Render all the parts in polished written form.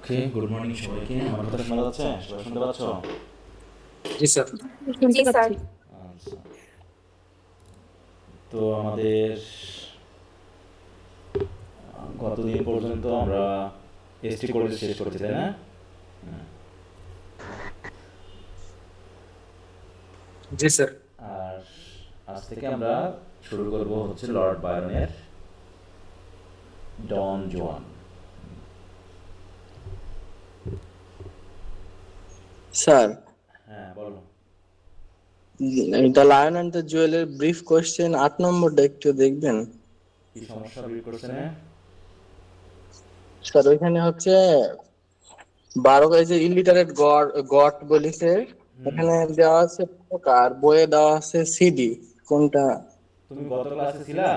ওকে, good morning সবাইকে। আমার কথা শোনা যাচ্ছে? সবাই শুনতে পাচ্ছ? জি স্যার। জি শুনতে স্যার। পাচ্ছি। আচ্ছা, তো আমাদের গতদিন পর্যন্ত আমরা এসটি কোর্স শেষ করছি, তাই না? হুম। জি স্যার। আর আজ থেকে আমরা শুরু করব হচ্ছে লর্ড বায়রনের ডন জুয়ান। স্যার, হ্যাঁ, বলো। দ্য লায়ন অ্যান্ড দ্য জুয়েলের ব্রিফ কোশ্চেন 8 নম্বরটা একটু দেখবেন। কি সমস্যা বিল করছে না? স্যার ওইখানে হচ্ছে 12 ইলিটারেট গড গট বলিছে। হুম। এখানে দেওয়া আছে আর বইয়ে দেওয়া আছে সিডি। কোনটা? তুমি গত ক্লাসে ছিলা?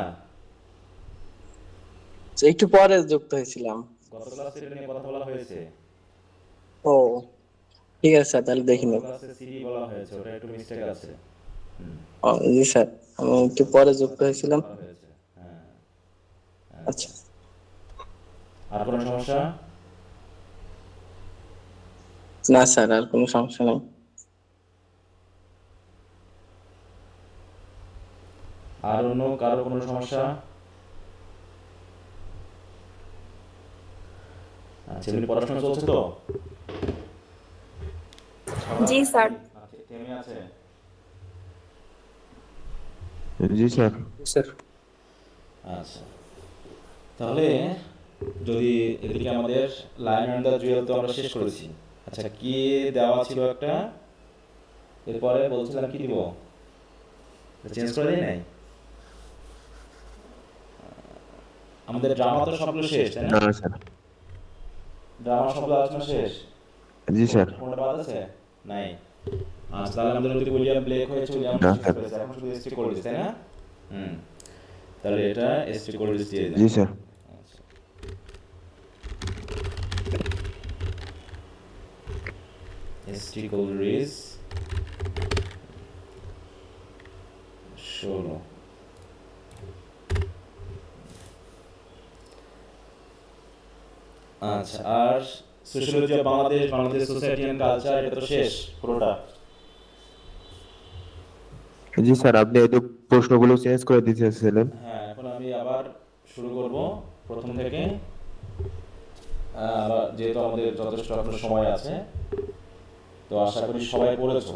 একটু পরে যুক্ত হয়েছিলাম। গত ক্লাসে এটা নিয়ে কথা বলা হয়েছে। ও, ঠিক আছে স্যার, তাহলে দেখে গত নেব। ক্লাসে সিডি বলা হয়েছে, ওটা একটু মিস্টেক আছে। হুম। ও, জি স্যার, আমি একটু পরে গত যুক্ত ক্লাসে সিডি হয়েছিলাম। বলা হয়েছে। হ্যাঁ। আচ্ছা। আচ্ছা। আর কোনো সমস্যা? না স্যার, আর কোনো সমস্যা নেই। আর অন্য কারো কোনো সমস্যা? আচ্ছা, এমনি পড়াশোনা চলছে তো? সবার জি নাকি স্যার। থেমে আছে? জি স্যার। জি স্যার। আচ্ছা, তাহলে যদি এদিকে আমাদের লায়ন অ্যান্ড দ্য জুয়েল তো আমরা শেষ করেছি। আচ্ছা, কি দেওয়া ছিল একটা, এরপরে বলছিলাম কি দিব, চেঞ্জ করে দিই নাই? আমাদের ড্রামা তো সবগুলো শেষ, তাই না? না স্যার। ড্রামা সবগুলো আলোচনা শেষ। জি স্যার। কোনটা বাদ আছে? নাই। আচ্ছা, তাহলে আমাদের নদী উইলিয়াম ব্লেক হয়েছে, উইলিয়াম না শেষ স্যার। করেছে, এখন শুধু এসটি কোল্ডিস, তাই না? হুম। তাহলে এটা এসটি কোল্ডিস দিয়ে দেন। জি স্যার। আচ্ছা, এসটি কোল্ডিস 16। আচ্ছা, আর sociology of Bangladesh, Bangladesh society and culture, এটা তো শেষ পুরোটা। জি স্যার, আপনি এই প্রশ্নগুলো চেঞ্জ করে দিতেছিলেন। হ্যাঁ, এখন আমি আবার শুরু করব প্রথম থেকে। আবার যেহেতু আমাদের যথেষ্ট এখনো সময় আছে, তো আশা করি সবাই পড়েছো।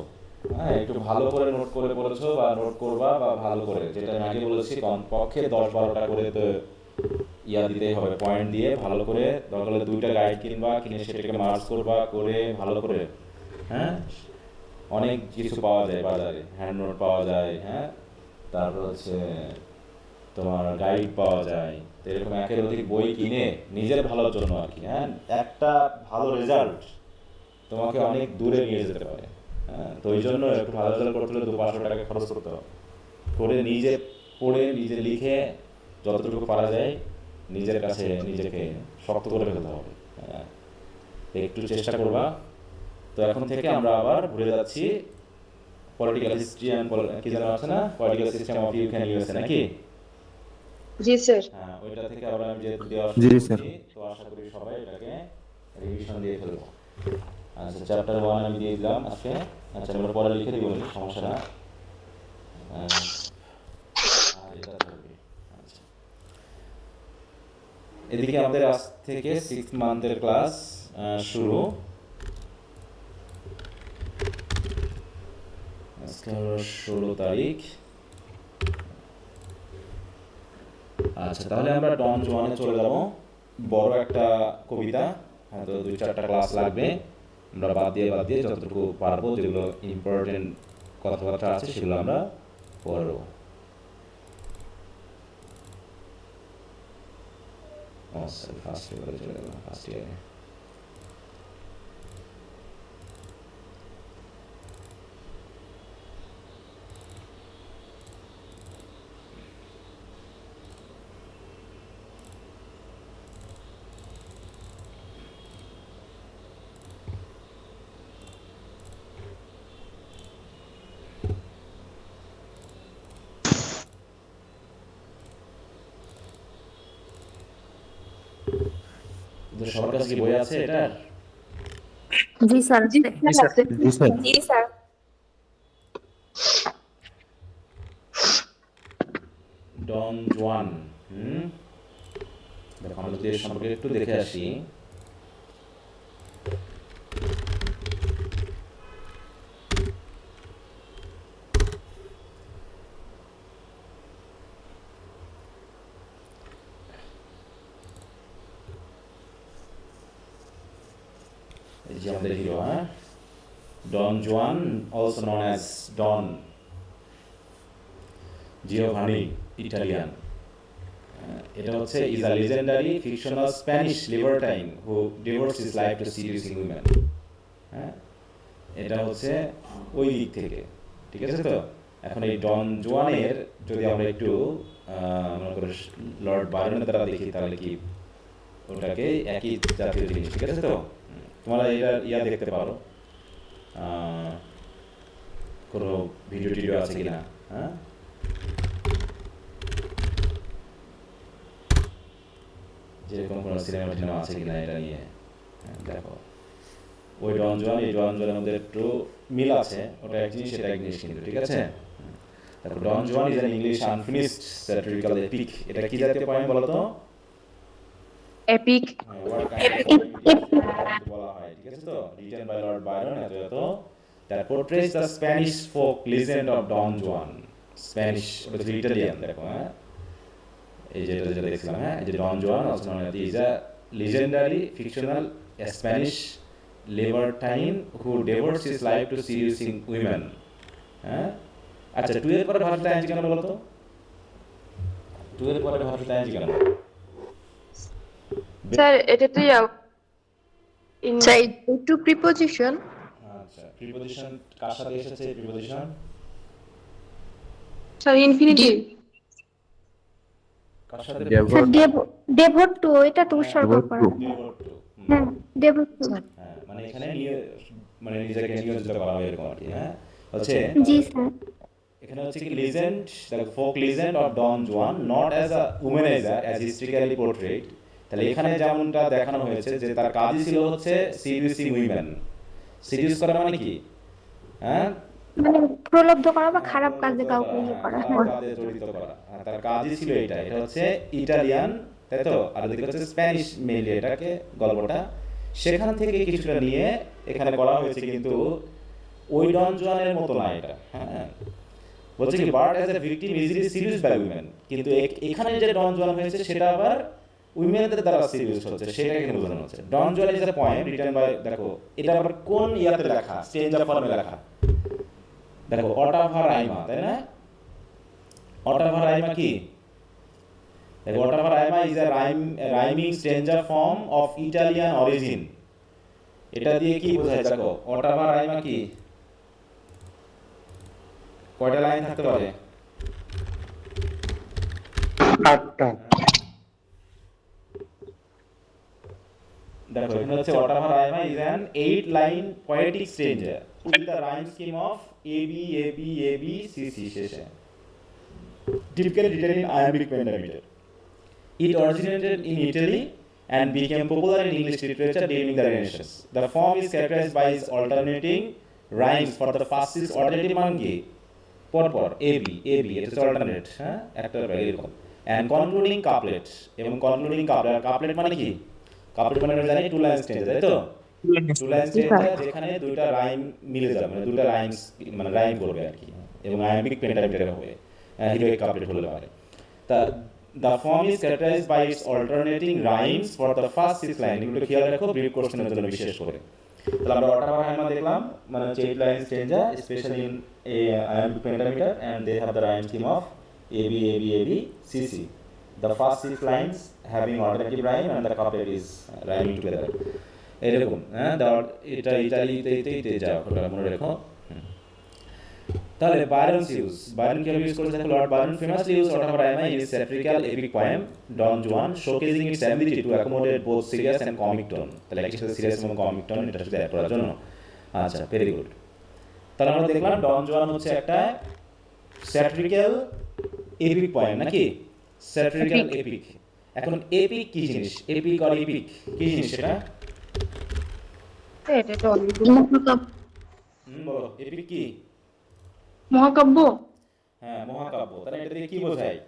হ্যাঁ, একটু ভালো করে নোট করে পড়েছো, বা নোট করবা, বা ভালো করে, যেটা আমি আগে বলেছি, কমপক্ষে 10-12টা করে তো ইয়া দিতেই হবে, পয়েন্ট দিয়ে ভালো করে, দরকার হলে 2টা গাইড কিনবা, কিনে সেটাকে মার্কস করবা, করে ভালো করে। হ্যাঁ, অনেক কিছু পাওয়া যায় বাজারে, হ্যান্ড নোট পাওয়া যায়, হ্যাঁ, তারপর হচ্ছে তোমার গাইড পাওয়া যায়। তো এরকম একের অধিক বই কিনে নিজের ভালোর জন্য আর কি, হ্যাঁ, একটা ভালো রেজাল্ট তোমাকে অনেক দূরে নিয়ে যেতে পারে। হ্যাঁ, তো ওই জন্য একটু ভালো রেজাল্ট করতে হলে 200-500 টাকা খরচ করতে হবে, করে নিজে পড়ে নিজে লিখে যতটুকু পারা যায় নিজের কাছে নিজেকে শক্ত করে ফেলতে হবে। হ্যাঁ, একটু চেষ্টা করবা। তো এখন থেকে আমরা আবার ঘুরে যাচ্ছি পলিটিক্যাল হিস্ট্রি অ্যান্ড কি যেন আছে না, political system of Ukraine USA, নাকি? জি স্যার। হ্যাঁ, ওইটা থেকে আবার আমি যেহেতু দেওয়া জি শুরু স্যার। করছি, তো আশা করি সবাই এটাকে রিভিশন দিয়ে ফেলবো। আচ্ছা, চ্যাপ্টার 1 আমি দিয়ে দিলাম আজকে। আচ্ছা, আমরা পরে লিখে দিব, সমস্যা না। আর এটা থাকবে। আচ্ছা, এদিকে আমাদের আজ থেকে 6 মান্থের ক্লাস শুরু। আজকে হলো 16 তারিখ। আচ্ছা, তাহলে আমরা ডন জুয়ানে চলে যাব। বড় একটা কবিতা, হয়তো 2-4টা ক্লাস লাগবে। আমরা বাদ দিয়ে যতটুকু পারবো, যেগুলো ইম্পর্টেন্ট কথাবার্তা আছে সেগুলো আমরা পড়ব। ফার্স্ট ইয়ারে চলে গেলাম, ফার্স্ট ইয়ারে। তো সবার কাছে কি বই আছে এটার? জি স্যার জি জি স্যার। আছে। জি স্যার। জি স্যার ডন জুয়ান। দেখো আমরা যদি এর সম্পর্কে একটু দেখে আসি। এই যে আমাদের হিরো, হ্যাঁ, Don Juan, also known as Don Giovanni Italian. এটা হচ্ছে is a legendary fictional Spanish libertine who devotes his life to seducing women. হ্যাঁ, এটা হচ্ছে ওই দিক থেকে, ঠিক আছে। তো এখন এই ডন জুয়ানের যদি আমরা একটু মনে করি লর্ড বায়রনের দ্বারা দেখি, তাহলে কি ওটাকে একই জাতীয় জিনিস, ঠিক আছে। তো তোমরা এটা দেখতে পারো, কোনো ভিডিও টিডিও আছে কিনা, হ্যাঁ, যেরকম কোনো সিনেমা টিনেমা আছে কিনা এটা নিয়ে। দেখো ওই ডন জুয়ান এই ডন জুয়ানের মধ্যে একটু মিল আছে, ওটা এক জিনিস এটা এক জিনিস কিন্তু, ঠিক আছে। তারপর Don Juan is an English unfinished satirical epic. এটা কি জাতীয় পয়েম বলো তো? Epic. What kind of poem বলা হয়, ঠিক আছে। তো রিটেন বাই লর্ড বায়রন, এত that portrays the Spanish folk legend of Don Juan. Spanish, ওটা হচ্ছে ইটালিয়ান। দেখো, হ্যাঁ, এই যে এটা যেটা দেখছিলাম, হ্যাঁ, এই যে Don Juan also known as is a legendary fictional Spanish libertine who devotes his life to seducing women. হ্যাঁ, আচ্ছা, 2 এর পরে ভাষাটা আনছি কেন বলো তো? 2 এর পরে ভাষাটা আনছি কেন? স্যার এটা তো স্যার টু প্রিপোজিশন। আচ্ছা, প্রিপোজিশন কার সাথে এসেছে? Preposition sir infinitive. কার সাথে? স্যার ডেভোট টু, এটা তো উৎসর্গ করা। devote to। হ্যাঁ ডেভোট টু। হ্যাঁ, মানে এখানে মানে নিজেকে নিয়োজিত করা হয় এরকম আর কি। হ্যাঁ, হচ্ছে জি স্যার। এখানে হচ্ছে কি legend, the folk legend of Don Juan, not as a womaniser as historically portrait. তাহলে এখানে যেমনটা দেখানো হয়েছে যে তার কাজই ছিল হচ্ছে সিডিউসিং উইমেন। সিডিউস করা মানে কি? হ্যাঁ, মানে প্রলব্ধ করা বা খারাপ কাজে কাউকে ইয়ে করা। খারাপ হ্যাঁ কাজে জড়িত করা। হ্যাঁ, তার কাজই ছিল এটা। এটা হচ্ছে ইটালিয়ান, তাই তো, আর ওদিকে হচ্ছে স্প্যানিশ মেইনলি এটাকে গল্পটা, সেখান থেকে কিছুটা নিয়ে এখানে করা হয়েছে, কিন্তু ওই ডন জুয়ানের মতো না এটা। হ্যাঁ, বলছে কি bird as a victim easily seduced by women, কিন্তু এখানে যে ডন জুয়ান হয়েছে সেটা আবার উইমেনদের দ্বারা সিডিউসড হচ্ছে, সেটা এখানে বোঝানো হচ্ছে। Don Juan is a poem written by, দেখো এটা আবার কোন ইয়াতে লেখা, স্ট্রেঞ্জার ফর্মে লেখা। দেখো অটাভা রাইমা, তাই না? অটাভা রাইমা কি? দেখো ottava rima is a rhyming stanza form of Italian origin. এটা দিয়ে কি বোঝায়? দেখো অটাভা রাইমা কি, কয়টা লাইন থাকতে পারে? 8টা। দেখো এখানে হচ্ছে ottava rima is an 8 line poetic stanza with the rhyme scheme of A B A B A B C C শেষে, typically written in iambic pentameter. It originated in Italy and became popular in English literature during the Renaissance. The form is characterized by its alternating rhymes for the first 6 alternative mangi পরপর AB AB, এটা হচ্ছে alternate, হ্যাঁ, একটা এরকম, and concluding couplet, এবং concluding couplet মানে কি? কাপড় মানে আমরা জানি টু লাইন স্টেঞ্জার, তাই তো। টু লাইন স্টেঞ্জার যেখানে দুইটা রাইম মিলে যাবে, মানে দুইটা রাইমস মানে রাইম করবে আর কি, এবং আয়ামিক পেন্টামিটারে হবে, হিরোইক কাপলেট হলে পারে। তা the form is characterised by its alternating rhymes for the first 6 line. এগুলো খেয়াল রাখো ব্রিফ কোশ্চেনের জন্য বিশেষ করে। তাহলে আমরা অটাভা রাইমা দেখলাম, মানে 8 line stanza specially in iambic pentameter, and they have the rhyme scheme of AB AB AB CC. The first 6 lines having alternative rhyme and the couplet is rhyming together. এরকম, হ্যাঁ, এটা ইটালিতে যাও, ওটা মনে রেখো। তাহলে বায়রন কিভাবে ইউজ করেছে? দেখো Lord Byron famously used ottava rima in his satirical epic poem Don Juan, showcasing its ability to accommodate both serious and comic tone. তাহলে একই সাথে সিরিয়াস এবং কমিক টোন এটা সাথে অ্যাড করার জন্য। আচ্ছা, ভেরি গুড। তাহলে আমরা দেখলাম ডন জুয়ান হচ্ছে একটা স্যাটিরিক্যাল এপিক পয়েম, নাকি? স্যাটিরিক্যাল এপিক। এখন এপিক কি জিনিস? এপিক আর এপিক কি জিনিস এটা? এটা তো মহাকাব্য। বলো এপিক কি? মহাকাব্য হ্যাঁ মহাকাব্য। তাহলে এটা দিয়ে কি বোঝায়?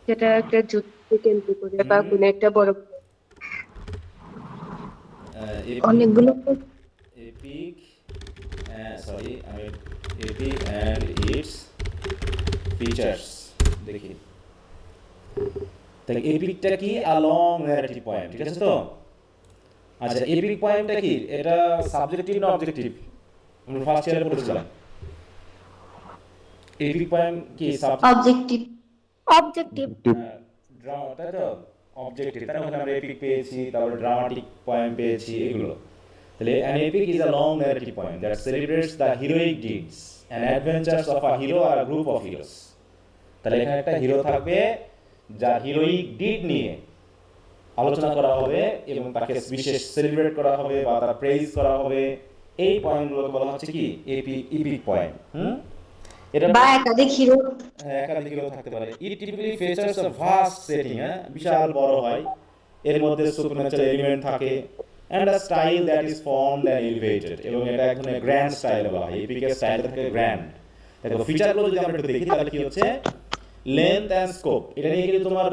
যেটা একটা যুদ্ধকে কেন্দ্র করে বা কোনো একটা বড় অনেকগুলো এপিক সরি আমি এপিক অ্যান্ড ইটস ফিচার্স দেখি। তাহলে এপিকটা কি? আ লং ন্যারেটিভ পয়েম, ঠিক আছে তো? আচ্ছা এপিক পয়েমটা কি? এটা সাবজেক্টিভ না অবজেক্টিভ? আমরা ফার্স্ট ইয়ারে পড়েছিলাম। এপিক পয়েম কি অবজেক্টিভ। অবজেক্টিভ। ড্রামা, তাই তো? অবজেক্টিভ, তাই না? ওখানে আমরা এপিক পেয়েছি, তারপরে ড্রামাটিক পয়েম পেয়েছি, এগুলো। তাহলে an epic is a long narrative poem that celebrates the heroic deeds and adventures of a hero or a group of heroes. তাহলে এখানে একটা হিরো থাকবে যার হিরোইক ডিড নিয়ে আলোচনা করা হবে এবং তাকে বিশেষ সেলিব্রেট করা হবে বা তার প্রেইজ করা হবে। এই পয়েমগুলোকে বলা হচ্ছে কি? Epic poem. এটা বা একাধিক হিরো। একাধিক হিরো থাকতে পারে। It typically features a vast setting, বিশাল বড় হয়, এর মধ্যে সুপারন্যাচারাল এলিমেন্ট থাকে and a style that is formed and elevated, এবং এটা এক ধরনের গ্র্যান্ড স্টাইল বলা হয়। এপিকের স্টাইল থাকে গ্র্যান্ড। দেখো ফিচারগুলো যদি আমরা একটু দেখি তাহলে কি হচ্ছে? লেন্থ অ্যান্ড স্কোপ, এটা নিয়ে কিন্তু তোমার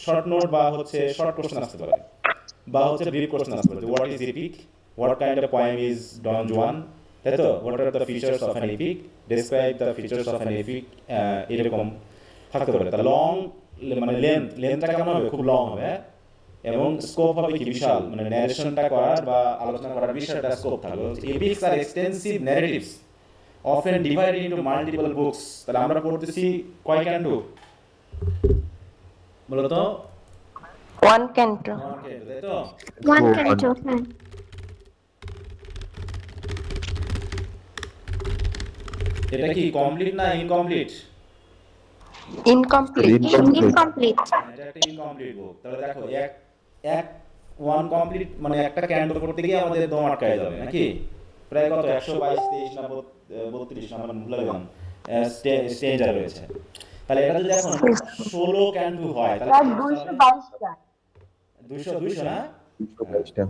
শর্ট নোট বা হচ্ছে শর্ট কোশ্চেন আসতে পারে, বা হচ্ছে ব্রিফ কোশ্চেন আসতে পারে। What is epic, what kind of poem is Don Juan, তাই তো? What are the features of an epic, describe the features of an epic, এরকম থাকতে পারে। তা লং মানে লেন্থটা কেমন হবে? খুব লং হবে, এবং স্কোপ হবে কি? বিশাল, মানে ন্যারেশনটা করার বা আলোচনা করার বিশালটা স্কোপ থাকবে। Epics are extensive narratives often divided into multiple books. তাহলে আমরা পড়তেছি কয় ক্যান্টো? বলো তো? One canto. তাই তো? One canto. হ্যাঁ। এটা কি কমপ্লিট না ইনকমপ্লিট? ইনকমপ্লিট। ইনকমপ্লিট। এটা একটা ইনকমপ্লিট বুক। তাহলে দেখো ওয়ান কমপ্লিট মানে একটা ক্যান্টো করতে গিয়ে আমাদের দম আটকায় যাবে নাকি? প্রায় কত 122 23 না 32 না, মানে ভুলে গেলাম, স্টেঞ্জার রয়েছে। তাহলে এটা যদি এখন 16 ক্যান্টো হয় তাহলে 222টা। 200 না? 22টা।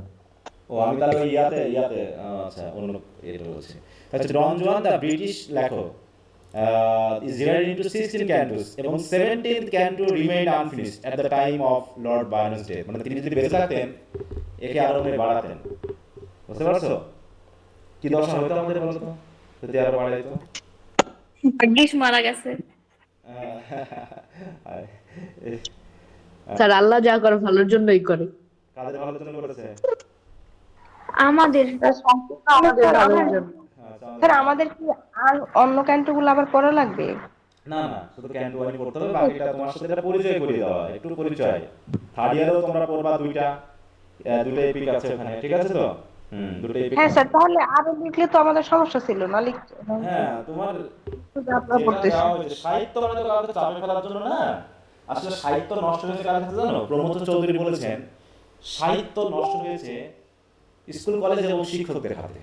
ও আমি তাহলে ওই ইয়াতে আচ্ছা অন্য এটা বলছি। আচ্ছা ডন জুয়ান দ্য ব্রিটিশ লেখক is divided into 16 cantos, এবং 17th canto remained unfinished at the time of Lord Byrne's death. মানে তিনি যদি বেঁচে থাকতেন একে আরো বাড়াতেন। বুঝতে পারছো কি দশা হতো আমাদের? বলো তো, যদি আরো বাড়াইতো। ভাগ্যিস মারা গেছে। স্যার আল্লাহ যা করে ভালোর জন্যই করে। কাদের ভালোর জন্য করেছে? আমাদের সম্পূর্ণ আমাদের ভালোর জন্য। স্যার আমাদের কি আর অন্য ক্যান্টগুলো আবার পড়া লাগবে? না না, শুধু ক্যান্টো ওয়ানই পড়তে হবে, বাকিটা তোমার সাথে এটা পরিচয় করিয়ে দেওয়া, একটু পরিচয়। থার্ড ইয়ারেও তোমরা পড়বা দুটো এপিক আছে ওখানে, ঠিক আছে তো? দুটো এপিক। হ্যাঁ স্যার, তাহলে আরো লিখলে তো আমাদের সমস্যা ছিল না, লিখতে। হ্যাঁ তোমার আপনারা পড়তেছেন সাহিত্য মানে তো কাউকে চাপে ফেলার জন্য না। আসলে সাহিত্য নষ্ট হয়েছে কার হাতে জানো? প্রমোদ চৌধুরী বলেছেন সাহিত্য নষ্ট হয়েছে স্কুল কলেজ এবং শিক্ষকদের হাতে।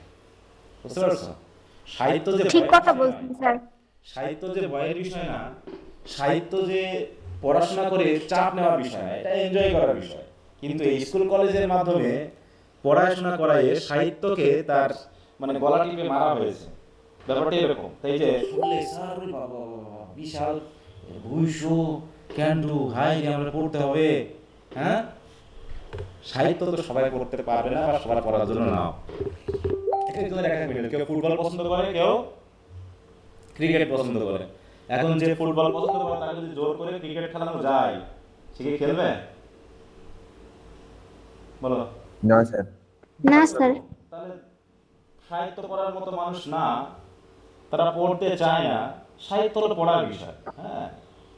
বুঝতে পারছো? সাহিত্য যে ঠিক কথা বলছেন স্যার। সাহিত্য যে ভয়ের বিষয় না, সাহিত্য যে পড়াশোনা করে চাপ নেওয়ার বিষয় না, এটা এনজয় করার বিষয়। কিন্তু এই স্কুল কলেজের মাধ্যমে পড়াশোনা করায় সাহিত্যকে তার মানে গলা টিপে মারা হয়েছে, ব্যাপারটা এরকম। তাই যে শুনলে স্যার বাবা বিশাল 200 ক্যান্ডু হাই আমরা পড়তে হবে। হ্যাঁ, সাহিত্য তো সবাই পড়তে পারবে না বা সবাই পড়ার জন্য না। কেউ ফুটবল পছন্দ করে, কেউ ক্রিকেট পছন্দ করে। এখন যে ফুটবল পছন্দ করে তাকে যদি জোর করে ক্রিকেট খেলানো যায়, সে কি খেলবে? বলো না স্যার। না স্যার। তাহলে সাহিত্য পড়ার মতো মানুষ না, তারা পড়তে চায় না। সাহিত্য হলো পড়ার বিষয়। হ্যাঁ,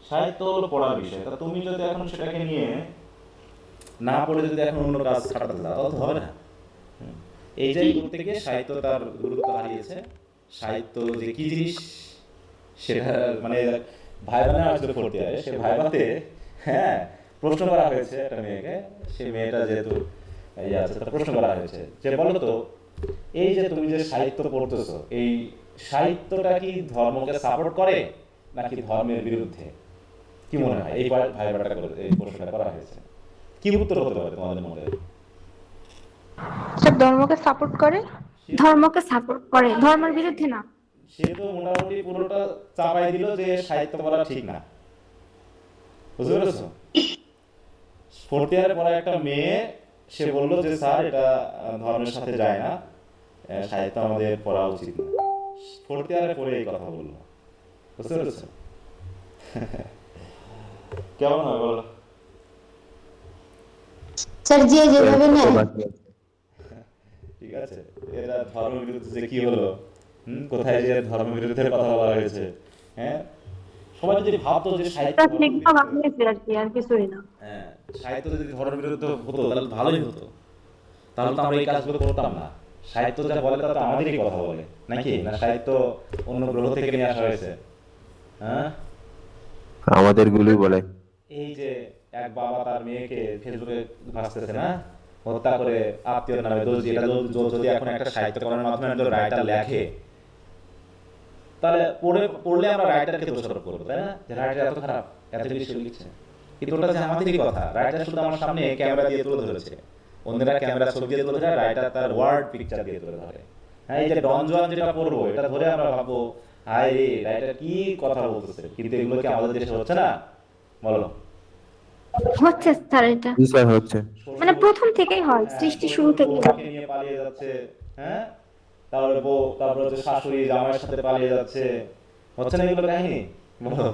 সাহিত্য হলো পড়ার বিষয়। তা তুমি যদি এখন সেটাকে নিয়ে না পড়ে যদি এখন অন্য কাজ খাটাতে যাও তাহলে তো হবে না। এই যে করতে গিয়ে সাহিত্য তার গুরুত্ব হারিয়েছে। সাহিত্য যে কি জিনিস সেটা মানে ভাইবানে আসলে পড়তে হয়, সে ভাইবাতে হ্যাঁ প্রশ্ন করা হয়েছে একটা মেয়েকে। সে মেয়েটা যেহেতু আছে তার প্রশ্ন করা হয়েছে যে বলো তো এই যে তুমি যে সাহিত্য পড়তেছো, এই সাহিত্যটা কি ধর্মকে সাপোর্ট করে নাকি ধর্মের বিরুদ্ধে? কি মনে হয় এই ভাইবাটা করে এই প্রশ্নটা করা হয়েছে, কি উত্তর হতে পারে তোমাদের মনে? স্যার ধর্মকে সাপোর্ট করে। ধর্মকে সাপোর্ট করে, ধর্মের বিরুদ্ধে না। সে তো মোটামুটি পুরোটা চাপাই দিল যে সাহিত্য পড়া ঠিক না, বুঝতে পেরেছো? ফোর্থ ইয়ারে পড়া একটা মেয়ে সে বললো যে স্যার এটা ধর্মের সাথে যায় না, সাহিত্য আমাদের পড়া উচিত না। ফোর্থ ইয়ারে পড়ে এই কথা বললো, বুঝতে পেরেছো? কেমন হয় বলো? স্যার যে যেভাবে নেয় ঠিক আছে, এটা ধর্মের বিরুদ্ধে যে কি হলো, কোথায় যে ধর্মের বিরুদ্ধে কথা বলা হয়েছে, হ্যাঁ? সবাই যদি ভাবতো যে সাহিত্য আর কিছুই না। হ্যাঁ, সাহিত্য যদি ধর্মের বিরুদ্ধে হতো তাহলে ভালোই হতো, তাহলে তো আমরা এই কাজগুলো করতাম না। সাহিত্য যা বলে তা তো আমাদেরই কথা বলে নাকি? না সাহিত্য অন্য গ্রহ থেকে নিয়ে আসা হয়েছে? হ্যাঁ, আমাদের গুলোই বলে। এই যে এক বাবা তার মেয়েকে ফেসবুকে ভাসতেছে না, হত্যা করে আত্মীয়র নামে দোষ দিয়ে, এটা যদি এখন একটা সাহিত্যকরণের মাধ্যমে একজন রাইটার লেখে, তাহলে পড়লে আমরা রাইটারকে দোষারোপ করবো, তাই না? যে রাইটার এত খারাপ, এত বেশি লিখছে। কিন্তু ওটা যে আমাদেরই কথা, রাইটার শুধু আমার সামনে ক্যামেরা দিয়ে তুলে ধরেছে, অন্যরা ক্যামেরা ছবি দিয়ে তুলে ধরে, রাইটার তার ওয়ার্ড পিকচার দিয়ে তুলে ধরে। হ্যাঁ, এই যে ডন জোয়ান যেটা পড়বো, এটা ধরে আমরা ভাববো হায় রে রাইটার কি কথা বলতেছে, কিন্তু এগুলো কি আমাদের দেশে হচ্ছে না? বলো। হচ্ছে স্যার, এটা জি স্যার হচ্ছে। মানে প্রথম থেকেই হয়, সৃষ্টি শুরু থেকেই হয়। নিয়ে পালিয়ে যাচ্ছে, হ্যাঁ, তারপরে বউ, তারপরে হচ্ছে শাশুড়ি জামাইয়ের সাথে পালিয়ে যাচ্ছে, হচ্ছে না এগুলো কাহিনী? বলো।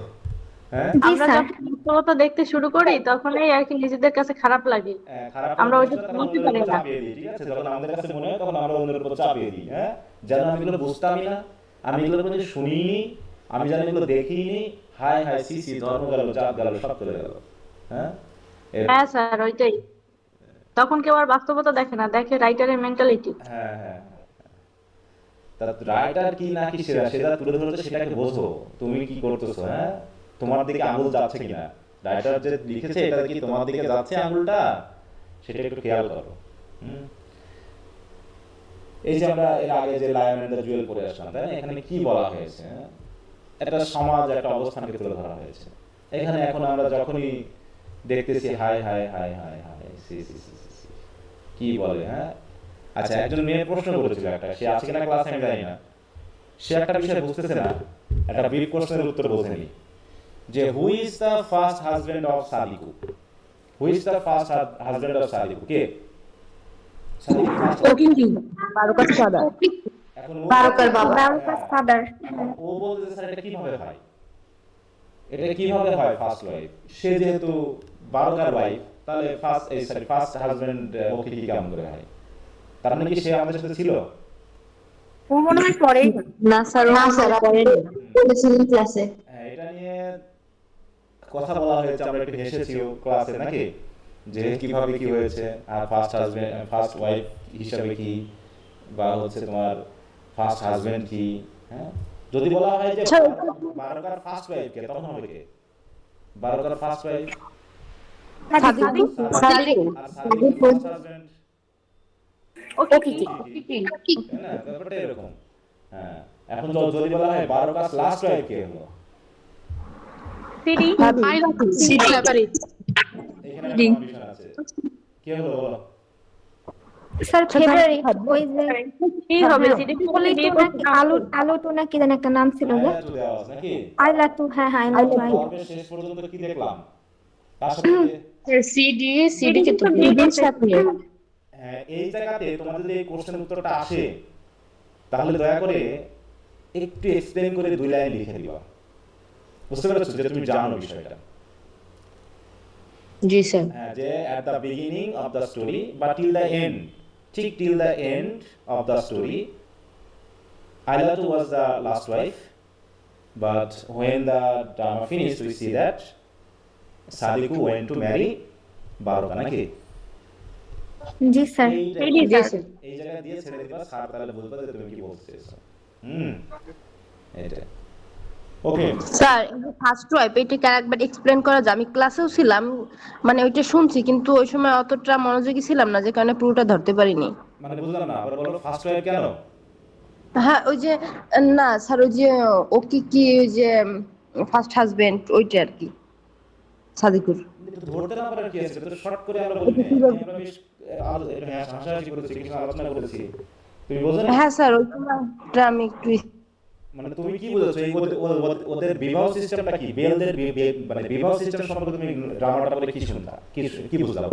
হ্যাঁ, জি আমরা স্যার। যখন বাস্তবতা দেখতে শুরু করি তখনই আর কি নিজেদের কাছে খারাপ লাগে। খারাপ আমরা ওইটা জিনিসটা তখন বুঝতে অন্যের পারি উপর না। চাপিয়ে দিই, ঠিক আছে? যখন আমাদের কাছে মনে হয় তখন আমরা অন্যের উপর চাপিয়ে দিই, হ্যাঁ, যেন আমি এগুলো বুঝতামই না, আমি এগুলো কোনো কিছু শুনিনি, আমি যেন এগুলো দেখিনি, হায় হায় সি সি, ধর্ম গেল, জাত গেল, সব চলে গেল। হ্যাঁ, হ্যাঁ স্যার, ওইটাই। তখন কেউ আর বাস্তবতা দেখে না, দেখে রাইটারের মেন্টালিটি। হ্যাঁ, হ্যাঁ, তা রাইটার কি না কি সেটা তুলে ধরেছে, সেটাকে বোঝো তুমি কি করতেছো। হ্যাঁ, তোমার দিকে আঙুল যাচ্ছে কিনা, রাইটার যে লিখেছে এটা কি তোমার দিকে যাচ্ছে আঙুলটা, সেটা একটু খেয়াল করো। এই যে আমরা এর আগে যে লায়ন এন্ড দ্য জুয়েল পড়ে আসলাম, তাই না? এখানে কি বলা হয়েছে? একটা সমাজ, একটা অবস্থানকে তুলে ধরা হয়েছে। এখানে এখন আমরা যখনই দেখতেছি হাই হাই হাই হাই হাই সি সি সি সি, কি বলে? হ্যাঁ, আচ্ছা, একজন মেয়ে প্রশ্ন করেছিল একটা, সে আছে কিনা ক্লাসে আমি জানি না, সে একটা বিষয় বুঝতেছে না, একটা বিগ কোশ্চেনের উত্তর বোঝেনি, যে who is the first husband of সাদিকু? Who is the first husband of সাদিকু? কে? সাদিকু ফার্স্ট। বারোকার সাদা। এখন বারোকার বাবা। বারোকার ফাদার। ও বলতে স্যার এটা কিভাবে হয়, এটা কিভাবে হয় ফার্স্ট ওয়াইফ? সে যেহেতু বারোকার ওয়াইফ, তাহলে ফার্স্ট হাজবেন্ড ওকে কি কেমন করে হয়? তার মানে কি সে আমাদের সাথে ছিল? ও মনে হয় পরেই। না স্যার, না স্যার বলেছিলেন ক্লাসে হ্যাঁ, এটা নিয়ে কথা বলা হয়েছে, আমরা একটু হেসেছিও ক্লাসে নাকি, যে কিভাবে কি হয়েছে, আর ফার্স্ট হাজবেন্ড ফার্স্ট ওয়াইফ হিসাবে কি, বা হচ্ছে তোমার ফার্স্ট হাজবেন্ড কি? হ্যাঁ, যদি বলা হয় যে বারোকার ফার্স্ট ওয়াইফ কে, তখন হবে কে? বারোকার ফার্স্ট ওয়াইফ সাদিকু। আর সাদিকের ফার্স্ট হাজবেন্ড ওকে কি? তাই না? ব্যাপারটা এরকম। হ্যাঁ, এখন যদি বলা হয় বারোকার লাস্ট ওয়াইফ কে হলো, সিডি। সিডি ব্যাপারে। এখানে একটা কন্ডিশন আছে, কে হলো বলো? স্যার ফেব্রুয়ারি, ওই যে কি হবে? সিডি বলেই তো নাকি আলো তো নাকি জানি একটা নাম ছিল যে আয়াতুল আওয়াজ নাকি? আইলা টু। হ্যাঁ হ্যাঁ, আইলা টু। পর্বের শেষ পর্যন্ত কি দেখলাম? তার সাথে সিডি কে তো বিয়ের সাথে। হ্যাঁ, এই জায়গাতে তোমাদের যদি এই কোশ্চেনের উত্তরটা আসে, তাহলে দয়া করে একটু এক্সপ্লেইন করে 2 লাইন লিখে দিবা, বুঝতে পেরেছো? যে তুমি জানো বিষয়টা। জি স্যার। হ্যাঁ, যে at the beginning of the story but till the end, ঠিক till the end of the story, Ailatu was the last wife, but when the drama finished we see that Sadiku went to marry Baroka নাকি? জি sir. এই জায়গা দিয়ে ছেড়ে দিবা, sir তাহলে বুঝবা যে তুমি কি বলতে চাইছো। এটা ওকে স্যার ফার্স্ট ওয়াইফ এটাকে আরেকবার এক্সপ্লেন করা যায়? আমি ক্লাসেও ছিলাম, মানে ওইটা শুনছি, কিন্তু ওই সময় অতটা মনোযোগী ছিলাম না, যে কারণে পুরোটা ধরতে পারিনি। মানে বুঝলাম না, আবার বলো ফার্স্ট ওয়াইফ কেন? হ্যাঁ, ওই যে না স্যার, ওই যে ও কি ওই যে ফার্স্ট হাজবেন্ড ওইটা আর কি। সাদিকুর। কিন্তু ধরতে না পারার কি আছে, তো শর্ট করে আমরা বলি না, আমরা বেশ হাসাহাসি করেছি, কিছু আলোচনা করেছি, তুমি বোঝো না? হ্যাঁ স্যার, ওই সময়টা আমি একটু মানে তুমি কি বুঝেছো এই ওদের বিবাহ সিস্টেমটা কি, বেলদের মানে বিবাহ সিস্টেম সম্পর্কে তুমি ড্রামাটা বলে কি শুনলা, কি বুঝলা?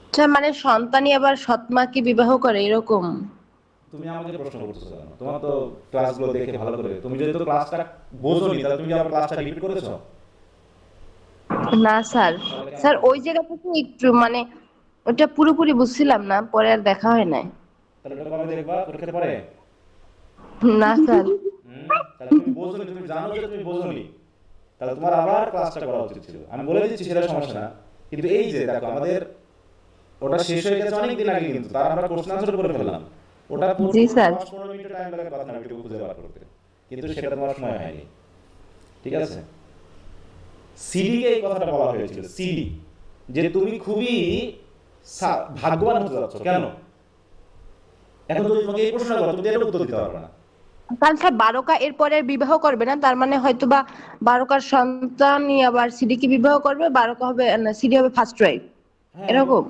আচ্ছা, মানে সন্তানই আবার সৎমাকে বিবাহ করে এরকম? তুমি আমাকে প্রশ্ন করতেছো কেন? তোমার তো ক্লাসগুলো দেখে ভালো করে, তুমি যদি তো ক্লাসটা বোঝোনি তাহলে তুমি আবার ক্লাসটা রিপিট করেছো? না স্যার, স্যার ওই জায়গা থেকে একটু মানে ওটা পুরোপুরি বুঝছিলাম না, পরে আর দেখা হয় নাই। তাহলে ওটা কবে দেখবা, পরীক্ষাতে পারে? না স্যার। তাহলে তুমি বোঝোনি, তুমি জানো যে তুমি বোঝোনি, তাহলে তোমার আবার ক্লাসটা করা উচিত ছিল। আমি বলে দিচ্ছি সেটা সমস্যা না, কিন্তু এই যে দেখো আমাদের ওটা শেষ হয়ে গেছে অনেক দিন আগে, কিন্তু তার আমরা কোশ্চেন আনসার করে ফেললাম। ওটা জি স্যার। 10-15 মিনিট টাইম লাগে কথা না একটু খুঁজে বার করতে, কিন্তু সেটা তোমার সময় হয়নি। ঠিক আছে, সিডি কে এই কথাটা বলা হয়েছিল, সিডি, যে তুমি খুবই ভাগ্যবান হতে যাচ্ছ। কেন? এখন যদি তোমাকে এই প্রশ্ন করো তুমি এর উত্তর দিতে পারবে না। কারণ স্যার বারকা এরপরে আর বিবাহ করবে না, তার মানে হয়তো বা বারকার সন্তানই আবার সিডিকে বিবাহ করবে, বারকা হবে না, সিডি হবে ফার্স্ট ওয়াইফ, হ্যাঁ, এরকম?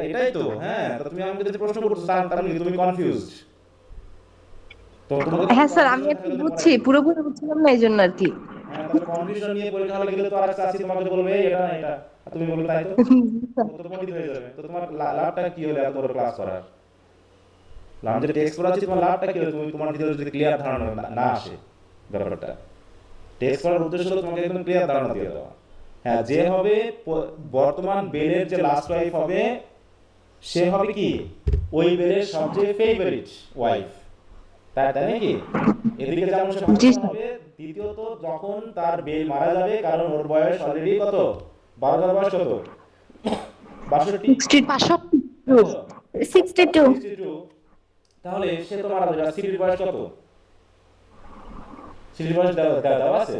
এটাই তো। হ্যাঁ, তো তুমি আমাকে যে প্রশ্ন করছো তার মানে তুমি কনফিউজড। তো তোমাকে হ্যাঁ স্যার, আমি একটু বুঝছি, পুরোপুরি বুঝছিলাম না, এই জন্য আর কি। হ্যাঁ, তাহলে কনফিউশন নিয়ে পরীক্ষা হলে গেলে তো আরেকটা আছে তোমাকে বলবে এটা না এটা, আর তুমি বলবে তাই তো, তো পণ্ডিত হয়ে যাবে। তো তোমার লাভটা কি হলো এত বড় ক্লাস করার? লাভ যে টেক্সট পড়াচ্ছি তোমার লাভটা কি হলো? তুমি তোমার ভিতরে যদি ক্লিয়ার ধারণা না আসে ব্যাপারটা, টেক্সট পড়ার উদ্দেশ্য হলো তোমাকে একদম ক্লিয়ার ধারণা দিয়ে দেওয়া। হ্যাঁ, যে হবে বর্তমান বেলের যে লাস্ট ওয়াইফ হবে সে হবে কি ওই বেলের সবচেয়ে ফেভারিট ওয়াইফ, তাই নাকি? এদিকে যেমন সে ভাগ্যবান হবে, দ্বিতীয়ত যখন তার বেল মারা যাবে, কারণ ওর বয়স অলরেডি কত, 12 বয়স কত, 62, 62 তাহলে সে তো মারা যাবে। সিডির বয়স কত? সিডির বয়স দেওয়া আছে?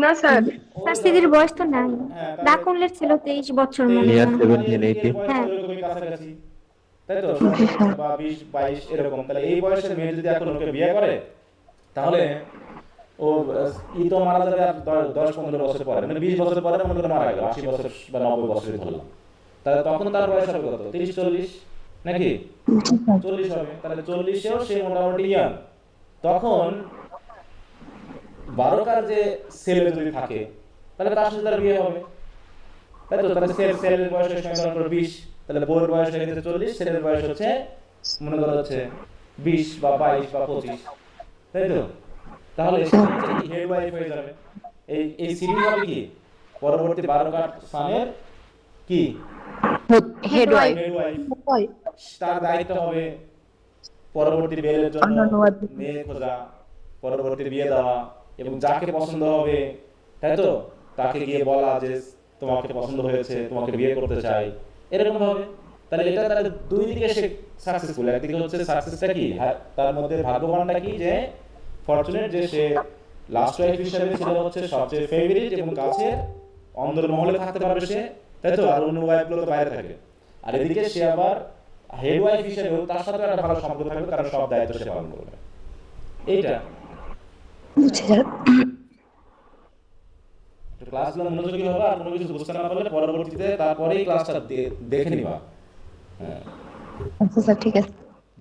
না স্যার, স্যার সিদির বয়স তো নাই, হ্যাঁ, ডাকুলের ছিল 23 বছর মনে Near হয়। 17, 18 হ্যাঁ। এরকমই কাছাকাছি, তাই তো, 17 বা 20-22 এরকম। তাহলে এই বয়সের মেয়ে যদি এখন ওকে বিয়ে করে তাহলে ও ই তো মারা যাবে আর 10-15 বছর পরে, মানে 20 বছর পরে মনে করে মারা গেল, 80 বছর বা 90 বছর ধরলাম, তাহলে তখন তার বয়স হবে কত, 30-40 নাকি? 40 হবে। তাহলে 40-এও সে মোটামুটি ইয়াং। তখন 12কার যে ছেলে যদি থাকে তাহলে তার সাথে তার বিয়ে হবে, তাই তো? তাহলে ছেলের বয়স হচ্ছে 20, তাহলে বউয়ের বয়স হয়ে গেছে 40, ছেলের বয়স হচ্ছে মনে করো হচ্ছে 20 বা 22 বা 25, তাই তো? তাহলে হেড ওয়াইফ হয়ে যাবে। এই সিরিজ হবে কি পরবর্তী 12কার সানের কি হেড ওয়াইফ। Head wife. তার দায়িত্ব হবে পরবর্তী বিয়ের জন্য মেয়ে খোঁজা, পরবর্তী বিয়ে দেওয়া, এবং যাকে পছন্দ হবে, তাই তো, তাকে গিয়ে বলা যে তোমাকে পছন্দ হয়েছে, তোমাকে বিয়ে করতে চাই, এরকম ভাবে। তাহলে এটা তাহলে দুই দিকে সে সাকসেসফুল। একদিকে হচ্ছে সাকসেসটা কি, তার মধ্যে ভাগ্যবানটা কি, যে ফরচুনেট, যে সে লাস্ট ওয়াইফ হিসেবে ছিল হচ্ছে সবচেয়ে ফেভারিট এবং কাছে অন্দরমহলে থাকতে পারবে সে, তাই তো, আর অন্য ওয়াইফগুলো তো বাইরে থাকে। আর এদিকে সে আবার হেড ওয়াইফ হিসেবেও তার সাথে একটা ভালো সম্পর্ক থাকবে, কারণ সব দায়িত্ব সে পালন করবে। এইটা ক্লাসগুলো মনোযোগী হবে, আর কোনো কিছু বুঝতে না পারলে পরবর্তীতে তারপরেই ক্লাসটা দেখে নিবা। হ্যাঁ, আচ্ছা স্যার, ঠিক আছে।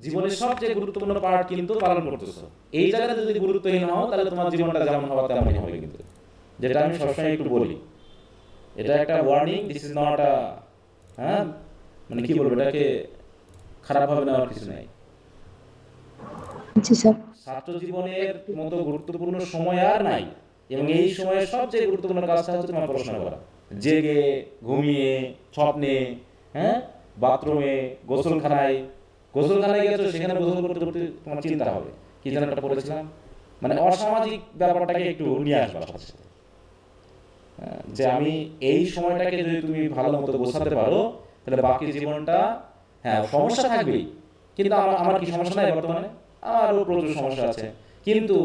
জীবনের সবচেয়ে গুরুত্বপূর্ণ পার্ট কিন্তু পালন করতেছো। এই জায়গাতে যদি গুরুত্বহীন হও তাহলে তোমার জীবনটা যেমন হওয়া তেমনই হবে। কিন্তু যেটা আমি সবসময় একটু বলি, এটা একটা warning, this is not a, হ্যাঁ মানে কি বলবো, এটাকে খারাপভাবে নেওয়ার কিছু নাই। জি স্যার। ছাত্র জীবনের মতো গুরুত্বপূর্ণ সময় আর নাই, এবং এই সময়ের সবচেয়ে গুরুত্বপূর্ণ কাজটা হচ্ছে তোমার পড়াশোনা করা। জেগে, ঘুমিয়ে, স্বপ্নে, হ্যাঁ, বাথরুমে, গোসলখানায় গেছো, সেখানে গোসল করতে করতে তোমার চিন্তা হবে কি যেন একটা পড়েছিলাম, মানে অসামাজিক ব্যাপারটাকে একটু নিয়ে আসবা সাথে সাথে। যে আমি এই সময়টাকে যদি তুমি ভালো মতো গোছাতে পারো তাহলে বাকি জীবনটা, হ্যাঁ সমস্যা থাকবেই, কিন্তু আমার কি সমস্যা নাই বর্তমানে? আমারও প্রচুর সমস্যা আছে, কিন্তু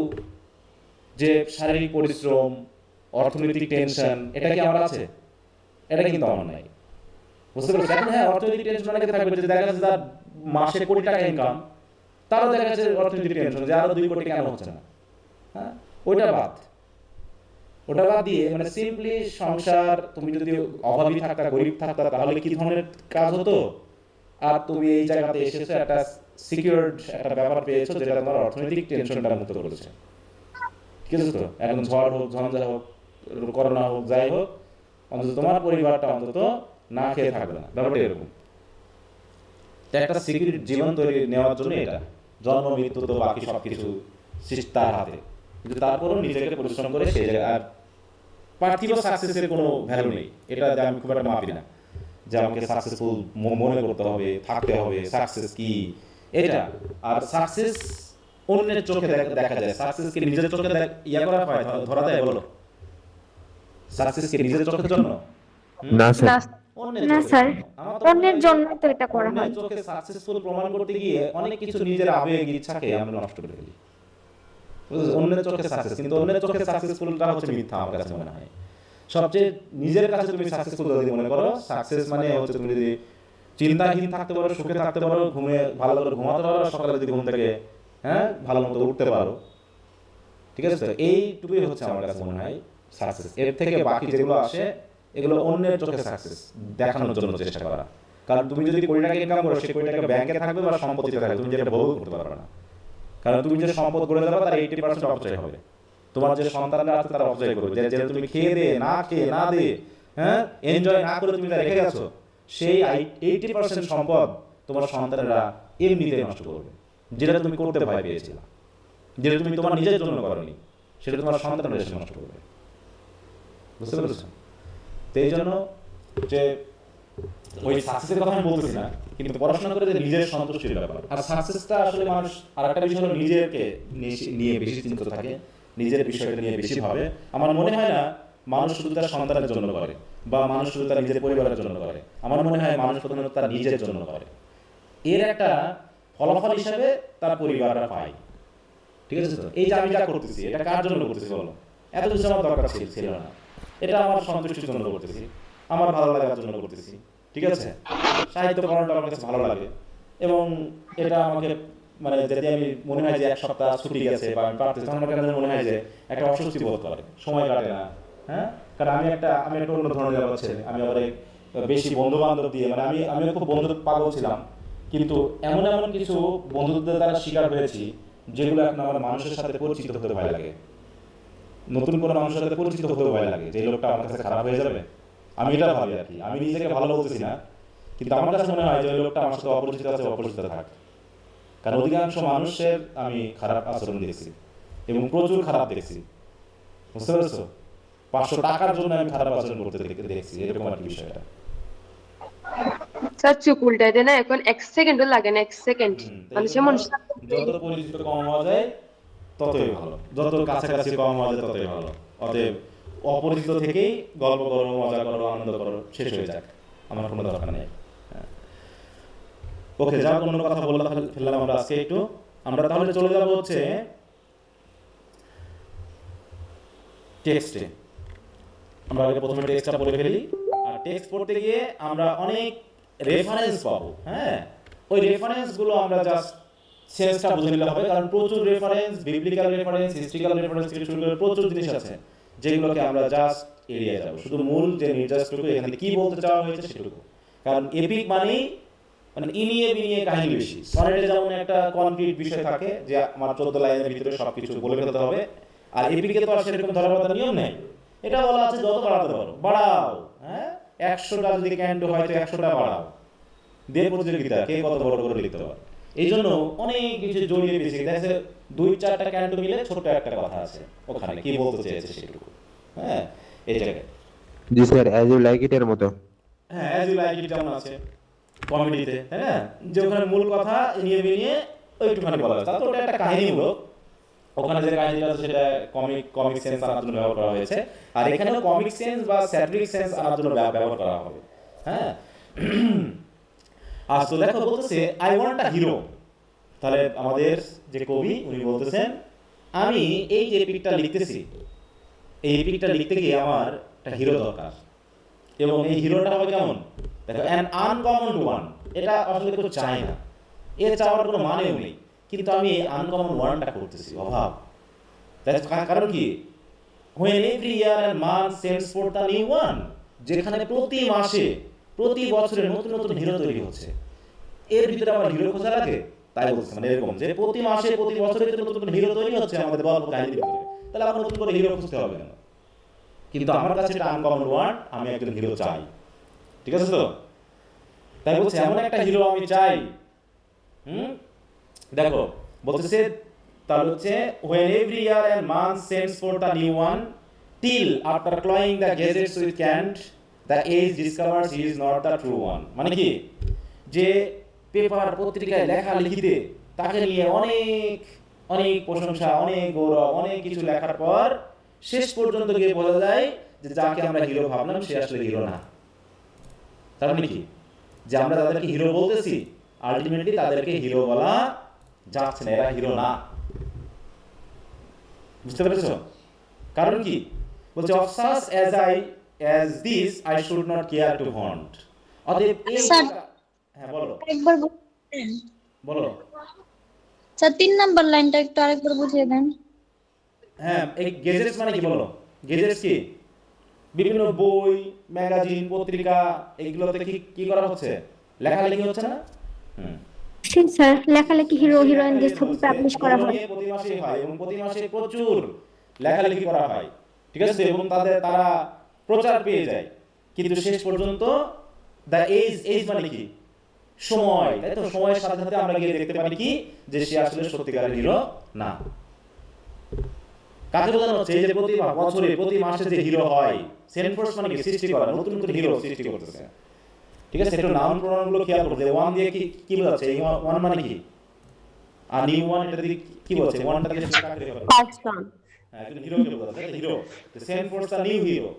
যে শারীরিক পরিশ্রম, অর্থনৈতিক টেনশন, এটা কি আমার আছে? এটা কিন্তু আমার নাই, বুঝতে পেরেছো? এখন হ্যাঁ, অর্থনৈতিক টেনশন অনেকে থাকবে, যে দেখা যাচ্ছে তার মাসে কোটি টাকা ইনকাম, তারও দেখা যাচ্ছে অর্থনৈতিক টেনশন যে আরো 2 কোটি কেন হচ্ছে না, হ্যাঁ, ওটা বাদ দিয়ে মানে সিম্পলি সংসার, তুমি যদি অভাবী থাকতা, গরিব থাকতা, তাহলে কি ধরনের কাজ হতো? আর তুমি এই জায়গাতে এসেছো, একটা সিকিউরড একটা ব্যাপার পেয়েছো যেটা তোমার অর্থনৈতিক টেনশনটা মুক্ত করেছে, ঠিক আছে? তো এখন ঝড় হোক, ঝঞ্ঝা হোক, করোনা হোক, যাই হোক, অন্তত তোমার পরিবারটা অন্তত না খেয়ে থাকবে না, ব্যাপারটা এরকম। তো একটা সিকিউর জীবন তৈরি নেওয়ার জন্য এটা জন্ম মৃত্যু তো বাকি সব কিছু তার হাতে, কিন্তু তারপরও নিজেকে পরিশ্রম করে সেই জায়গায়। আর পার্থিব সাকসেসের কোনো ভ্যালু নেই, এটা আমি খুব একটা মাপি না যে আমাকে সাকসেসফুল মনে করতে হবে, থাকতে হবে, সাকসেস কি এটা। আর সাকসেস অন্যের চোখে দেখা যায়, সাকসেসকে নিজের চোখে করা হয়, ধরা দেয়? বলো, সাকসেসকে নিজের চোখের জন্য না স্যার, না না স্যার, অন্যের জন্য তো এটা করা হয়। অন্যের চোখে সাকসেসফুল প্রমাণ করতে গিয়ে অনেক কিছু নিজের আবেগ ইচ্ছাকে আমরা নষ্ট করে ফেলি। অন্যের চোখে সাকসেস, কিন্তু অন্যের চোখে সাকসেসফুলটা হচ্ছে মিথ্যা আমার কাছে মনে হয়। সবচেয়ে নিজের কাছে তুমি সাকসেসফুল যদি মনে করো, সাকসেস মানে হচ্ছে তুমি যদি চিন্তাহীন থাকতে পারো, সুখে থাকতে পারো, ভালো করে ঘুমাতে পারো, সকালে যদি ঘুম থেকে ভালো মতো উঠতে পারো, ঠিক আছে? তো এইটুকুই হচ্ছে আমার কাছে মনে হয় সাকসেস। এর থেকে বাকি যেগুলো আসে এগুলো অন্যের চোখে সাকসেস দেখানোর জন্য চেষ্টা করা। কারণ তুমি যদি কোটি টাকা ইনকাম করো, সেই কোটি টাকা ব্যাংকে থাকবে বা সম্পত্তিতে থাকবে, তুমি যেটা ভোগ করতে পারবে না। কারণ তুমি যে সম্পদ গড়ে দেবে তার 80% অপচয় হবে। তোমার যে সন্তানরা আছে তারা অপচয় করবে, যে তুমি খেয়ে না দে এনজয় না করে তুমি রেখে গেছো, সেই 80% সম্পদ তোমার সন্তানেরা এমনিতে নষ্ট করবে। যেটা তুমি করতে ভয় পেয়েছিলে, যেটা তুমি তোমার নিজের জন্য করনি, সেটা তোমার সন্তানেরা এসে নষ্ট করবে। বুঝতে পেরেছো? তো এই জন্য যে ওই সাকসেসের কথা আমি বলতেছি না, কিন্তু পড়াশোনা করে যে নিজের সন্তুষ্টির ব্যাপার। আর সাকসেসটা আসলে মানুষ আর একটা বিষয় হলো নিজেকে নিয়ে বেশি চিন্তিত থাকে, নিজের বিষয়টা নিয়ে বেশি ভাবে। আমার মনে হয় না মানুষ শুধু তার সন্তানের জন্য করে বা মানুষ শুধু তার নিজের পরিবারের জন্য করে। আমার মনে হয় মানুষ প্রধানত তার নিজের জন্য করে। এর একটা ফলাফল হিসাবে তার পরিবাররা পায়, ঠিক আছে? তো এই যে আমি যা করতেছি এটা কার জন্য করতেছি বলো? এত কিছু আমার দরকার ছিল না, এটা আমার সন্তুষ্টির জন্য করতেছি, আমার ভালো লাগার জন্য করতেছি, ঠিক আছে? সাহিত্য পড়াটা আমার কাছে ভালো লাগে এবং এটা আমাকে মানে যদি আমি মনে হয় যে এক সপ্তাহ ছুটি গেছে বা আমি পারতেছি, তখন আমার কাছে মনে হয় যে একটা অস্বস্তি বোধ করে, সময় কাটে না। কারণ আমি একটা অন্য ধরনের ব্যাপার ছেলে, আমি আবার বেশি বন্ধু বান্ধব দিয়ে মানে আমি খুব বন্ধুত্ব পাগল ছিলাম, কিন্তু এমন কিছু বন্ধুত্বের দ্বারা শিকার হয়েছি যেগুলো এখন আমার মানুষের সাথে পরিচিত হতে ভয় লাগে, নতুন কোনো মানুষের সাথে পরিচিত হতে ভয় লাগে যে এই লোকটা আমার কাছে খারাপ হয়ে যাবে। আমি এটা ভাবি আর কি, আমি নিজেকে ভালো বলতেছি না, কিন্তু আমার কাছে মনে হয় যে ওই লোকটা আমার সাথে অপরিচিত আছে, অপরিচিত থাক। কারণ অধিকাংশ মানুষের আমি খারাপ আচরণ দেখছি এবং প্রচুর খারাপ দেখছি, বুঝতে পেরেছো? 500 টাকার জন্য আমি খারাপ আচরণ করতে দেখছি, এরকম আর কি বিষয়টা। স্যার চুপ উল্টাই দেয় না, এখন 1 সেকেন্ডও লাগে না, 1 সেকেন্ড মানুষের মন যত পরিচিত কম হওয়া যায় ততই ভালো, যত কাছাকাছি কম হওয়া যায় ততই ভালো। অতএব অপরিচিত থেকেই গল্প করো, মজা করো, আনন্দ করো, শেষ হয়ে যাক, আমার কোনো দরকার নেই। ওকে, যা কোনো কথা ফেললাম আমরা আজকে একটু। আমরা তাহলে চলে যাব হচ্ছে টেক্সটে। আমরা আগে প্রথমে টেক্সটটা পড়ে ফেলি, আর টেক্সট পড়তে গিয়ে আমরা অনেক রেফারেন্স পাবো। ওই রেফারেন্সগুলো আমরা জাস্ট সেন্সটা বুঝে নিলে হবে, কারণ প্রচুর reference, biblical reference, historical reference থেকে শুরু করে প্রচুর জিনিস আছে যেগুলোকে আমরা জাস্ট এড়িয়ে যাব। শুধু মূল যে নির্যাসটুকু এখানে কি বলতে চাওয়া হয়েছে সেটুকু। কারণ এপিক মানে ইনিয়ে বিনিয়ে কাহিনী বেশি। সনেটে যেমন একটা কনক্রিট বিষয় থাকে যে আমার 14 লাইনের ভিতরে সবকিছু বলে ফেলতে হবে, আর এপিকে তো আর সেরকম ধরাবাঁধা নিয়ম নেই। এটা বলা আছে যত বাড়াতে পারো বাড়াও, 100টা যদি ক্যান্টো হয় তো 100টা বাড়াও, দিয়ে প্রতিযোগিতা কে কত বড় করে লিখতে পারে। এই জন্য অনেক কিছু জড়িয়ে বেশি দেখে 2-4টা ক্যান্টো মিলে ছোট্ট একটা কথা আছে ওখানে কি বলতে চেয়েছে সেটুকু। এই জায়গায় জি sir, as you like it এর মতো। অ্যাজ ইউ লাইক ইট যেমন আছে কমেডিতে, যে ওখানে মূল কথা নিয়ে বেরিয়ে ওইটুখানি বলা আছে, তারপর ওটা একটা কাহিনীমূলক, ওখানে যে কাহিনীটা আছে সেটা কমিক সেন্স আনার জন্য ব্যবহার করা হয়েছে, আর এখানেও কমিক সেন্স বা স্যাটিরিক সেন্স আনার জন্য ব্যবহার করা হবে। আজ তো দেখো বলতেছে আই ওয়ান্ট আ হিরো। তাহলে আমাদের যে কবি উনি বলতেছেন আমি এই যে এপিকটা লিখতেছি, এই এপিকটা লিখতে গিয়ে আমার একটা হিরো দরকার, এবং এই হিরোটা হবে কেমন? দেখো অ্যান আনকমন ওয়ান। এটা আসলে কেউ চায় না, এর চাওয়ার কোনো মানেও নেই, কিন্তু আমি এই আনকমন ওয়ানটা করতেছি, অভাব। কারণ কি when every year and month sends for the new one, যেখানে প্রতি মাসে প্রতি বছরে নতুন নতুন হিরো তৈরি হচ্ছে, এর ভিতরে আবার হিরো খোঁজা লাগে। তাই বলছে মানে এরকম যে প্রতি মাসে প্রতি বছরে নতুন নতুন হিরো তৈরি হচ্ছে আমাদের গল্প কাহিনীর ভিতরে, তাহলে আবার নতুন করে হিরো খুঁজতে হবে কেন? কিন্তু আমার কাছে এটা আনকমন ওয়ার্ড, আমি একজন হিরো চাই। ঠিক আছে তো? তাই বলছে এমন একটা হিরো আমি চাই। দেখো বলতেছে তাহলে হচ্ছে when every year and month sends for the new one, till after clawing the gadgets with cant, the age discovers he is not the true one. মানে কি যে পেপার পত্রিকায় লেখালেখিতে তাকে নিয়ে অনেক অনেক প্রশংসা, অনেক গৌরব, অনেক কিছু লেখার পর শেষ পর্যন্ত গিয়ে বোঝা যায় যে যাকে আমরা হিরো ভাবলাম সে আসলে হিরো না। তার মানে কি যে আমরা তাদেরকে হিরো বলতেছি, আলটিমেটলি তাদেরকে হিরো বলা যাচ্ছে না, এরা হিরো না। বুঝতে পেরেছো? কারণ কি বলছে of such as this I should not care to haunt. অতএব এই হ্যাঁ বলো একবার বলো। স্যার 3 নাম্বার লাইনটা একটু আরেকবার বুঝিয়ে দেন। হ্যাঁ এই গেজেটস মানে কি বলো? গেজেটস কি? বিভিন্ন বই, ম্যাগাজিন, পত্রিকা এইগুলোতে কি করা হচ্ছে? লেখালেখি হচ্ছে না? স্যার লেখালেখি হিরো হিরোইনদের ছবি পাবলিশ করা হয় প্রতি মাসে হয় এবং প্রতি মাসে প্রচুর লেখালেখি করা হয়। ঠিক আছে? এবং তারা প্রচার পেয়ে যায়, কিন্তু শেষ পর্যন্ত দ্য এজ মানে কি? সময়। তাই তো? সময়ের সাথে সাথে আমরা গিয়ে দেখতে পারি কি যে সে আসলে সত্যিকারের হিরো না। কাকে বোঝানো হচ্ছে? এই যে প্রতি বছরে প্রতি মাসে যে হিরো হয়, সেনফোর্স মানে কি? সৃষ্টি করা, নতুন নতুন হিরো সৃষ্টি করতেছে। ঠিক আছে? একটু নাউন প্রোনাউন গুলো খেয়াল করতে। ওয়ান দিয়ে কি বোঝাচ্ছে? এই ওয়ান মানে কি? আর নিউ ওয়ান এটা দিয়ে কি বলছে? ওয়ানটা দিয়ে সেটা কাকে বলে? পার্সন। হ্যাঁ একজন হিরো কে বোঝাচ্ছে, হিরো। দ্য সেনফোর্স দ্য নিউ হিরো।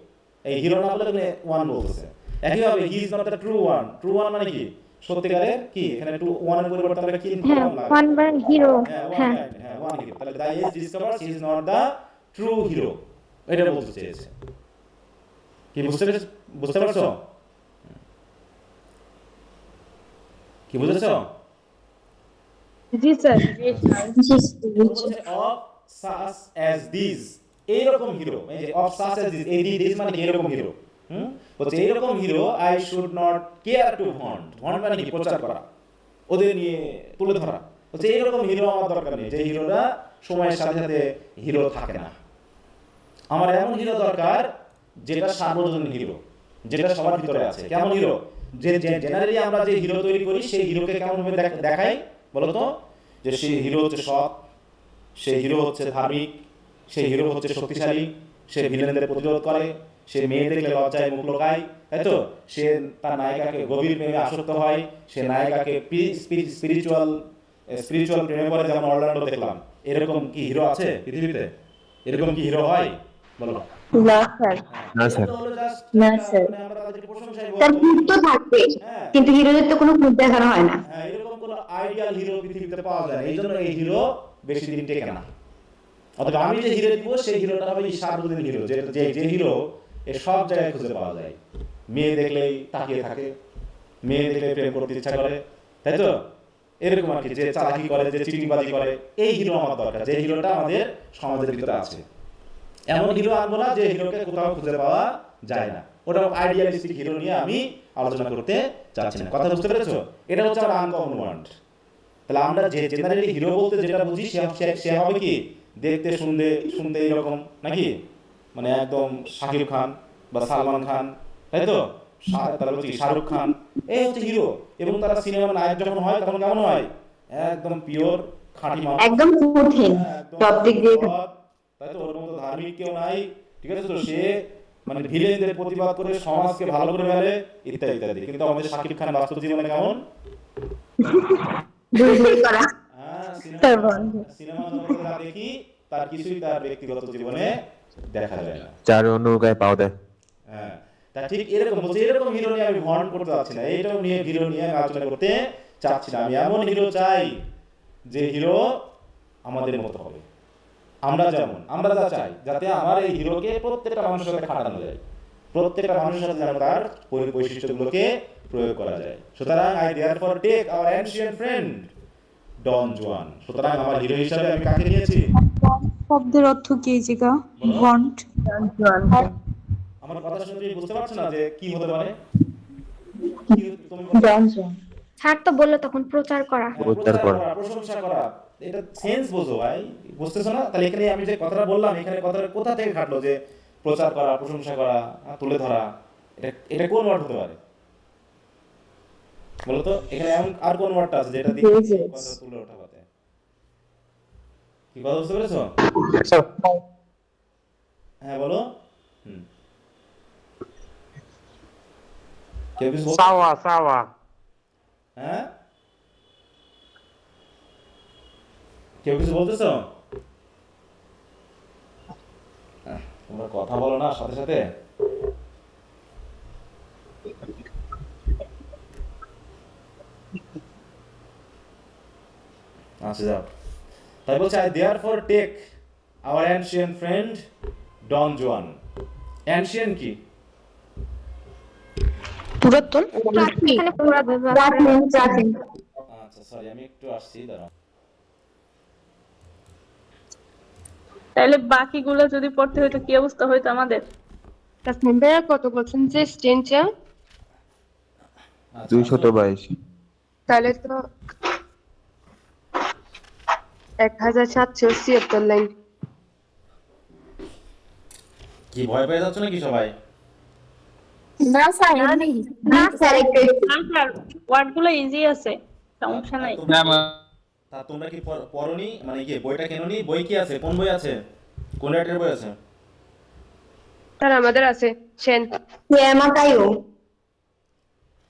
এই হিরো না বলে এখানে ওয়ান বলতেছে। একইভাবে he is not the true one. True one মানে কি? সত্যিকারের কি? এখানে টু ওয়ানের পরিবর্তে আমরা কি হ্যাঁ ওয়ান বার হিরো হ্যাঁ হ্যাঁ ওয়ান হিরো। তাহলে the age discovers he is not the true hero, এটা বলতে চেয়েছে। কি বুঝতে পারছো? কি বুঝেছো? জি sir. of such as these, এইরকম হিরো, এই যে of such as these, এই these মানে এরকম হিরো। বলছে এইরকম hero I should not care to haunt. haunt মানে কি? প্রচার করা, ওদের নিয়ে তুলে ধরা। বলছে এইরকম হিরো আমার দরকার নেই, যে হিরোরা সময়ের সাথে সাথে হিরো থাকে না। আমার এমন হিরো দরকার যেটা সার্বজনীন হিরো, যেটা সবার ভিতরে আছে। কেমন হিরো? যে জেনারেলি আমরা যে হিরো তৈরি করি সেই হিরোকে কেমন ভাবে দেখাই বলো তো? যে সেই হিরো হচ্ছে সৎ, সেই হিরো হচ্ছে ধার্মিক, সেই হিরো হচ্ছে শক্তিশালী, সে ভিলেনদের প্রতিরোধ করে, সে মেয়ে দেখলে লজ্জায় মুখ লুকায়, তাই তো? সে তার নায়িকাকে গভীর প্রেমে আসক্ত হয়, সে নায়িকাকে স্পিরিচুয়াল প্রেমে পড়ে, যেমন অরল্যান্ডো দেখলাম। এরকম কি হিরো আছে পৃথিবীতে? এরকম কি হিরো হয় বলো? না স্যার। না স্যার। না স্যার তার ভূত তো থাকবে কিন্তু হিরোদের তো কোনো ভূত দেখানো হয় না হ্যাঁ এরকম কোনো আইডিয়াল হিরো পৃথিবীতে পাওয়া যায় না, এই জন্য এই হিরো বেশি দিন টেকে না। অথবা আমি যে হিরো দিব সেই হিরোটা হবে সার্বজনীন হিরো, যে হিরো এর সব জায়গায় খুঁজে পাওয়া যায়। মেয়ে দেখলেই তাকিয়ে থাকে, মেয়ে দেখলে প্রেম করতে ইচ্ছা করে, তাই তো? এরকম আর কি, যে চালাকি করে, যে চিটিংবাজি করে, এই হিরো আমার দরকার, যে হিরোটা আমাদের সমাজের ভিতরে আছে। এমন হিরো আনবো না যে হিরোকে কোথাও খুঁজে পাওয়া যায় না। ওটা আইডিয়ালিস্টিক হিরো নিয়ে আমি আলোচনা করতে চাচ্ছি না। কথা বুঝতে পেরেছো? এটা হচ্ছে আমার আনকমন ওয়ার্ড। তাহলে আমরা যে জেনারেলি হিরো বলতে যেটা বুঝি সে হবে কি? দেখতে শুনতে এইরকম নাকি? মানে একদম শাকিব খান বা সালমান খান, তাই তো? তারপর হচ্ছে শাহরুখ খান, এই হচ্ছে হিরো। এবং তারা সিনেমার নায়ক যখন হয় তখন কেমন হয়? একদম পিওর খাঁটি মানুষ, একদম কঠিন সব দিক দিয়ে তাই তো? ওর মতো ধার্মিক কেউ নাই। ঠিক আছে তো? সে মানে ভিলেনদের প্রতিবাদ করে সমাজকে ভালো করে ফেলে ইত্যাদি ইত্যাদি। কিন্তু আমাদের শাকিব খান বাস্তব জীবনে কেমন? সিনেমা জগতে যা দেখি তার কিছুই তার ব্যক্তিগত জীবনে দেখা যায় না, যার অন্য গায়ে পাওয়া দেয়। হ্যাঁ তা ঠিক এরকম বলছে। এরকম হিরো নিয়ে আমি ভন করতে চাচ্ছি না, এইটাও নিয়ে হিরো নিয়ে আমি আলোচনা করতে চাচ্ছি না। আমি এমন হিরো চাই যে হিরো আমাদের মতো হবে, আমরা যা চাই, যাতে আমার এই হিরোকে প্রত্যেকটা মানুষের সাথে খাটানো যায়, প্রত্যেকটা মানুষের সাথে যেন তার বৈশিষ্ট্যগুলোকে প্রয়োগ করা যায়। সুতরাং I therefore take our ancient friend Don Juan. সুতরাং আমার হিরো হিসাবে আমি কাকে নিয়েছি? শব্দের অর্থ কি এই জায়গা? ভন্ট। আমার কথা শুনে তুমি বুঝতে পারছো না যে কি হতে পারে? কি তুমি বলো? স্যার তো বললো তখন প্রচার করা। হ্যাঁ, প্রচার করা। প্রশংসা করা। এটা সেন্স বোঝো ভাই, বুঝতেছো না? তাহলে এখানে আমি যে কথাটা বললাম, এখানে কথাটা কোথা থেকে খাটলো যে প্রচার করা, প্রশংসা করা, তুলে ধরা, এটা কোন ওয়ার্ড হতে পারে বলো তো? এখানে এমন আর কোন ওয়ার্ডটা আছে যেটা দিয়ে কথা তুলে ওঠা হতে? কি কথা বুঝতে পেরেছো? হ্যাঁ বলো। হুম, কেউ কিছু বলছো? হ্যাঁ, কেউ কিছু বলতেছো? তোমরা কথা বলো না সাথে সাথে। আচ্ছা যাও, তাই বলছে I therefore take our ancient friend Don Juan. Ancient কি? পুরাতন। এখানে পুরা ব্যবহার করা প্রাচীন প্রাচীন আচ্ছা সরি, আমি একটু আসছি, দাঁড়াও। তাহলে বাকিগুলো যদি পড়তে হইতো কি অবস্থা হইতো আমাদের? তাসনিম ভাইয়া কত বলছেন যে স্টেনটা? আচ্ছা, 222 তাহলে তো 1776 লাইন। কি ভয় পেয়ে যাচ্ছ নাকি সবাই? না স্যার না স্যার একটু স্যার ওয়ার্ডগুলো ইজি আছে, সমস্যা নাই। তা তোমরা কি পড়নি, মানে কি বইটা কেননি? বই কি আছে? কোন বই আছে? কোন রাইটারের বই আছে? স্যার আমাদের আছে সেন কেমা কায়ো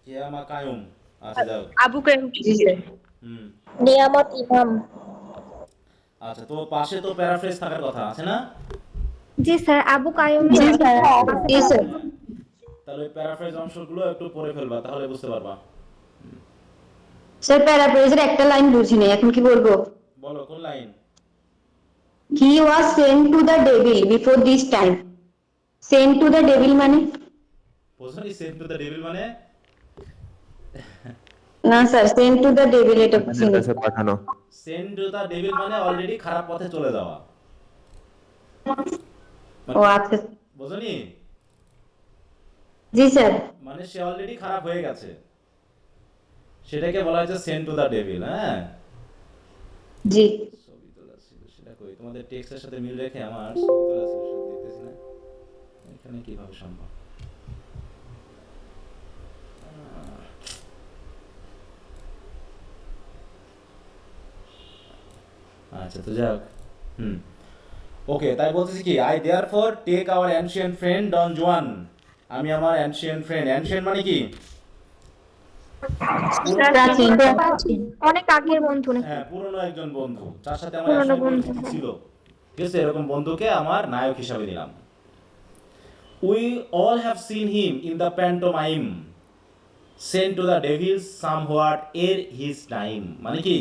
কিয়ামা কায়ুম। আচ্ছা যাও। আবু কাইম। হুম, নিয়ামত ইমাম। আচ্ছা, তো পাশে তো প্যারাফ্রেজ থাকার কথা আছে না? জি স্যার, আবু কায়ুম। জি স্যার জি স্যার তাহলে ওই প্যারাফ্রেজ অংশগুলো একটু পড়ে ফেলবা, তাহলে বুঝতে পারবা। স্যার প্যারাফ্রেজের একটা লাইন বুঝিনি, এখন কি বলবো? বলো কোন line? He was sent to the devil before this time. Sent to the devil মানে? বুঝলি সেন্ট টু দ্য ডেভিল মানে? না sir, sent to the devil এটা আমাদের বুঝিনি। কাছে পাঠানো। সেন্ট টু দ্য ডেভিল মানে অলরেডি খারাপ পথে চলে যাওয়া। ও আচ্ছা বুঝনি? জি স্যার। মানে সে অলরেডি খারাপ হয়ে গেছে, সেটাকে বলা হচ্ছে সেন্ট টু দ্য ডেভিল। হ্যাঁ, জি ছবি তোলা ছিল, সেটা কই? তোমাদের টেক্সটের সাথে মিল রেখে আমার ছবি তোলা ছিল, সেটা দেখতেছি না। এখানে কিভাবে সম্ভব? আচ্ছা তো যাক। হুম, ওকে, তাই বলতেছি কি I therefore take our ancient friend Don Juan. আমি আমার অ্যানশিয়েন্ট ফ্রেন্ড, অ্যানশিয়েন্ট মানে কি? প্রাচীন। অনেক আগের বন্ধু নাকি? হ্যাঁ, পুরনো একজন বন্ধু, যার সাথে আমার পুরনো একসময় বন্ধু। পরিচিতি ছিল, ঠিক আছে? এরকম বন্ধুকে আমার নায়ক হিসাবে দিলাম। We all have seen him in the pantomime sent to the devil somewhat এর হিজ টাইম। মানে কি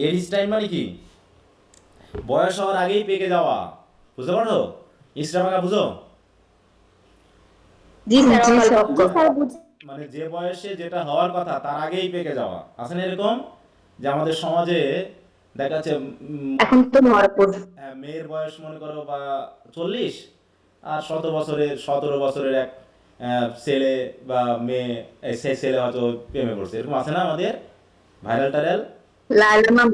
এর হিজ টাইম? মানে কি বয়স হওয়ার আগেই পেকে যাওয়া। বুঝতে পারো? ইসরামাকা বুঝো? জি স্যার জি স্যার বুঝি। মানে যে বয়সে যেটা হওয়ার কথা তার আগেই পেকে যাওয়া। আছে না এরকম যে আমাদের সমাজে দেখা যাচ্ছে এখন তো ভরপুর। মেয়ের বয়স মনে করো বা 40, আর 17 বছরের এক ছেলে বা মেয়ে, সেই ছেলে হয়তো প্রেমে পড়ছে, এরকম আছে না আমাদের? ভাইরাল টাইরাল। লালা মাম।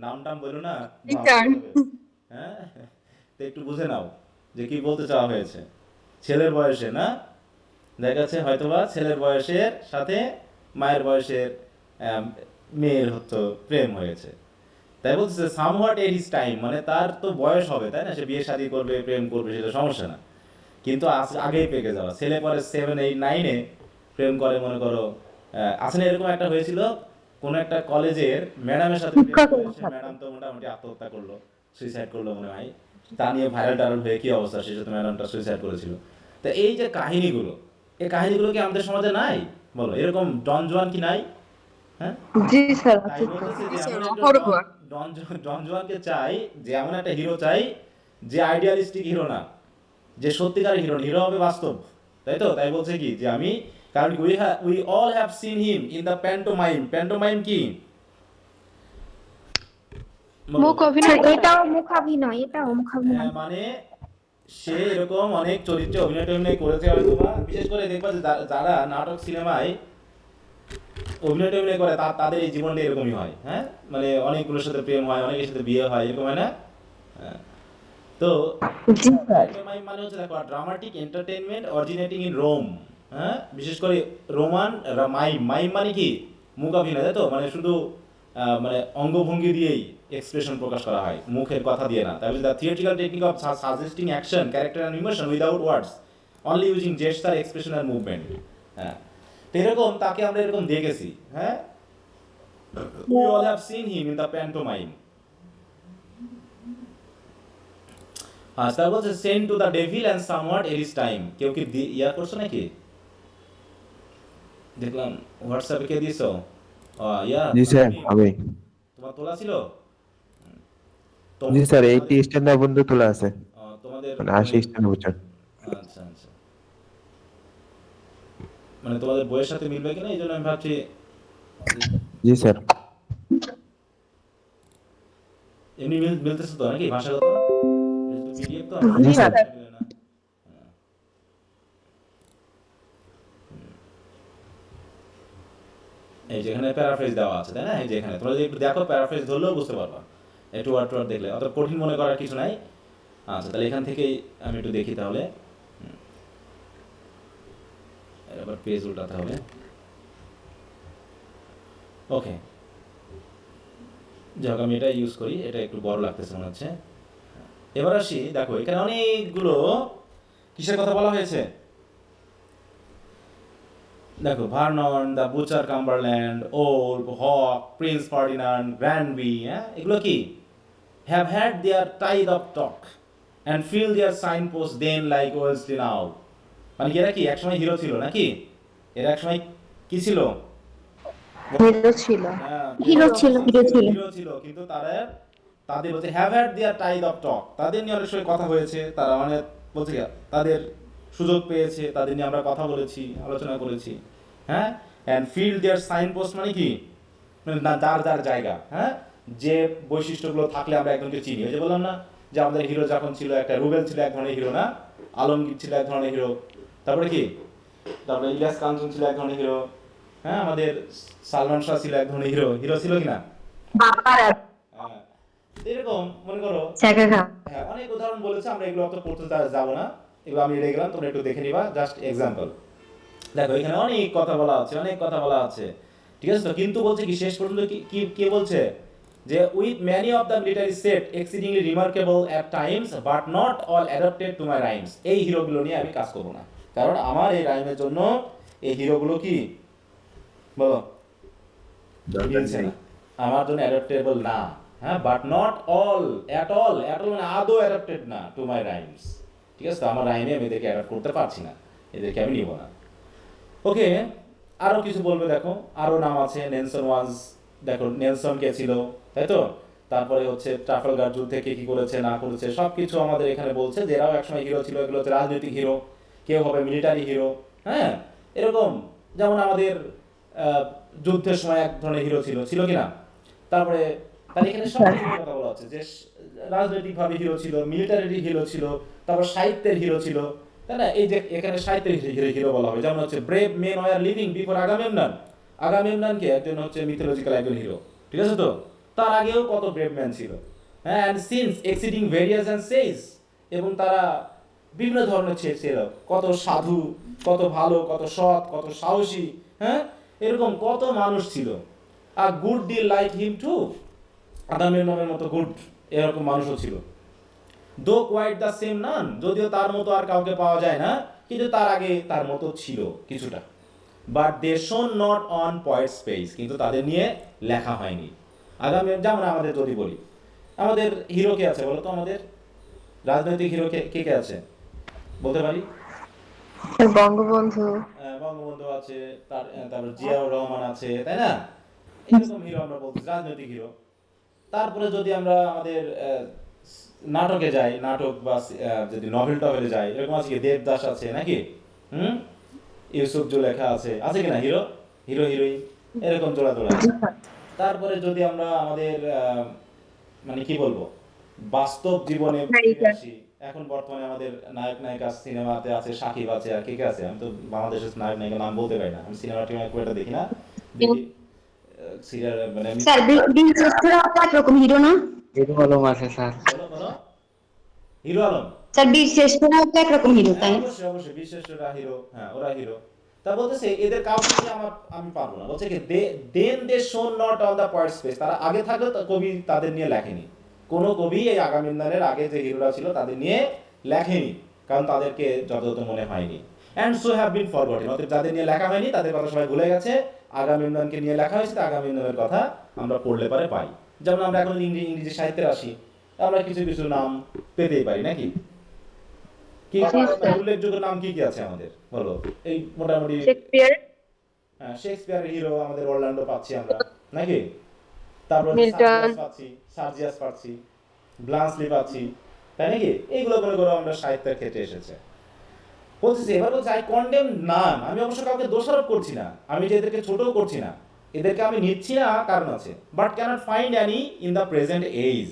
নাম টাম বলো না, Return. হ্যাঁ, তো একটু বুঝে নাও যে কি বলতে চাওয়া হয়েছে। ছেলের বয়সে না, দেখা যাচ্ছে হয়তোবা ছেলের বয়সের সাথে মায়ের বয়সের মেয়ের হয়তো প্রেম হয়েছে, তাই বলছে সামহাট এর হিজ টাইম, মানে তার তো বয়স হবে, তাই না? সে বিয়ে শাদী করবে, প্রেম করবে, সেটা সমস্যা না, কিন্তু আগেই পেকে যাওয়া। ছেলে পরে 7, 8, 9-এ প্রেম করে, মনে করো আসলে এরকম একটা হয়েছিল কোন একটা কলেজের ম্যাডামের সাথে প্রেম করে, সে ম্যাডাম তো মোটামুটি আত্মহত্যা করলো, সুইসাইড করলো মনে হয়। তা নিয়ে ভাইরাল টাইরাল হয়ে কি অবস্থা, সে সাথে ম্যাডামটা সুইসাইড করেছিল। তো এই যে কাহিনীগুলো, এই কাহিনীগুলো কি আমাদের সমাজে নাই? বলো, এরকম ডন জুয়ান কি নাই? হ্যাঁ, জি স্যার তাই বলতেছে যে এমন একটা অপরূপ। ডন জুয়ানকে চাই, যে এমন একটা হিরো চাই যে আইডিয়ালিস্টিক হিরো না, যে সত্যিকার হিরো, হিরো হবে বাস্তব, তাই তো? তাই বলছে কি যে আমি, কারণ we all have seen him in the pantomime. Pantomime কি? মুখ স্যার অভিনয় করে? এটাও মুখাভিনয়, এটাও মুখাভিনয়। মানে সে এরকম অনেক চরিত্রে অভিনয় টভিনয় করেছে হয়তো, বা বিশেষ করে দেখবা যে যারা নাটক সিনেমায় অভিনয় টভিনয় করে তাদের এই জীবনটা এরকমই হয়। হ্যাঁ, মানে অনেকগুলোর সাথে প্রেম হয়, অনেকের সাথে বিয়ে হয়, এরকম হয় না? হ্যাঁ। তো জি স্যার। মাইম মানে হচ্ছে দেখো dramatic entertainment originating in Rome. হ্যাঁ, বিশেষ করে রোমান মাইম। মাইম মানে কি মুখ অভিনয়, তাই তো? মানে শুধু মানে অঙ্গভঙ্গি দিয়েই এক্সপ্রেশন প্রকাশ করা হয়, মুখের কথা দিয়ে না। তাই the theatrical technique of suggesting action, character and emotion without words, only using gesture, expression and movement. হ্যাঁ, তো এরকম তাকে আমরা এরকম দেখেছি। হ্যাঁ, we all have seen him in the pantomime. তারপর বলছে send to the devil and somewhat এর ইজ টাইম। কেউ কি ইয়া করছো নাকি? দেখলাম হোয়াটসঅ্যাপে কে দিছো? ইয়া জি স্যার আমি। তোমার তোলা ছিল? জি স্যার 80 স্ট্যান্ডার্ড পর্যন্ত তোলা আছে, তোমাদের মানে 80 স্ট্যান্ডার্ড পর্যন্ত। আচ্ছা আচ্ছা, মানে তোমাদের বইয়ের সাথে মিলবে কিনা এই জন্য আমি ভাবছি। জি স্যার। এমনি মিলতেছে তো নাকি ভাষাগত? পিডিএফ তো জি স্যার। মিলে না। এই যেখানে প্যারাফ্রেজ দেওয়া আছে, তাই না? এই যে এখানে তোমরা যদি একটু দেখো, প্যারাফ্রেজ ধরলেও বুঝতে পারবা। একটু ওয়ার্ড টোয়ার্ড দেখলে অত কঠিন মনে করার কিছু নাই। আচ্ছা, তাহলে এখান থেকেই আমি একটু দেখি তাহলে। এবার পেজ উল্টাতে হবে। ওকে, যাক আমি এটা ইউজ করি, এটা একটু বড় লাগতেছে মনে হচ্ছে। এবার আসি, দেখো এখানে অনেকগুলো কিসের কথা বলা হয়েছে। দেখো Vernon, the butcher Cumberland, old, Hawke, Prince Ferdinand, Granby, হ্যাঁ, এগুলো কি have had their tide of talk and fill their sign post then like Wellesley now. মানে এরা কি একসময় হিরো ছিল নাকি? এরা একসময় কি ছিল? হিরো ছিল। হিরো ছিল। হিরো ছিল, কিন্তু তাদের বলছে have had their tide of talk, তাদের নিয়ে অনেক সময় কথা হয়েছে, তারা মানে বলছে কি, তাদের সুযোগ পেয়েছে, তাদের নিয়ে আমরা কথা বলেছি, আলোচনা করেছি। হ্যাঁ, and fill their sign post মানে কি, মানে যার যার জায়গা। হ্যাঁ, যে বৈশিষ্ট্যগুলো থাকলে আমরা একজনকে চিনি। ওই যে বললাম না যে আমাদের হিরো যখন ছিল, একটা রুবেল ছিল এক ধরনের হিরো না, আলমগীর ছিল এক ধরনের হিরো, তারপরে কি, তারপরে ইলিয়াস কাঞ্চন ছিল এক ধরনের হিরো। হ্যাঁ, আমাদের সালমান শাহ ছিল এক ধরনের হিরো। হিরো ছিল কিনা? হ্যাঁ, এরকম মনে করো হ্যাঁ অনেক উদাহরণ বলেছে, আমরা এগুলো অত পড়তে যাবো না, এগুলো আমি লিখে গেলাম, তোমরা একটু দেখে নিবা, জাস্ট এক্সাম্পল। দেখো এখানে অনেক কথা বলা আছে, অনেক কথা বলা আছে, ঠিক আছে তো? কিন্তু বলছে কি শেষ পর্যন্ত কি কে বলছে যে with many of the literary set exceedingly remarkable at times but not all adapted to my rhymes. এই হিরোগুলো নিয়ে আমি কাজ করবো না, কারণ আমার এই রাইমের জন্য এই হিরোগুলো কি বলো মিলছে না, আমার জন্য অ্যাডাপ্টেবল না। হ্যাঁ, but not all at all, মানে আদৌ অ্যাডাপ্টেড না টু মাই রাইমস। ঠিক আছে তো? আমার রাইমে আমি এদেরকে অ্যাডাপ্ট করতে পারছি না, এদেরকে আমি নিব না। ওকে, আরো কিছু বলবে, দেখো আরো নাম আছে। নেলসন ওয়াজ, দেখো নেলসন কে ছিল, তাই তো? তারপরে হচ্ছে ট্রাফালগার যুদ্ধে কে কি করেছে না করেছে সবকিছু আমাদের এখানে বলছে, যে এরাও একসময় হিরো ছিল। এগুলো হচ্ছে রাজনৈতিক হিরো, কেউ হবে মিলিটারি হিরো। হ্যাঁ, এরকম যেমন আমাদের যুদ্ধের সময় এক ধরনের হিরো ছিল কিনা? তারপরে তার এখানে সব কথা বলা হচ্ছে, যে রাজনৈতিক ভাবে হিরো ছিল, মিলিটারি হিরো ছিল, তারপর সাহিত্যের হিরো ছিল, তাই না? এই যে এখানে সাহিত্যের হিরো বলা হয়, যেমন হচ্ছে brave men were living before Agamemnon. আগামেমননকে একজন হচ্ছে মিথোলজিক্যাল একজন হিরো, ঠিক আছে তো? তার আগেও কত ব্রেভ ম্যান ছিল। হ্যাঁ, and since exceeding various and says, এবং তারা বিভিন্ন ধরনের ছিল, কত সাধু, কত ভালো, কত সৎ, কত সাহসী। হ্যাঁ, এরকম কত মানুষ ছিল। আর good deal like him too, আগামেমননের মতো গুড এরকম মানুষও ছিল। দো কোয়াইট দ্য সেম নান, যদিও তার মতো আর কাউকে পাওয়া যায় না, কিন্তু তার আগে তার মতো ছিল কিছুটা। বাট দে শোন নট অন পয়েন্ট স্পেস, কিন্তু তাদের নিয়ে লেখা হয়নি। আগামী যেমন আমাদের যদি বলি, আমাদের হিরো কে আছে বলো তো? আমাদের রাজনৈতিক হিরো কে কে আছে বলতে পারি? বঙ্গবন্ধু। বঙ্গবন্ধু আছে, তারপর জিয়াউর রহমান আছে, তাই না? এরকম হিরো আমরা বলছি, রাজনৈতিক হিরো। তারপরে যদি আমরা আমাদের নাটকে যাই, নাটক বা যদি নভেল টভেলে যাই, এরকম আছে কি, দেবদাস আছে নাকি, ইউসুফ জুলেখা আছে কিনা হিরো হিরোইন, এরকম জোড়া জোড়া। তারপরে যদি আমরা আমাদের মানে কি বলবো, বাস্তব জীবনে Right, ফিরে আসি। এখন বর্তমানে আমাদের নায়ক নায়িকা সিনেমাতে আছে, সাকিব আছে, আর কে কে আছে, আমি তো বাংলাদেশের নায়ক নায়িকা নাম বলতে পারি না, আমি সিনেমা টিনেমা খুব একটা দেখি না, দেখি সিরিয়াল মানে স্যার বীরশ্রেষ্ঠরা তো একরকম হিরো না? হিরো আলম আছে স্যার। বলো বলো, হিরো আলম। স্যার বীরশ্রেষ্ঠরা তো একরকম হিরো, তাই হ্যাঁ, না? অবশ্যই অবশ্যই বিশেষটা হিরো, হ্যাঁ ওরা হিরো। তা বলতেছে এদের কাউকে দিয়ে আমি পারবো না, বলছে কি then they show not on the part space, তারা আগে থাকলে তো কবি তাদের নিয়ে লেখেনি, কোন কবি এই আগামীন্দানের আগে যে হিরোরা ছিল তাদের নিয়ে লেখেনি, কারণ তাদেরকে যথাযথ মনে হয়নি, and so have been forgotten, অতএব যাদের নিয়ে লেখা হয়নি তাদের কথা সবাই ভুলে গেছে, আগামীন্দানকে নিয়ে লেখা হয়েছে, তা আগামীন্দানের কথা আমরা পড়লে পারে পাই। যেমন আমরা এখন ইংরেজি সাহিত্যে আসি, আমরা কিছু কিছু নাম পেতেই পারি নাকি, কি উল্লেখযোগ্য নাম কি কি আছে আমাদের বলো, এই মোটামুটি শেক্সপিয়ার, হ্যাঁ, শেক্সপিয়ারের হিরো আমাদের অরল্যান্ডো পাচ্ছি আমরা নাকি, তারপর মিল্টন, সার্জিয়াস পাচ্ছি, ব্লান্সলি পাচ্ছি, তাই নাকি, এইগুলো করে করে আমরা সাহিত্যের ক্ষেত্রে এসেছে। বলতেছি এবার বলছে আই কন্ডেম নান, আমি অবশ্য কাউকে দোষারোপ করছি না, আমি যে এদেরকে ছোটও করছি না, এদেরকে আমি নিচ্ছি না, কারণ আছে, but cannot find any in the present age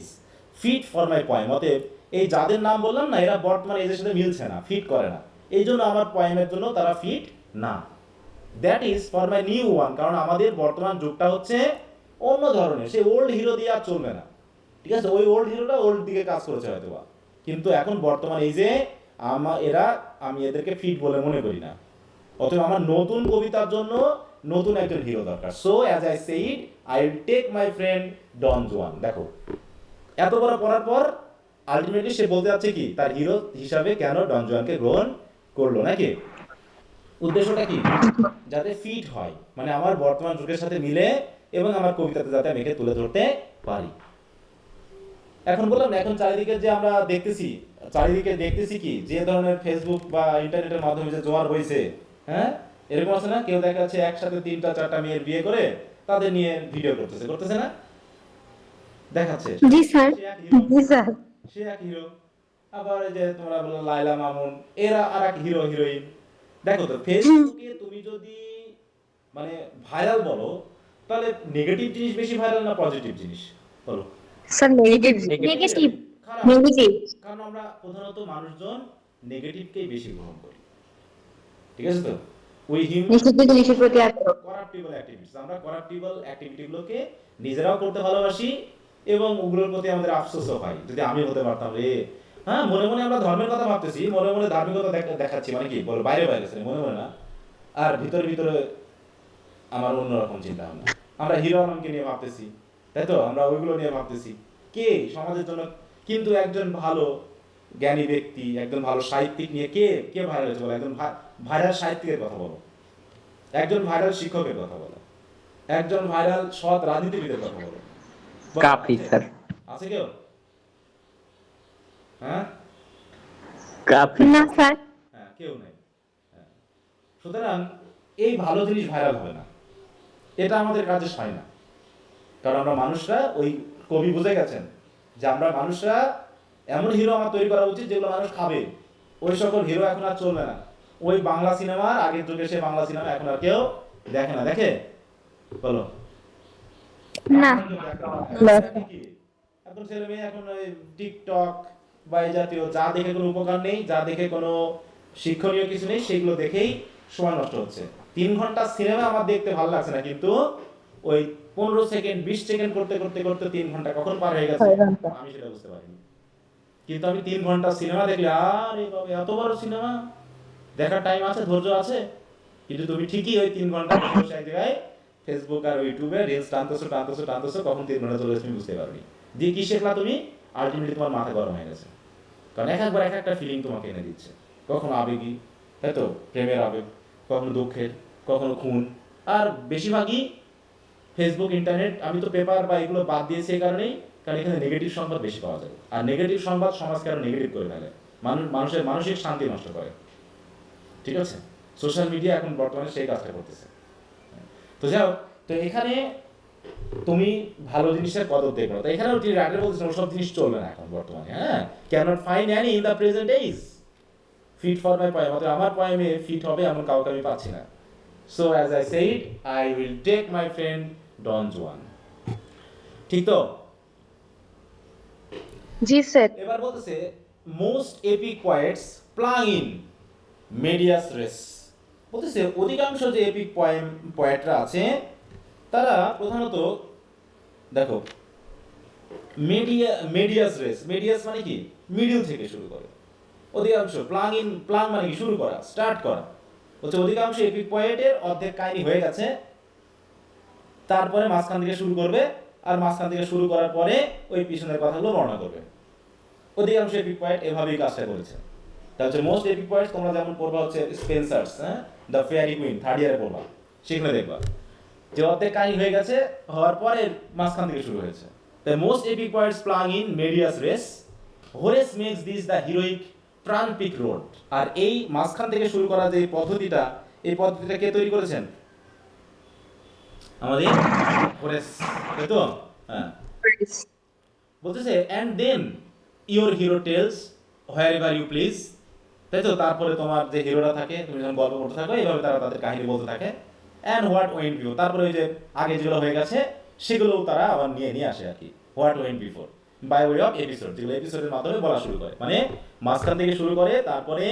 fit for my poem, অতএব এই যাদের নাম বললাম না, এরা বর্তমান এজের সাথে মিলছে না, ফিট করে না, এই জন্য আমার পয়েমের জন্য তারা ফিট না। That is for my new one, কারণ আমাদের বর্তমান যুগটা হচ্ছে অন্য ধরনের, সেই ওল্ড হিরো দিয়ে আর চলবে না, ঠিক আছে, ওই ওল্ড হিরোটা ওল্ড দিকে কাজ করেছে হয়তো বা, কিন্তু এখন বর্তমান এই যে আমি এদেরকে ফিট বলে মনে করি না, অতএব আমার নতুন কবিতার জন্য নতুন একজন হিরো দরকার। So as I said I will take my friend Don Juan. দেখো এত বড় পড়ার পর আলটিমেটলি সে বলতে যাচ্ছে কি, তার হিরো হিসাবে কেন ডন জুয়ানকে গ্রহণ করলো, নাকি উদ্দেশ্যটা কি, যাতে ফিট হয়, মানে আমার বর্তমান যুগের সাথে মিলে এবং আমার কবিতাতে যাতে আমি একে তুলে ধরতে পারি। এখন বললাম না, এখন চারিদিকে যে আমরা দেখতেছি কি, যে ধরনের ফেসবুক বা ইন্টারনেটের মাধ্যমে যে জোয়ার হয়েছে, হ্যাঁ এরকম আছে না, কেউ দেখা যাচ্ছে একসাথে 3টা 4টা মেয়ের বিয়ে করে তাদের নিয়ে ভিডিও করতেছে না, দেখাচ্ছে, জি স্যার। সে এক hero, জি স্যার। সে এক হিরো, আবার এই যে তোমরা বললো লাইলা মামুন, এরা আর এক হিরো হিরোইন। দেখো তো ফেসবুকে তুমি যদি মানে ভাইরাল বলো, তাহলে নেগেটিভ জিনিস বেশি ভাইরাল না পজিটিভ জিনিস বলো? Sir negative. নেগেটিভ, খারাপ। নেগেটিভ। কারণ আমরা প্রধানত মানুষজন নেগেটিভকেই বেশি গ্রহণ করি, ঠিক আছে তো, ওই নিষিদ্ধ জিনিসের প্রতি আগ্রহ। করাপ্টিবল অ্যাক্টিভিটিস, আমরা করাপ্টিবল অ্যাক্টিভিটিগুলোকে নিজেরাও করতে ভালোবাসি এবং ওগুলোর প্রতি আমাদের আফসোসও হয়, যদি আমি হতে পারতাম রে। হ্যাঁ, মনে মনে আমরা ধর্মের কথা ভাবতেছি, মনে মনে ধার্মিকতা দেখাচ্ছি, মানে কি বলো, বাইরে বাইরে মনে মনে না, আর ভিতরে ভিতরে আমার অন্যরকম চিন্তা ভাবনা। আমরা হিরো আলমকে নিয়ে ভাবতেছি, তাই তো, আমরা ওইগুলো নিয়ে ভাবতেছি, কে সমাজের জন্য, কিন্তু একজন ভালো জ্ঞানী ব্যক্তি, একজন ভালো সাহিত্যিক নিয়ে কে কে ভাইরাল হয়েছে বলো, একজন ভাইরাল সাহিত্যিকের কথা বলো, একজন ভাইরাল শিক্ষকের কথা বলো, একজন ভাইরাল সৎ রাজনীতিবিদের কথা বলো, কাফি স্যার, আছে কেউ? হ্যাঁ কাফি। না স্যার। হ্যাঁ, কেউ নেই। হ্যাঁ। সুতরাং এই ভালো জিনিস ভাইরাল হবে না, এটা আমাদের কাজে হয় না, কারণ আমরা মানুষরা, ওই কবি বুঝে গেছেন যে আমরা মানুষরা এমন হিরো আমার তৈরি করা উচিত যেগুলো মানুষ খাবে, ওই সকল হিরো এখন আর চলবে না, ওই বাংলা সিনেমার আগের যুগে সে বাংলা সিনেমা এখন আর কেউ দেখে না, দেখে বলো না। এখন ছেলে মেয়ে এখন ওই টিকটক বা এই জাতীয়, যা দেখে কোনো উপকার নেই, যা দেখে কোনো শিক্ষণীয় কিছু নেই, সেগুলো দেখেই সময় নষ্ট হচ্ছে। 3 ঘন্টা সিনেমা আমার দেখতে ভালো লাগছে না, কিন্তু ওই 15 সেকেন্ড 20 সেকেন্ড করতে করতে করতে 3 ঘন্টা কখন পার হয়ে গেছে আমি সেটা বুঝতে পারিনি। কিন্তু আমি 3 ঘন্টা সিনেমা দেখলে, আরে বাবা এত বড় সিনেমা দেখার টাইম আছে, ধৈর্য আছে, কিন্তু তুমি ঠিকই ওই 3 ঘন্টা বসে এক জায়গায় ফেসবুক আর ইউটিউবে রিলস টানতেছো, কখন 3 ঘন্টা চলে তুমি বুঝতে পারোনি। দিয়ে কি শিখলা তুমি? আলটিমেটলি তোমার মাথা গরম হয়ে গেছে, কারণ একবার একটা ফিলিং তোমাকে এনে দিচ্ছে, কখনো আবেগী, তাই তো, প্রেমের আবেগ, কখনো দুঃখের, কখনো খুন, আর বেশিরভাগই ফেসবুক ইন্টারনেট, আমি তো পেপার বা এগুলো বাদ দিয়েছি এই কারণেই, কারণ এখানে নেগেটিভ সংবাদ বেশি পাওয়া যায়, আর নেগেটিভ সংবাদ সমাজকে আরো নেগেটিভ করে ফেলে, মানুষের মানসিক শান্তি নষ্ট করে, ঠিক আছে। সোশ্যাল মিডিয়া এখন বর্তমানে সেই কাজটা করতেছে। তো যাও, তো এখানে তুমি ভালো জিনিসের কদর দেখো, তো এখানেও তিনি রাইটার বলছেন ওসব জিনিস চলবে না এখন বর্তমানে, হ্যাঁ, cannot find any in the present age fit for my poem, অর্থাৎ আমার পয়েমে ফিট হবে এমন কাউকে আমি পাচ্ছি না। So as I said I will take my friend Don Juan. ঠিক তো? জি স্যার। এবার বলতেছে most epic poets plunge in medias res. বলতেছে অধিকাংশ যে এপিক পয়েটরা আছে তারা প্রধানত দেখো মেডিয়াস রেস, মেডিয়াস মানে কি মিডিল থেকে শুরু করে। অধিকাংশ প্লাং মানে কি শুরু করা, স্টার্ট করা। বলছে অধিকাংশ এপিক পয়েটের অর্ধেক কাহিনী হয়ে গেছে, তারপরে মাঝখান থেকে শুরু করবে, আর মাঝখান থেকে শুরু করার পরে ওই পিছনের কথাগুলো বর্ণনা করবে। অধিকাংশ এপিক পয়েট এভাবেই কাজটা করেছে। তা হচ্ছে মোস্ট এপিক পয়েটস তোমরা যেমন পড়বা হচ্ছে স্পেন্সার্স, হ্যাঁ, দ্য ফেয়ারি কুইন, থার্ড ইয়ারে পড়বা, সেখানে দেখবা যে অর্ধেক কাহিনী হয়ে গেছে, হওয়ার পরে মাঝখান থেকে শুরু হয়েছে। The most epic poets plang in medias res. Horace makes this the heroic Tranpic road. আর এই মাঝখান থেকে শুরু করা যে পদ্ধতিটা, এই পদ্ধতিটা কে তৈরি করেছেন? আমাদের হোরেস, তাই তো? হ্যাঁ, বলতেছে and then your hero tells wherever you please, তাই তো? তারপরে তোমার যে হিরোরা থাকে, তুমি যখন গল্প করতে থাকো এইভাবে তারা তাদের কাহিনী বলতে থাকে। and what went before, তারপরে ওই যে আগে যেগুলো হয়ে গেছে সেগুলোও তারা আবার নিয়ে আসে আর কি। What went before by way of episode, যেগুলো এপিসোডের মাধ্যমে বলা শুরু করে, মানে মাঝখান থেকে শুরু করে, তারপরে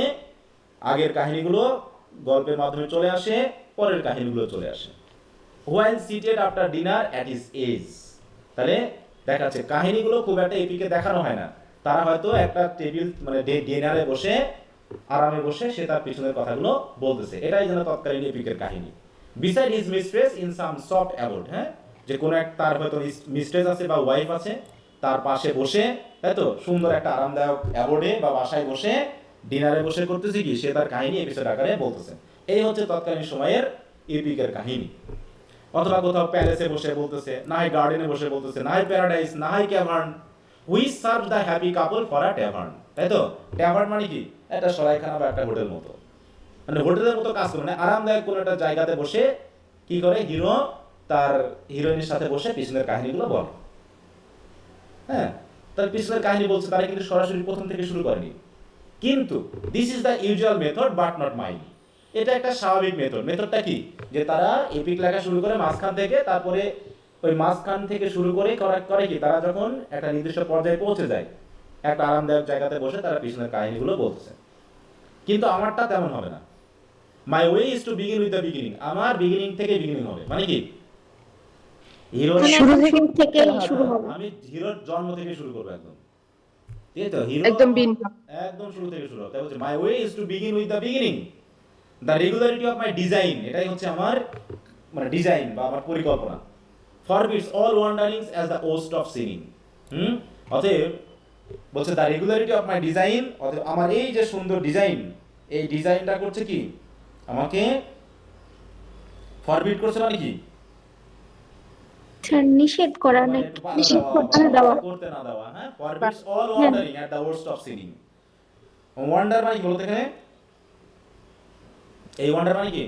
আগের কাহিনীগুলো গল্পের মাধ্যমে চলে আসে, পরের কাহিনীগুলো চলে আসে। While seated after dinner at his age, তাহলে দেখাচ্ছে কাহিনীগুলো খুব একটা এপিকে দেখানো হয় না, তারা হয়তো একটা টেবিল মানে ডিনারে বসে আরামে বসে সে তার পিছনের কথাগুলো বলতেছে, এটাই যেন তৎকালীন এপিকের কাহিনী। Beside his mistress in some soft aboard, হ্যাঁ, যে কোনো এক তার হয়তো মিস্ট্রেস আছে বা ওয়াইফ আছে, তার পাশে বসে, তাই তো, সুন্দর একটা আরামদায়ক অ্যাবোর্ডে বা বাসায় বসে ডিনারে বসে করতেছে কি, সে তার কাহিনী এপিসোড আকারে বলতেছে। এই হচ্ছে তৎকালীন সময়ের এপিকের কাহিনী। অথবা কোথাও প্যালেসে বসে বলতেছে, না হয় গার্ডেনে বসে বলতেছে, না হয় প্যারাডাইস, না হয় cavern, which serve the happy couple for a tavern, তাই তো? ট্যাভার্ন মানে কি, একটা সরাইখানা বা একটা হোটেল মতো, মানে হোটেলের মতো কাজ করে, মানে আরামদায়ক কোনো একটা জায়গাতে বসে কি করে হিরো তার হিরোইনের সাথে বসে পিছনের কাহিনীগুলো বলে। হ্যাঁ, তার পিছনের কাহিনী বলছে, তারা কিন্তু সরাসরি প্রথম থেকে শুরু করেনি। কিন্তু this is the usual method but not mine, এটা একটা স্বাভাবিক মেথড। মেথডটা কি, যে তারা এপিক লেখা শুরু করে মাঝখান থেকে, তারপরে ওই মাঝখান থেকে শুরু করে করে কি, তারা যখন একটা নির্দিষ্ট পর্যায়ে পৌঁছে যায়, একটা আরামদায়ক জায়গাতে বসে তারা পিছনের কাহিনীগুলো বলতেছে। কিন্তু আমারটা তেমন হবে না। মাই way is to begin with the beginning, আমার বিগিনিং থেকে বিগিনিং হবে, মানে কি হিরোর শুরু থেকে শুরু হবে। আমি হিরোর জন্ম থেকে শুরু করব একদম, ঠিক আছে? হিরো একদম শুরু থেকে শুরু হবে। তাই বলছে my way is to begin with the beginning, the regularity of my design, এটাই হচ্ছে আমার মানে ডিজাইন বা আমার পরিকল্পনা। Forbids all wanderings as the worst of sinning. অতএব বলছে the regularity of my design, অতএব আমার এই যে সুন্দর ডিজাইন, এই ডিজাইনটা করছে কি, আমাকে ফরবিড করছে, মানে কি নিষেধ করা, না নিষেধ করতে না দেওয়া, করতে না দেওয়া। হ্যাঁ, forbids all wandering at the worst of sinning. Wander মানে কি বলতে এখানে, এই ওয়ান্ডার মানে কি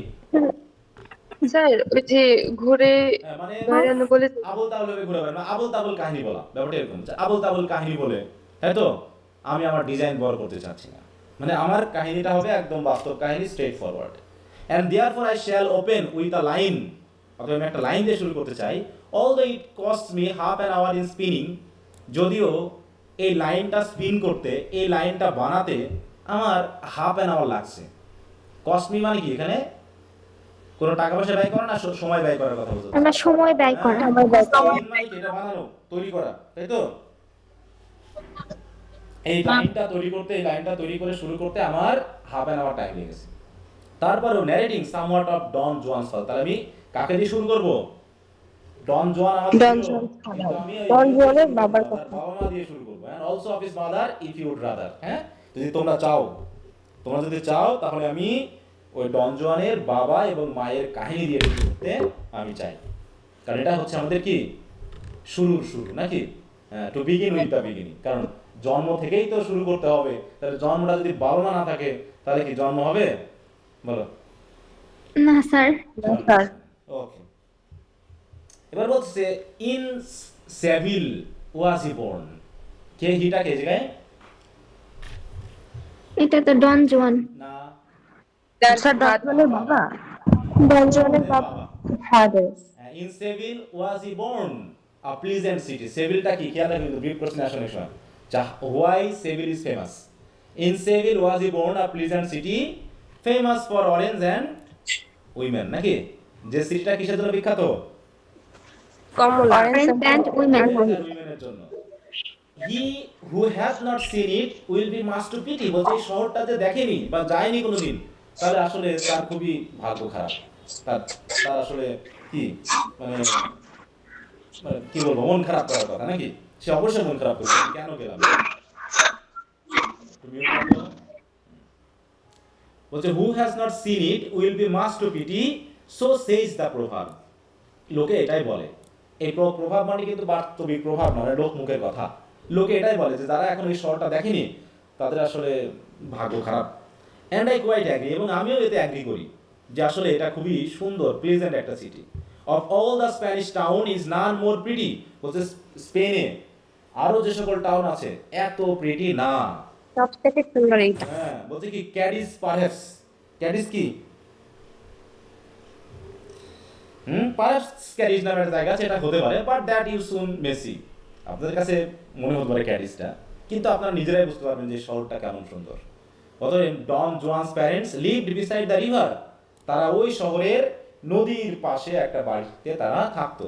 স্যার ওই যে ঘুরে মানে বেড়ানো বলে আবল তাবল ঘুরে বেড়ানো, আবল তাবল কাহিনী বলা, ব্যাপারটা এরকম। আবল তাবল কাহিনী বলে, তাই তো, আমি আমার ডিজাইন বড় করতে চাচ্ছি না, মানে আমার কাহিনীটা হবে একদম বাস্তব কাহিনী, straightforward. And therefore I shall open with a line, অথবা আমি একটা লাইন দিয়ে শুরু করতে চাই। Although it cost me half an hour in spinning, যদিও এই লাইনটা স্পিন করতে, এই লাইনটা বানাতে আমার হাফ অ্যান আওয়ার লাগছে। কস্ট মি মানে কি, এখানে কোনো টাকা পয়সা ব্যয় করা না, সময় ব্যয় করার কথা বলছে। আমরা সময় ব্যয় করা, এটা বানানো, তৈরি করা, তাই তো? এই লাইনটা তৈরি করতে, এই লাইনটা তৈরি করে শুরু করতে আমার হাফ অ্যান আওয়ার টাইম লেগেছে। তারপরেও ন্যারেটিং সামওয়াট অফ ডন জুয়ানস ফল, তাহলে আমি কাকে দিয়ে শুরু করব? ডন জুয়ান জুয়ানের বাবার কথা, বাবা মা দিয়ে শুরু করব। And also of his mother if you would rather, হ্যাঁ, যদি তোমরা চাও, তোমরা যদি চাও, তাহলে আমি ওই ডন জুয়ানের বাবা এবং মায়ের কাহিনী দিয়ে শুরু করতে আমি চাই, কারণ এটা হচ্ছে আমাদের কি শুরু নাকি, two begin with the beginning. কারণ জন্ম থেকেই তো শুরু করতে হবে, তাহলে জন্মটা যদি বাবা মা না থাকে তাহলে কি জন্ম হবে, বলো? না স্যার। ওকে, এবার বলছে in Seville was he born, কে হিটা কে জায়গায়, এটা তো ডন জুয়ান না স্যার ডন জুয়ানের বাবা, ডন জুয়ানের বাবা। Father. In Seville was he born a pleasant city, সেভিলটা কি খেয়াল রাখবেন, ব্রিফ কোশ্চেন আসলে সময় Why Seville is famous? In Seville was he born, a pleasant city, famous for orange and women, নাকি? যে সিটিটা কিসের জন্য বিখ্যাত? কমলা Orange and women. Orange and women এর জন্য। He who has not seen it will be much to pity. বলছে এই শহরটাতে দেখেনি বা যায়নি কোনোদিন, তাহলে আসলে তার খুবই ভাগ্য খারাপ। তার আসলে কি মানে কি বলবো, মন খারাপ করার কথা নাকি? সে অবশ্যই মন খারাপ করবে, কেন গেলাম? তুমি বলছে who has not seen it will be much to pity, so says the proverb. লোকে এটাই বলে, এই প্রভাব মানে কিন্তু বাস্তবিক প্রভাব নয়, লোক মুখের কথা। লোকে এটাই বলে যে যারা এখন এই শহরটা দেখেনি তাদের আসলে ভাগ্য খারাপ। অ্যান্ড আই কোয়াইট অ্যাগ্রি, এবং আমিও এতে অ্যাগ্রি করি যে আসলে এটা খুবই সুন্দর, প্লেজেন্ট একটা city. Of all the Spanish town is none more pretty. বলছে স্পেনে আরো যে সকল টাউন আছে এত প্রিটি না। সবথেকে সুন্দর এইটা। হ্যাঁ, বলছে কি ক্যাডিস পারহ্যাপস, ক্যাডিস কি পারহ্যাপস ক্যাডিস নামের জায়গা আছে, এটা হতে পারে, but that you soon messy. আপনাদের কাছে মনে হতে পারে ক্যাডিসটা, কিন্তু আপনারা নিজেরাই বুঝতে পারবেন যে শহরটা কেমন সুন্দর। অতএব Don Juan's parents lived beside the river, তারা ওই শহরের নদীর পাশে একটা বাড়িতে তারা থাকতো।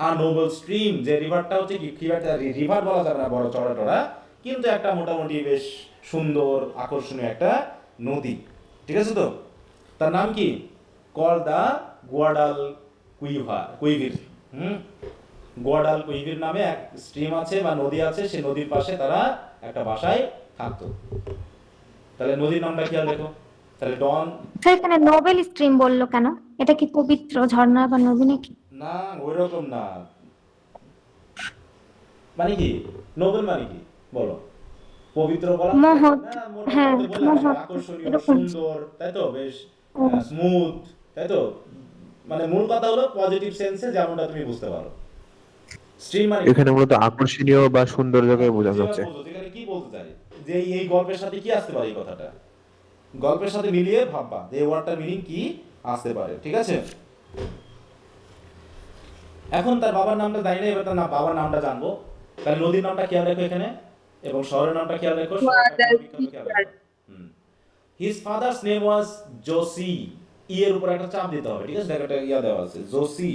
আর নোবেল স্ট্রিম, যে রিভারটা হচ্ছে কি একটা রিভার বলা যাবে না বড় চড়া টড়া, কিন্তু একটা মোটামুটি বেশ সুন্দর আকর্ষণীয় একটা নদী, ঠিক আছে তো? তার নাম কি? Call the গুয়াডাল কুইভির। গুয়াডাল কুইভির নামে এক স্ট্রিম আছে বা নদী আছে, সেই নদীর পাশে তারা একটা বাসায় থাকতো। তাহলে নদীর নামটা কি আর দেখো, তাহলে ডন। স্যার এখানে নোবেল স্ট্রিম বললো কেন? এটা কি পবিত্র ঝর্ণা বা নদী নাকি? না, ওই রকম না। মানে কি নোবেল মানে কি বলো? পবিত্র বলা মহৎ, না, হ্যাঁ, মহৎ, আকর্ষণীয়, এরকম। সুন্দর, তাই তো? বেশ স্মুথ, তাই তো? মানে মূল কথা হলো পজিটিভ সেন্সে, যেমনটা তুমি বুঝতে পারো। স্ট্রিম মানে এখানে মূলত আকর্ষণীয় বা সৌন্দর্যকে বোঝানো হচ্ছে। এখানে কি বলতে চাই যে এই গল্পের সাথে কি আসতে পারে, এই কথাটা গল্পের সাথে মিলিয়ে ভাববা যে এই ওয়ার্ডটার মিনিং কি আসতে পারে, ঠিক আছে? এখন তার বাবার নামটা জানি না, এবার তার বাবার নামটা জানবো। তাহলে নদীর নামটা খেয়াল রেখো এখানে, এবং শহরের নামটা খেয়াল রেখো। His father's name was Jose. ই এর উপর একটা চাপ দিতে হবে, ঠিক আছে? একটা ইয়া দেওয়া আছে জোসি।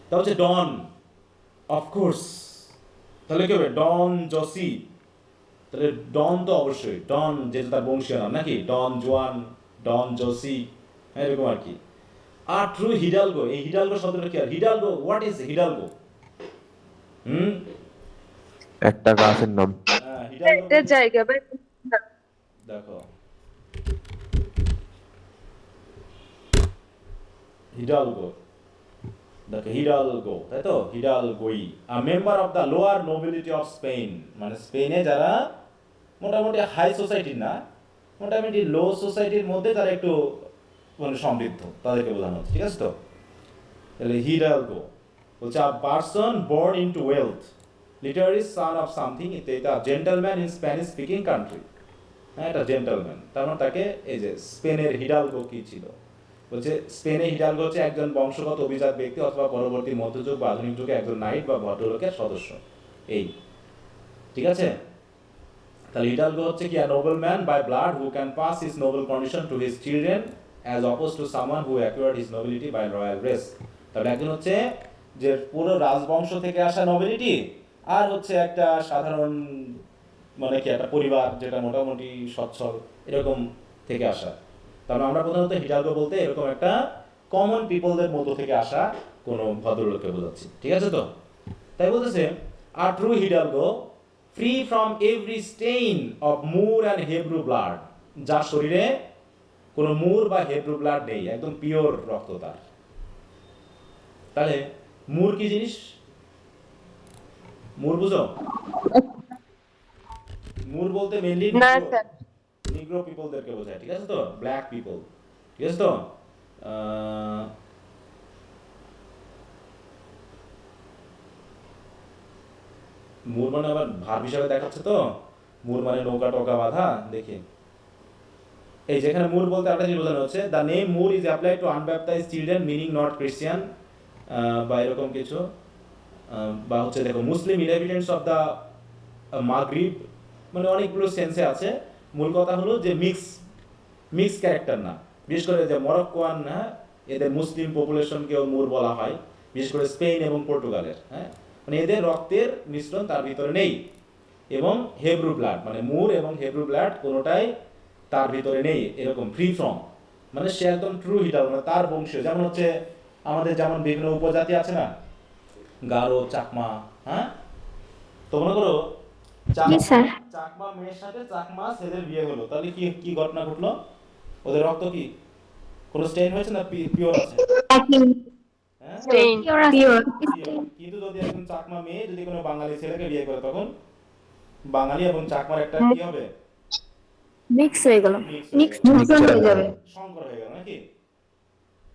তা হচ্ছে ডন, অফকোর্স। তাহলে কি হবে? ডন জোসি। তাহলে ডন তো অবশ্যই, ডন যেটা তার বংশীয় নাম নাকি, ডন জোয়ান, ডন জোসি, এরকম আর কি। আর ট্রু হিডালগো, এই হিডালগো শব্দটা কি? আর হিডালগো, হোয়াট ইজ হিডালগো? একটা গাছের নাম। হিডালগো এর জায়গা ভাই। দেখো, হিডালগো, দেখো হিডালগো, তাই তো? হিডালগোই, a member of the lower nobility of Spain, মানে স্পেনে যারা মোটামুটি হাই সোসাইটির না, মোটামুটি লো সোসাইটির মধ্যে তারা একটু মানে সমৃদ্ধ, তাদেরকে বোঝানো হচ্ছে, ঠিক আছে তো? তাহলে হিডালগো বলছে a person born into wealth, literary son of something, এটা gentleman in Spanish speaking country. হ্যাঁ, এটা জেন্টলম্যান, তার মানে তাকে এই যে স্পেনের হিডালগো কি ছিল? বলছে স্পেনে হিডালগো হচ্ছে একজন বংশগত অভিজাত ব্যক্তি অথবা পরবর্তী মধ্যযুগ বা আধুনিক যুগে একজন নাইট বা ভদ্রলোকের সদস্য, এই, ঠিক আছে? তাহলে হিডালগো হচ্ছে কি? A nobleman by blood who can pass his noble condition to his children as oppose to someone who acquired his nobility by royal race. তাহলে একজন হচ্ছে যে পুরো রাজবংশ থেকে আসা নোবেলিটি, আর হচ্ছে একটা সাধারণ মানে কি একটা পরিবার যেটা মোটামুটি সচ্ছল এরকম থেকে আসা। তাহলে আমরা প্রধানত হিডালগো বলতে এরকম একটা কমন পিপলদের মধ্য থেকে আসা কোনো ভদ্রলোককে বোঝাচ্ছি, ঠিক আছে তো? তাই বলতেছে আর true hidalgo free from every stain of Moor and Hebrew blood, যার শরীরে কোনো মুর বা হেব্রু ব্লাড নেই, একদম পিওর রক্ত তার। তাহলে মুর কি জিনিস? মুর বুঝো? মুর বলতে মেইনলি না স্যার। নিগ্রো পিপলদেরকে বোঝায়, ঠিক আছে তো? ব্ল্যাক পিপল, ঠিক আছে তো? মুর মানে আবার ভাব হিসাবে দেখাচ্ছে তো, মুর মানে নৌকা টোকা বাঁধা, দেখি এই যেখানে মুর বলতে একটা জিনিস বোঝানো হচ্ছে, the name Moor is applied to unbaptized children meaning not Christian, বা এরকম কিছু, বা হচ্ছে দেখো মুসলিম ইনহ্যাবিটেন্টস অফ দ্য মাগরিব, মানে অনেকগুলো সেন্সে আছে। মূল কথা হলো যে মিক্স ক্যারেক্টার না, বিশেষ করে যে মরক্কোয়ান, হ্যাঁ, এদের মুসলিম পপুলেশনকেও মুর বলা হয়, বিশেষ করে স্পেন এবং পর্তুগালের, হ্যাঁ, মানে এদের রক্তের মিশ্রণ তার ভিতরে নেই। এবং হেব্রু ব্লাড, মানে মুর এবং হেব্রু ব্লাড কোনোটাই তার ভিতরে নেই, এরকম ফ্রি ফ্রম, মানে সে একদম ট্রু হিটার, মানে তার বংশীয়। যেমন হচ্ছে আমাদের যেমন বিভিন্ন উপজাতি আছে না, গারো, চাকমা, হ্যাঁ, তো মনে করো জি স্যার। চাকমা মেয়ের সাথে চাকমা ছেলের বিয়ে হলো, তাহলে কি কি ঘটনা ঘটলো? ওদের রক্ত কি কোনো স্টেইন হয়েছে না পিওর আছে? হ্যাঁ, Stain. Pure. কিন্তু যদি একজন চাকমা মেয়ে যদি কোনো বাঙালি ছেলেকে বিয়ে করে, তখন বাঙালি এবং চাকমার একটা কি হবে? মিক্স হয়ে গেল। মিক্স মিশ্রণ হয়ে যাবে। সংকর হয়ে গেল নাকি?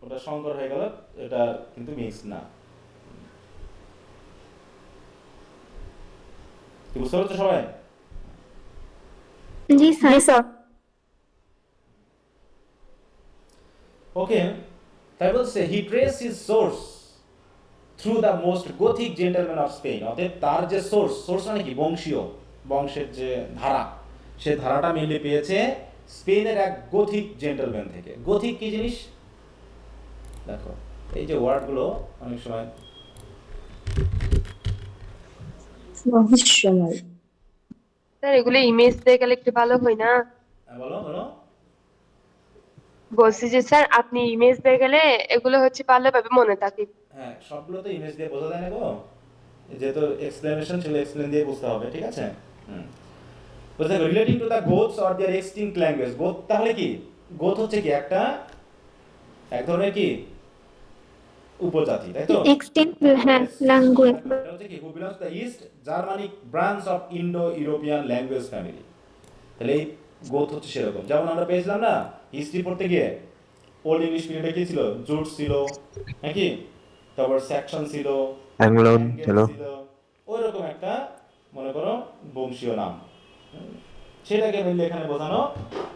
ওটা সংকর হয়ে গেল, এটা কিন্তু মিক্স না। কি বুঝতে পারছো সবাই? জি স্যার। ওকে, তাই বলছে he trace his source through the most Gothic gentleman of Spain. অতএব তার যে সোর্স মানে কি, বংশীয়, বংশের যে ধারা, সে ধারাটা মিলে পেয়েছে স্পেনের এক গথিক জেন্টলম্যান থেকে। গথিক কি জিনিস দেখো, এই যে ওয়ার্ডগুলো অনেক সময় রহস্যময়। স্যার এগুলো ইমেজ দিয়ে গেলে একটু ভালো হয় না? বলো বলো। বলছি যে স্যার আপনি ইমেজ দিয়ে গেলে এগুলো হচ্ছে ভালোভাবে মনে থাকে। হ্যাঁ, সবগুলো তো ইমেজ দিয়ে বোঝা যায় না গো, যেহেতু এক্সপ্লেনেশন ছিল, এক্সপ্লেন দিয়ে বুঝতে হবে, ঠিক আছে? বুঝতে হবে relating to the Goths or their extinct language. Goth তাহলে কি? গোথ হচ্ছে কি একটা এক ধরনের কি উপজাতি, তাই তো? এক্সটেন্ট, হ্যাঁ, ল্যাঙ্গুয়েজ। এটা হচ্ছে কি হু belongs to the east Germanic branch of Indo European language family. তাহলে এই গোথ হচ্ছে সেরকম। যেমন আমরা পেয়েছিলাম না হিস্ট্রি পড়তে গিয়ে, ওল্ড ইংলিশ পিরিয়ডে কি ছিল? জুট ছিল নাকি, তারপর সেকশন ছিল, অ্যাংলো অ্যাঙ্গেল ছিল। ছিল, ওই রকম একটা মনে করো বংশীয় নাম, সেটাকে মিলে এখানে বোঝানো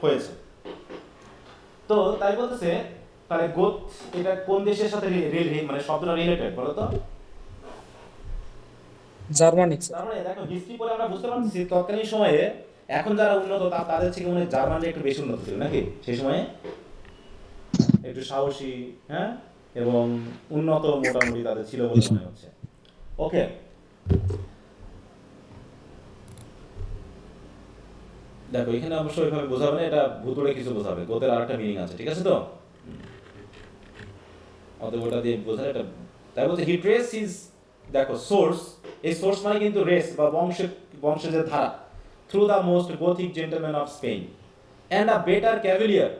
হয়েছে। তো তাই বলতেছে, তাহলে গোথ এটা কোন দেশের সাথে মানে শব্দটা রিলেটেড বলো তো? Germanic sir. তার মানে দেখো হিস্ট্রি পড়ে আমরা বুঝতে পারছি তৎকালীন সময়ে এখন যারা উন্নত তাদের থেকে মনে হয় জার্মানরা একটু বেশি উন্নত ছিল নাকি সেই সময়ে, একটু সাহসী, হ্যাঁ, এবং উন্নত মোটামুটি তাদের ছিল বলে মনে হচ্ছে। ওকে, দেখো এখানে অবশ্যই এভাবে বোঝাবে না, এটা ভুতুড়ে কিছু বোঝাবে, গোতের আরেকটা মিনিং আছে, ঠিক আছে তো? অতএব ওটা দিয়ে বোঝালে এটা। তাই বলছে হি ট্রেস হিজ, দেখো সোর্স, এই সোর্স মানে কিন্তু রেস বা বংশের যে ধারা, through the most Gothic gentleman of Spain and a better cavalier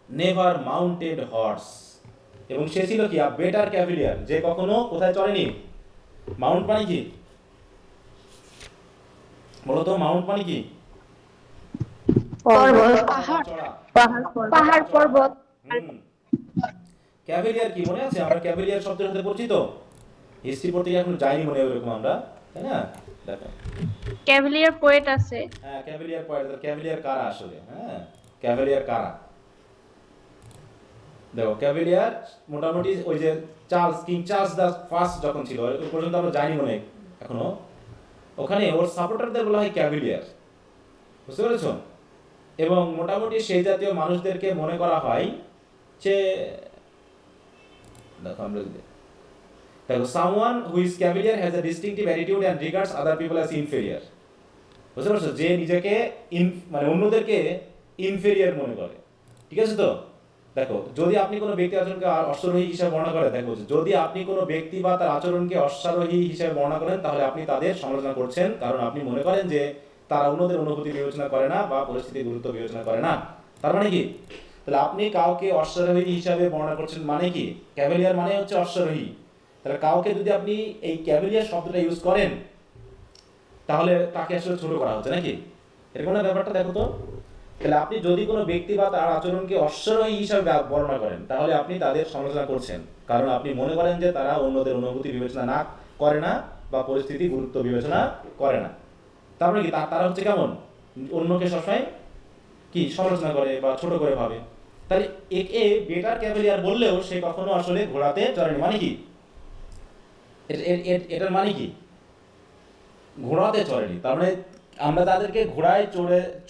never mounted horse. এবং সে ছিল কি আ বেটার ক্যাভেলিয়ার, যে কখনো কোথায় চড়েনি? মাউন্ট মানে কি বলো তো? মাউন্ট মানে কি? পর্বত, চড়া। পাহাড় পর্বত। ক্যাভেলিয়ার কি মনে আছে? আমরা ক্যাভেলিয়ার শব্দের সাথে পরিচিত, হিস্ট্রি পড়তে গিয়ে এখন যাইনি মনে হয় ওরকম আমরা, তাই না? দেখো ক্যাভেলিয়ার পোয়েট আছে। হ্যাঁ, ক্যাভেলিয়ার পয়েন্ট। ক্যাভেলিয়ার কারা আসলে? হ্যাঁ, ক্যাভেলিয়ার কারা? দেখো ক্যাভেলিয়ার মোটামুটি ওই যে কিং চার্লস দ্য ফার্স্ট যখন ছিল ওই পর্যন্ত আমরা জানি মনে হয় এখনো, ওখানে ওর সাপোর্টারদের বলা হয় ক্যাভেলিয়ার, বুঝতে পেরেছো? এবং মোটামুটি সেই জাতীয় মানুষদেরকে মনে করা হয় যে, দেখো আমরা দেখো someone who is cavalier has a distinctive attitude and regards other people as inferior. বুঝতে পারছো? যে নিজেকে মানে অন্যদেরকে ইনফেরিয়ার মনে করে, ঠিক আছে তো? দেখো যদি আপনি কোনো ব্যক্তি আচরণকে অশ্বারোহী হিসাবে বর্ণনা করেন, দেখো যদি আপনি কোনো ব্যক্তি বা তার আচরণকে অশ্বারোহী হিসাবে বর্ণনা করেন, তাহলে আপনি তাদের সমালোচনা করছেন, কারণ আপনি মনে করেন যে তারা অন্যদের অনুভূতি বিবেচনা করে না বা পরিস্থিতির গুরুত্ব বিবেচনা করে না। তার মানে কি? তাহলে আপনি কাউকে অশ্বারোহী হিসাবে বর্ণনা করছেন মানে কি? ক্যাভেলিয়ার মানে হচ্ছে অশ্বারোহী। তাহলে কাউকে যদি আপনি এই ক্যাভেলিয়ার শব্দটা ইউজ করেন, তাহলে তাকে আসলে ছোট করা হচ্ছে নাকি? এরকম না ব্যাপারটা? দেখো তো, তাহলে আপনি যদি কোনো ব্যক্তি বা তার আচরণকে অশ্বারোহী হিসাবে বর্ণনা করেন, তাহলে আপনি তাদের সমালোচনা করছেন, কারণ আপনি মনে করেন যে তারা অন্যদের অনুভূতি বিবেচনা না করে না বা পরিস্থিতি গুরুত্ব বিবেচনা করে না। তারপরে কি তারা হচ্ছে কেমন? অন্যকে সবসময় কি সমালোচনা করে বা ছোট করে ভাবে। তাহলে একে বেটার ক্যাভেলিয়ার বললেও সে কখনো আসলে ঘোড়াতে চড়েনি, মানে কি? এটার মানে কি? ঘোড়াতে চড়েনি। তার মানে আমরা তাদেরকে ঘোড়ায়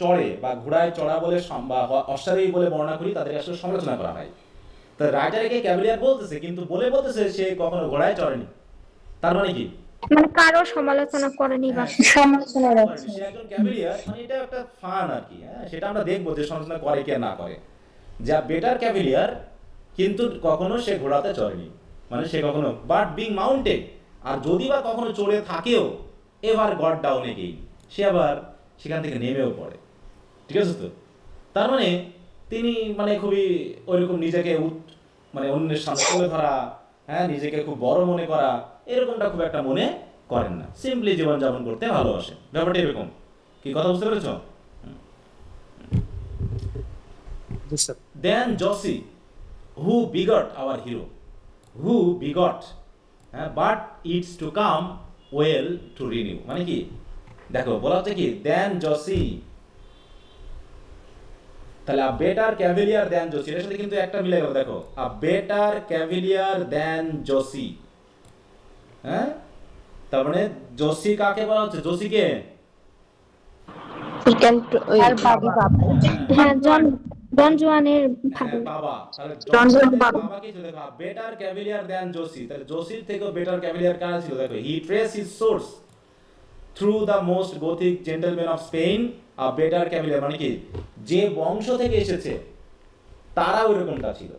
চড়ে বা ঘোড়ায় চড়া বলে বা অশ্বারোহী বলে বর্ণনা করি, তাদেরকে আসলে সমালোচনা করা হয়। তা রাইটারকে ক্যাভিলিয়ার বলতেছে, কিন্তু বলতেছে সে কখনো ঘোড়ায় চড়েনি। তার মানে কি? মানে কারো সমালোচনা করেনি বা সমালোচনা করেনি। সে একজন ক্যাভিলিয়ার, মানে এটা একটা ফান আর কি। হ্যাঁ, সেটা আমরা দেখবো যে সমালোচনা করে কে না করে। যা বেটার ক্যাভিলিয়ার, কিন্তু কখনো সে ঘোড়াতে চড়েনি, মানে সে কখনো বাট বিং মাউন্টেড, আর যদি বা কখনো চড়ে থাকেও এবার গড ডাউন এগেইন, সে আবার সেখান থেকে নেমেও পড়ে। ঠিক আছে তো? তার মানে তিনি মানে খুবই ওইরকম নিজেকে মানে অন্যের সামনে তুলে ধরা, হ্যাঁ, নিজেকে খুব বড় মনে করা, এরকমটা খুব একটা মনে করেন না। সিম্পলি জীবনযাপন করতে ভালোবাসে। ব্যাপারটা এরকম। কি কথা বুঝতে পেরেছ? জি sir. Then Josie, who begot our hero, who begot, but it's to come well to renew, মানে কি? দেখো বলা হচ্ছে কি, then Josie, তাহলে a better cavalier than Josie, এর সাথে কিন্তু একটা মিলে গেল। দেখো, a better cavalier than Josie, হ্যাঁ, তার মানে জোসি কাকে বলা হচ্ছে? জোসিকে আর বাবা হ্যাঁ ডন জুয়ানের ভাবি। বাবা। তাহলে জন জনের বাবা। বাবা কি ছিল? দেখো, বেটার ক্যাভিলিয়ার দ্যান জোসি। তাহলে জোসির থেকেও বেটার ক্যাভিলিয়ার কারা ছিল? দেখো, he trace his source through the most Gothic gentleman of Spain, a better cavalier, মানে কি, যে বংশ থেকে এসেছে তারা ওইরকমটা ছিল।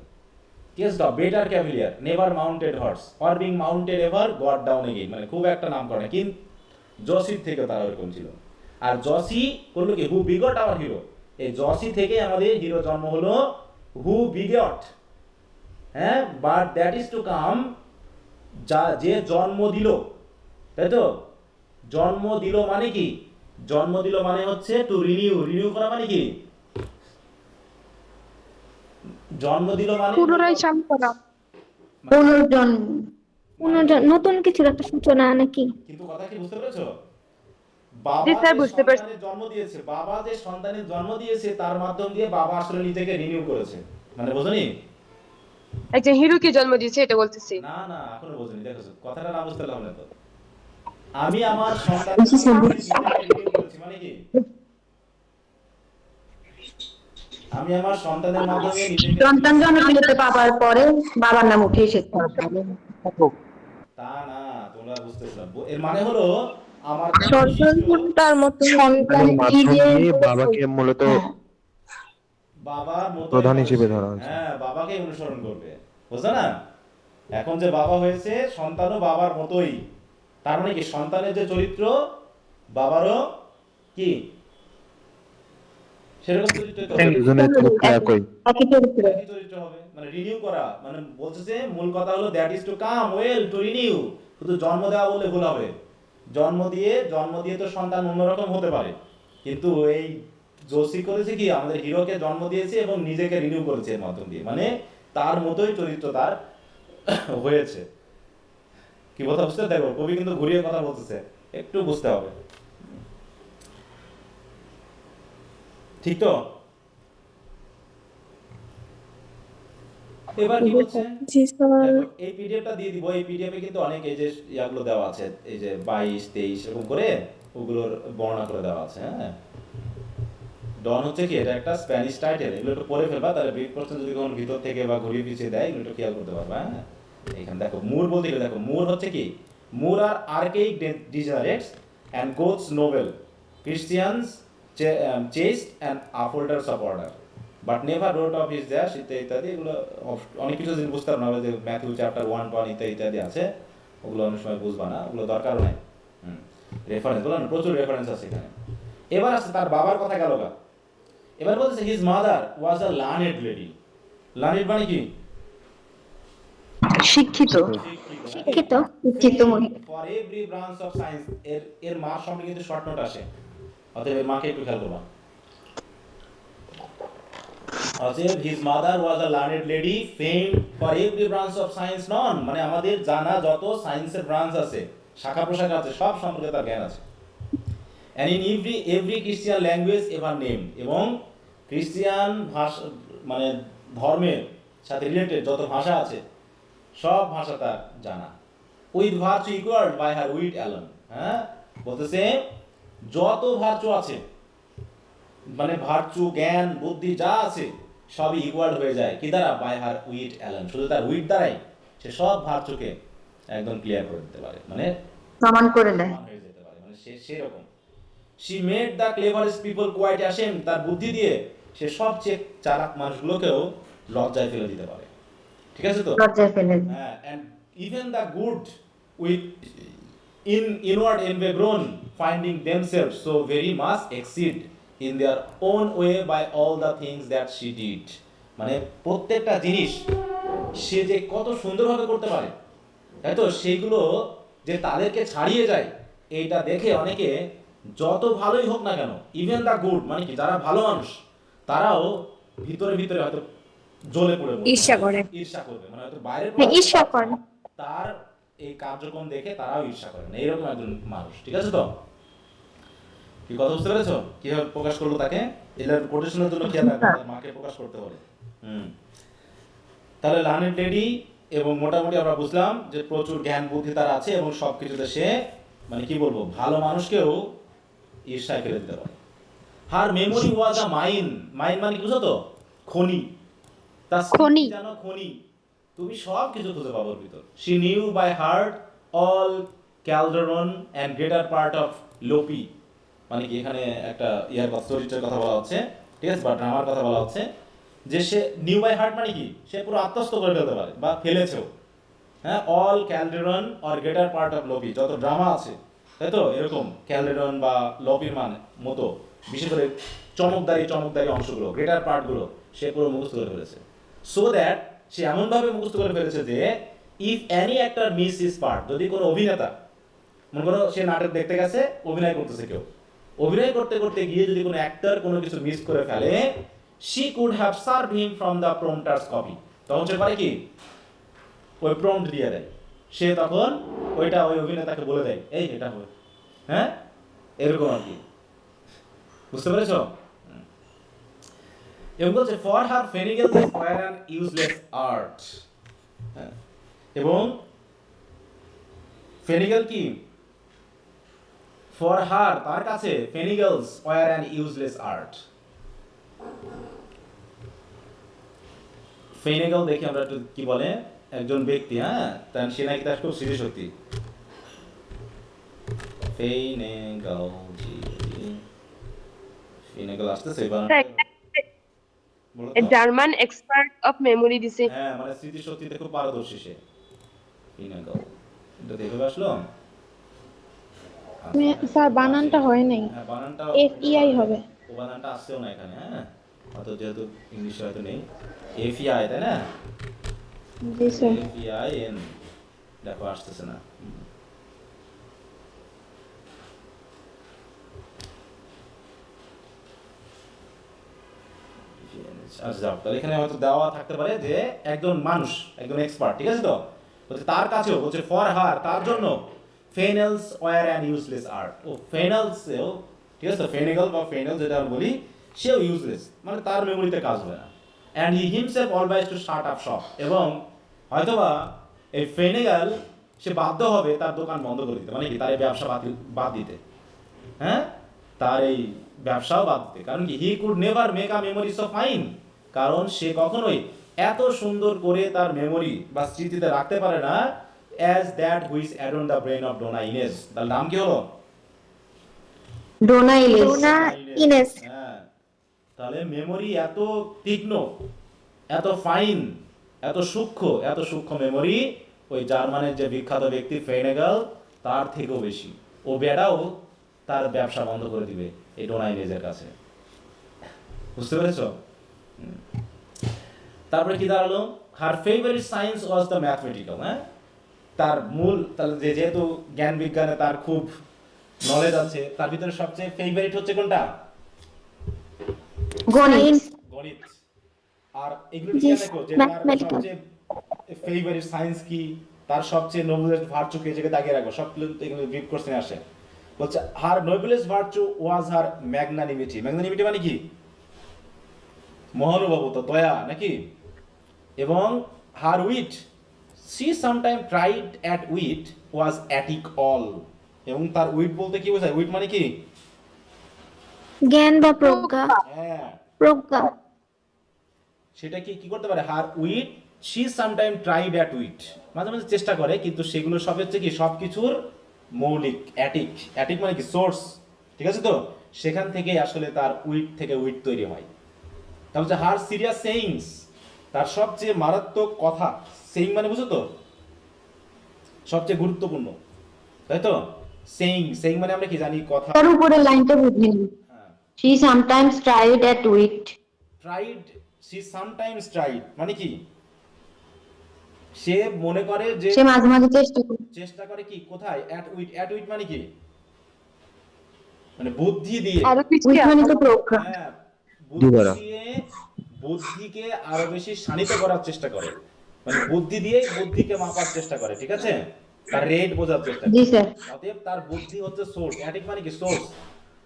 Yes, the better cavalier never mounted horse or being mounted ever got down again, মানে খুব একটা নাম করে না, কিন্তু জসির থেকে তারা ওরকম ছিল। আর জসি করলো কি, হু বিগট আওয়ার হিরো, এই জসি থেকে আমাদের হিরো জন্ম হলো, হু বিগট, হ্যাঁ, but that is to come, যে জন্ম দিল, তাই তো? জন্ম দিল মানে কি? জন্ম দিল মানে হচ্ছে টু রিনিউ করা, মানে কি? জন্ম দিল মানে পুনরায় চালু করা। পুনর্জন্ম। নতুন কিছুর একটা সূচনা নাকি? কিন্তু কথা কি বুঝতে পেরেছো? বাবা জি স্যার, যে বুঝতে পারছি। সন্তানের জন্ম দিয়েছে, বাবা যে সন্তানের জন্ম দিয়েছে, তার মাধ্যম দিয়ে বাবা আসলে নিজেকে রিনিউ করেছে। মানে বোঝনি? একজন হিরোকে জন্ম দিয়েছে, এটা বলতেছি। না না, এখনো বোঝনি। দেখো, কথাটা না বুঝতে পারলে তো। আমি আমার সন্তানের মাধ্যমে নিজেকে রিনিউ করেছি, মানে কি? আমি আমার সন্তানের মাধ্যমে নিজেকে, সন্তান জন্ম দিতে পাবার পরে বাবার নাম উঠে এসেছে। তা না, তোমরা বুঝতেছো না। এর মানে হলো আমার সন্তানটার মতো সন্তান মাধ্যম নিজে দিয়ে বাবাকে মূলত বাবার মতো প্রধান হিসেবে ধরা হয়েছে। হ্যাঁ, বাবাকে অনুসরণ করবে, বুঝছো না? এখন যে বাবা হয়েছে, সন্তানও বাবার মতোই। তার মানে কি, সন্তানের যে চরিত্র বাবারও কি সেরকম চরিত্র দুজনের চরিত্র একই। একই চরিত্র। একই চরিত্র হবে, মানে রিনিউ করা, মানে বলছে যে মূল কথা হলো that is to come well to renew. শুধু জন্ম দেওয়া বললে ভুল হবে। জন্ম দিয়ে তো সন্তান অন্যরকম হতে পারে, কিন্তু এই জোসি করেছে কি, আমাদের হিরোকে জন্ম দিয়েছে এবং নিজেকে রিনিউ করেছে এর মাধ্যম দিয়ে, মানে তার মতোই চরিত্র তার হয়েছে। কি কথা বুঝতে? দেখো, কবি কিন্তু ঘুরিয়ে কথা বলতেছে, একটু বুঝতে হবে, ঠিক তো? এবার কি বলছে? জি স্যার। দেখো, এই পিডিএফটা দিয়ে দিব। এই পিডিএফে কিন্তু অনেক এই যে ইয়াগুলো দেওয়া আছে, এই যে 22, 23 এরকম করে ওগুলোর বর্ণনা করে দেওয়া আছে। হ্যাঁ, ডন হচ্ছে কি, এটা একটা স্প্যানিশ টাইটেল। এগুলো একটু পড়ে ফেলবা, তাহলে ব্রিফ কোশ্চেন যদি কোনো ভিতর থেকে বা ঘুরিয়ে পিছিয়ে দেয়, এগুলো একটু খেয়াল করতে পারবা। হ্যাঁ, এখানে দেখো, মুর বলতে গেলে দেখো, মুর হচ্ছে কি, Moor are archaic degenerates and Goths noble Christians chaste and upholders of order but never wrote of his their ইত্যাদি। এগুলো অনেক কিছু জিনিস বুঝতে পারবো না, যে ম্যাথিউ চ্যাপ্টার 1 ইত্যাদি আছে, ওগুলো অনেক সময় বুঝবা না, ওগুলো দরকারও নাই। রেফারেন্স বললাম, প্রচুর রেফারেন্স আছে এখানে। এবার আসছে তার বাবার কথা গেল গা। এবার বলতেছে his mother was a learned lady. Learned মানে কি? শিক্ষিত। শিক্ষিত। শিক্ষিত মহিলা। For every branch of science, এর মার সঙ্গে কিন্তু শর্ট নোট আসে, অতএব এর মাকে একটু খেয়াল করবা। অতএব his mother was a learned lady famed for every branch of science known, মানে আমাদের জানা যত সায়েন্সের ব্রাঞ্চ আছে, শাখা প্রশাখা আছে, সব সম্পর্কে তার জ্ঞান আছে। and in every Christian language ever named, এবং খ্রিস্টিয়ান ভাষা মানে ধর্মের সাথে রিলেটেড যত ভাষা আছে সব ভাষা তার জানা। With virtue equalled by her wit alone, হ্যাঁ, বলতেছে যত ভার্চু আছে, মানে ভার্চু, জ্ঞান, বুদ্ধি যা আছে সবই ইকুয়াল হয়ে যায় কি দ্বারা? By her wit alone. শুধু তার উইট দ্বারাই সে সব ভার্চুকে একদম ক্লিয়ার করে দিতে পারে, মানে প্রমাণ করে দেয়। সমান হয়ে যেতে পারে, মানে সে সেরকম। She made the cleverest people quite ashamed. তার বুদ্ধি দিয়ে সে সবচেয়ে চালাক মানুষগুলোকেও লজ্জায় ফেলে দিতে পারে। ঠিক আছে তো? লজ্জায় ফেলে দেয়। হ্যাঁ, and even the good with inward envy grown, finding themselves so very much exceed in their own way by all the things that she did. মানে প্রত্যেকটা জিনিস সে যে কত সুন্দরভাবে করতে পারে, তাই তো? সেইগুলো যে তাদেরকে ছাড়িয়ে যায়, এইটা দেখে অনেকে যত ভালোই হোক না কেন, ইভেন দ্য গুড, মানে কি যারা ভালো মানুষ, তারাও ভিতরে ভিতরে হয়তো জ্বলে পড়ে মরবে। ঈর্ষা করে। ঈর্ষা করবে, মানে হয়তো বাইরের হ্যাঁ, ঈর্ষা করে। তার এই কার্যক্রম দেখে তারাও ঈর্ষা করে না, এইরকম একজন মানুষ। ঠিক আছে তো? কি কথা বুঝতে পেরেছো? কিভাবে প্রকাশ করলো তাকে? এটার কোটেশনের জন্য খেয়াল রাখবে, তার মাকে প্রকাশ করতে বলে। তাহলে লার্নেড লেডি, এবং মোটামুটি আমরা বুঝলাম যে প্রচুর জ্ঞান বুদ্ধি তার আছে এবং সবকিছুতে সে, মানে কি বলবো, ভালো মানুষকেও ঈর্ষায় ফেলে দিতে পারে। হার মেমোরি ওয়াজ আ মাইন। মাইন মানে কি বুঝো তো? খনি। তার খনি। যেন খনি, তুমি সব কিছু খুঁজে পাবো ওর ভিতর। She knew by heart all Calderon and greater part of Lope. মানে কি এখানে একটা ইয়ার কথা, চরিত্রের কথা বলা হচ্ছে, ঠিক আছে, বা ড্রামার কথা বলা হচ্ছে, যে সে নিউ বাই হার্ট মানে কি সে পুরো আত্মস্থ করে ফেলতে পারে বা ফেলেছেও। হ্যাঁ, all Calderon or greater part of Lope, যত ড্রামা আছে, তাই তো, এরকম ক্যালডেরন বা লোপির মানে মতো বিশেষ করে চমকদারি অংশগুলো, গ্রেটার পার্টগুলো সে পুরো মুখস্থ করে ফেলেছে। সো দ্যাট সে এমনভাবে মুখস্থ করে ফেলেছে যে if any actor miss his part, যদি কোনো অভিনেতা, মনে করো সে নাটক দেখতে গেছে, অভিনয় করতেছে কেউ, অভিনয় করতে করতে গিয়ে যদি কোনো অ্যাক্টর কোনো কিছু মিস করে ফেলে, she could have served him from the prompter's copy, তখন সে পারে কি ওই প্রম্পট দিয়ে দেয়, সে তখন ওইটা ওই অভিনেতাকে বলে দেয়, এই এটা হবে। হ্যাঁ, এরকম আর কি, বুঝতে পেরেছো? এবং বলছে for her Feinagle's were an useless art. এবং ফেনিগেল কি, ফর হার তার কাছে, Feinagle's were an useless art. Feinagle দেখি আমরা একটু কি বলে, একজন ব্যক্তি, হ্যাঁ, তার সে নাকি তার খুব স্মৃতিশক্তি। ফেনিগেল জি, ফেনিগেল আসতেছে জার্মান এক্সপার্ট অফ মেমোরি দিছে। হ্যাঁ, মানে স্মৃতিশক্তিতে খুব পারদর্শী সে। ফেনিগেল, এটা দেখে আসলো। স্যার বানানটা হয় নাই, হ্যাঁ, বানানটা FEI হবে। ও বানানটা আসছেও না এখানে। হ্যাঁ, হয়তো যেহেতু ইংলিশে হয়তো নেই, FEI, তাই না? জি স্যার। FEIN, দেখো আসতেছে না। আচ্ছা যাও, তাহলে এখানে হয়তো দেওয়া থাকতে পারে যে একজন মানুষ, একজন এক্সপার্ট, ঠিক আছে তো? বলছে তার কাছেও, বলছে ফর হার তার জন্য, ফেনেলস ওয়ার অ্যান ইউজলেস আর্ট। ও ফেনেলসেও, ঠিক আছে তো, ফেনিগেল বা ফেনেল যেটা আমরা বলি, সেও ইউজলেস, মানে তার মেমোরিতে কাজ হবে না। And he himself always two shut up shop. এবং হয়তোবা এই ফেনিগেল সে বাধ্য হবে তার দোকান বন্ধ করে দিতে, মানে কি তার এই ব্যবসা বাদ দিতে। হ্যাঁ, তার এই ব্যবসাও বাদ দিতে, কারণ কি he could never make a memory so fine, কারণ সে কখনোই এত সুন্দর করে তার মেমোরি বা স্মৃতিতে রাখতে পারে না, as that which adorn the brain of Donna Inez. তার নাম কি হলো? ডোনা ইলিস। Donna Inez. হ্যাঁ, তাহলে মেমোরি এত তীক্ষ্ণ, এত ফাইন, এত সূক্ষ্ম মেমোরি ওই জার্মানের যে বিখ্যাত ব্যক্তি ফেনিগেল তার থেকেও বেশি। ও বেড়াও তার ব্যবসা বন্ধ করে দিবে এই ডোনা ইনেজের কাছে, বুঝতে পেরেছ? তারপরে কি দাঁড়ালো? Her favourite science was the mathematical. হ্যাঁ, তার মূল, তাহলে যেহেতু জ্ঞান বিজ্ঞানে তার খুব নলেজ আছে, তার ভিতরে সবচেয়ে ফেভারিট হচ্ছে কোনটা? গণিত। গণিত। আর এগুলো কি দেখো যে তার সবচেয়ে ফেভারিট সায়েন্স কি, তার সবচেয়ে নোবেলেস্ট ভার্চু কি, যেটা দাগিয়ে রাখো, সবগুলো এগুলো ব্রিফ কোশ্চেনে আসে। বলছে হার নোবেলেস্ট ভার্চু ওয়াজ হার ম্যাগনানিমিটি। ম্যাগনানিমিটি মানে কি? মহানুভবতা, দয়া নাকি? এবং হার wheat, she sometimes tried at wit was attic all. এবং তার উইট বলতে কি বোঝায়? উইট মানে কি? জ্ঞান বা প্রজ্ঞা। হ্যাঁ, প্রজ্ঞা। সেটা কি করতে পারে? Her wit, she sometime tried at wit, মাঝে মাঝে চেষ্টা করে, কিন্তু সেগুলো সব হচ্ছে কি সবকিছুর মৌলিক, অ্যাটিক মানে কি সোর্স, ঠিক আছে তো? সেখান থেকেই আসলে তার উইট থেকে উইট তৈরি হয়। তার হচ্ছে হার সিরিয়াস সেইংস, তার সবচেয়ে মারাত্মক কথা, সেইং মানে বুঝো তো সবচেয়ে গুরুত্বপূর্ণ, তাই তো? সেইং মানে আমরা কি জানি? কথা। তার উপরে লাইনটা বুঝিনি। হ্যাঁ, She sometimes tried at wit. Tried, she sometimes tried মানে কি? সে মনে করে যে সে মাঝে মাঝে চেষ্টা করে কি কোথায়? অ্যাট উইট মানে কি? মানে বুদ্ধি দিয়ে। আরো কিছু উইট মানে তো প্রজ্ঞা। হ্যাঁ, দি বুদ্ধি করা। দিয়ে বুদ্ধিকে আরো বেশি শানিত করার চেষ্টা করে, মানে বুদ্ধি দিয়ে বুদ্ধিকে মাপার চেষ্টা করে, ঠিক আছে? তার রেট বোঝার চেষ্টা জি করে। স্যার। অতএব তার বুদ্ধি হচ্ছে সোর্স, অ্যাটিক মানে কি সোর্স।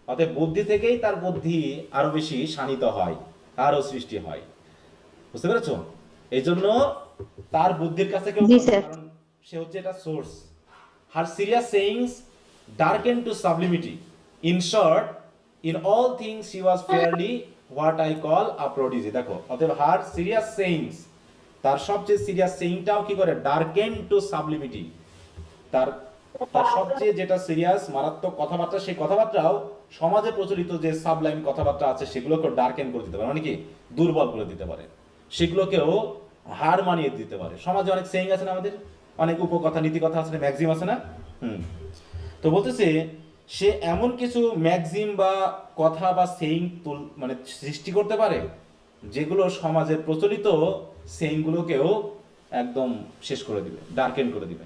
অতএব বুদ্ধি থেকেই তার বুদ্ধি আরো বেশি শানিত হয়, আরো সৃষ্টি হয়, বুঝতে পেরেছো? এই জন্য তার বুদ্ধির কাছে কেউ জি বলে, স্যার। কারণ সে হচ্ছে এটা source. Her serious sayings darken to sublimity. In short, in all things she was fairly what I call a prodigy. দেখো, অতএব হার সিরিয়াস সেইংস, তার সবচেয়ে সিরিয়াস সেইংটাও কি করে? darken to sublimity. তার তার সবচেয়ে যেটা সিরিয়াস মারাত্মক কথাবার্তা, সেই কথাবার্তাও সমাজে প্রচলিত যে সাবলাইম কথাবার্তা আছে সেগুলোকে ডার্কেন করে দিতে পারে, মানে কি দুর্বল করে দিতে পারে, সেগুলোকেও হার মানিয়ে দিতে পারে। সমাজে অনেক সেইং আছে না, আমাদের অনেক উপকথা, নীতি কথা আছে না, ম্যাক্সিম আছে না? তো বলতেছে সে এমন কিছু ম্যাক্সিম বা কথা বা সেইং মানে সৃষ্টি করতে পারে যেগুলো সমাজের প্রচলিত সেইংগুলোকেও একদম শেষ করে দিবে, ডার্কেন করে দিবে।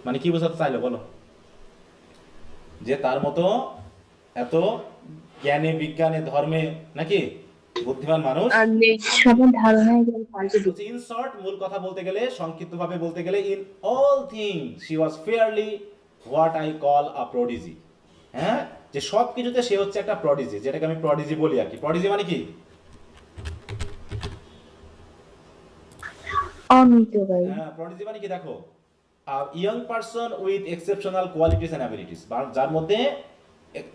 মানে কি বোঝাতে চাইলো বলো? যে তার মতো এত জ্ঞানে, বিজ্ঞানে, ধর্মে নাকি বুদ্ধিমান মানুষ। আর নেই। সবার ধারণাই পাল্টে দিবে। ইন শর্ট, মূল কথা বলতে গেলে, সংক্ষিপ্তভাবে বলতে গেলে, in all things she was fairly what I call a prodigy. হ্যাঁ, যে সব কিছুতে সে হচ্ছে একটা প্রডিজি, যেটাকে আমি প্রডিজি বলি আর কি। প্রডিজি মানে কি? অমিতবাই। হ্যাঁ, প্রডিজি মানে কি? দেখো, a young person with exceptional qualities and abilities, যার মধ্যে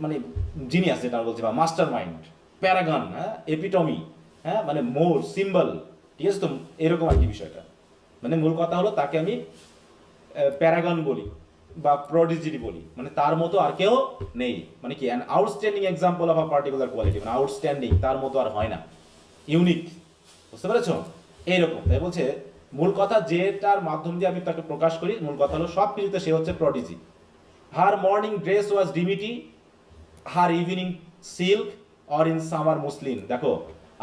মানে জিনিয়াস যেটা বলছি, বা মাস্টার মাইন্ড, প্যারাগন, হ্যাঁ, এপিটমি, হ্যাঁ, মানে মোর সিম্বল, ঠিক আছে তো? এরকম আর কি বিষয়টা। মানে মূল কথা হলো তাকে আমি প্যারাগন বলি বা প্রডিজি বলি, মানে তার মতো আর কেউ নেই, মানে কি an outstanding example of a particular quality, মানে আউটস্ট্যান্ডিং, তার মতো আর হয় না, ইউনিক, বুঝতে পেরেছো? এইরকম। তাই বলছে মূল কথা যেটার মাধ্যম দিয়ে আমি তাকে প্রকাশ করি, মূল কথা হলো সব কিছুতে সে হচ্ছে prodigy. Her morning dress was dimity, her evening silk or in summer muslin. দেখো,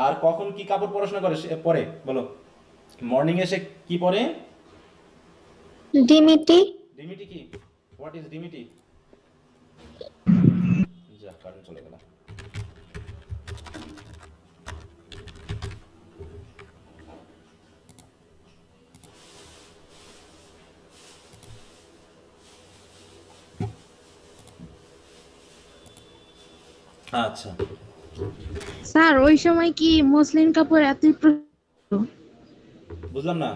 আর কখন কি কাপড় পড়াশোনা করে সে পরে বলো? মর্নিং এ সে কি পরে? ডিমিটি। ডিমিটি কি? What is dimity? যা, কারেন্ট চলে গেল। আচ্ছা, স্যার ওই সময় কি মসলিন কাপড় এতই বুঝলাম না।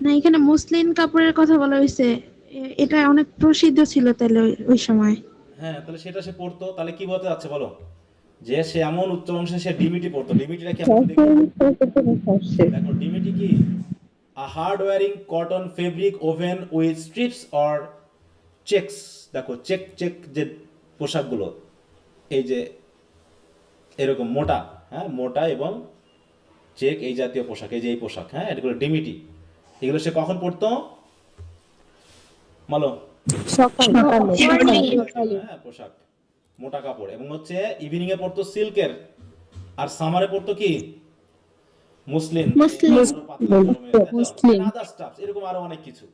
না, এখানে মসলিন কাপড়ের কথা বলা হয়েছে, এটা অনেক প্রসিদ্ধ ছিল তাহলে ওই সময়। হ্যাঁ, তাহলে সেটা সে পড়তো, তাহলে কি বলতে যাচ্ছে বলো? যে সে এমন উচ্চ অংশে সে ডিমিটি পড়তো। ডিমিটিটা কি? দেখো, ডিমিটি কি? A hard wearing cotton fabric woven with stripes or checks. দেখো, চেক যে পোশাকগুলো, এই যে এরকম মোটা, হ্যাঁ, মোটা এবং চেক, এই জাতীয় পোশাক, এই যে এই পোশাক, হ্যাঁ, এগুলো ডিমিটি। এগুলো সে কখন পড়তো বলো? হ্যাঁ, পোশাক, মোটা কাপড়। এবং হচ্ছে ইভিনিং এ পড়তো সিল্কের, আর সামারে পড়তো কি? মুসলিন, এরকম আরো অনেক কিছু।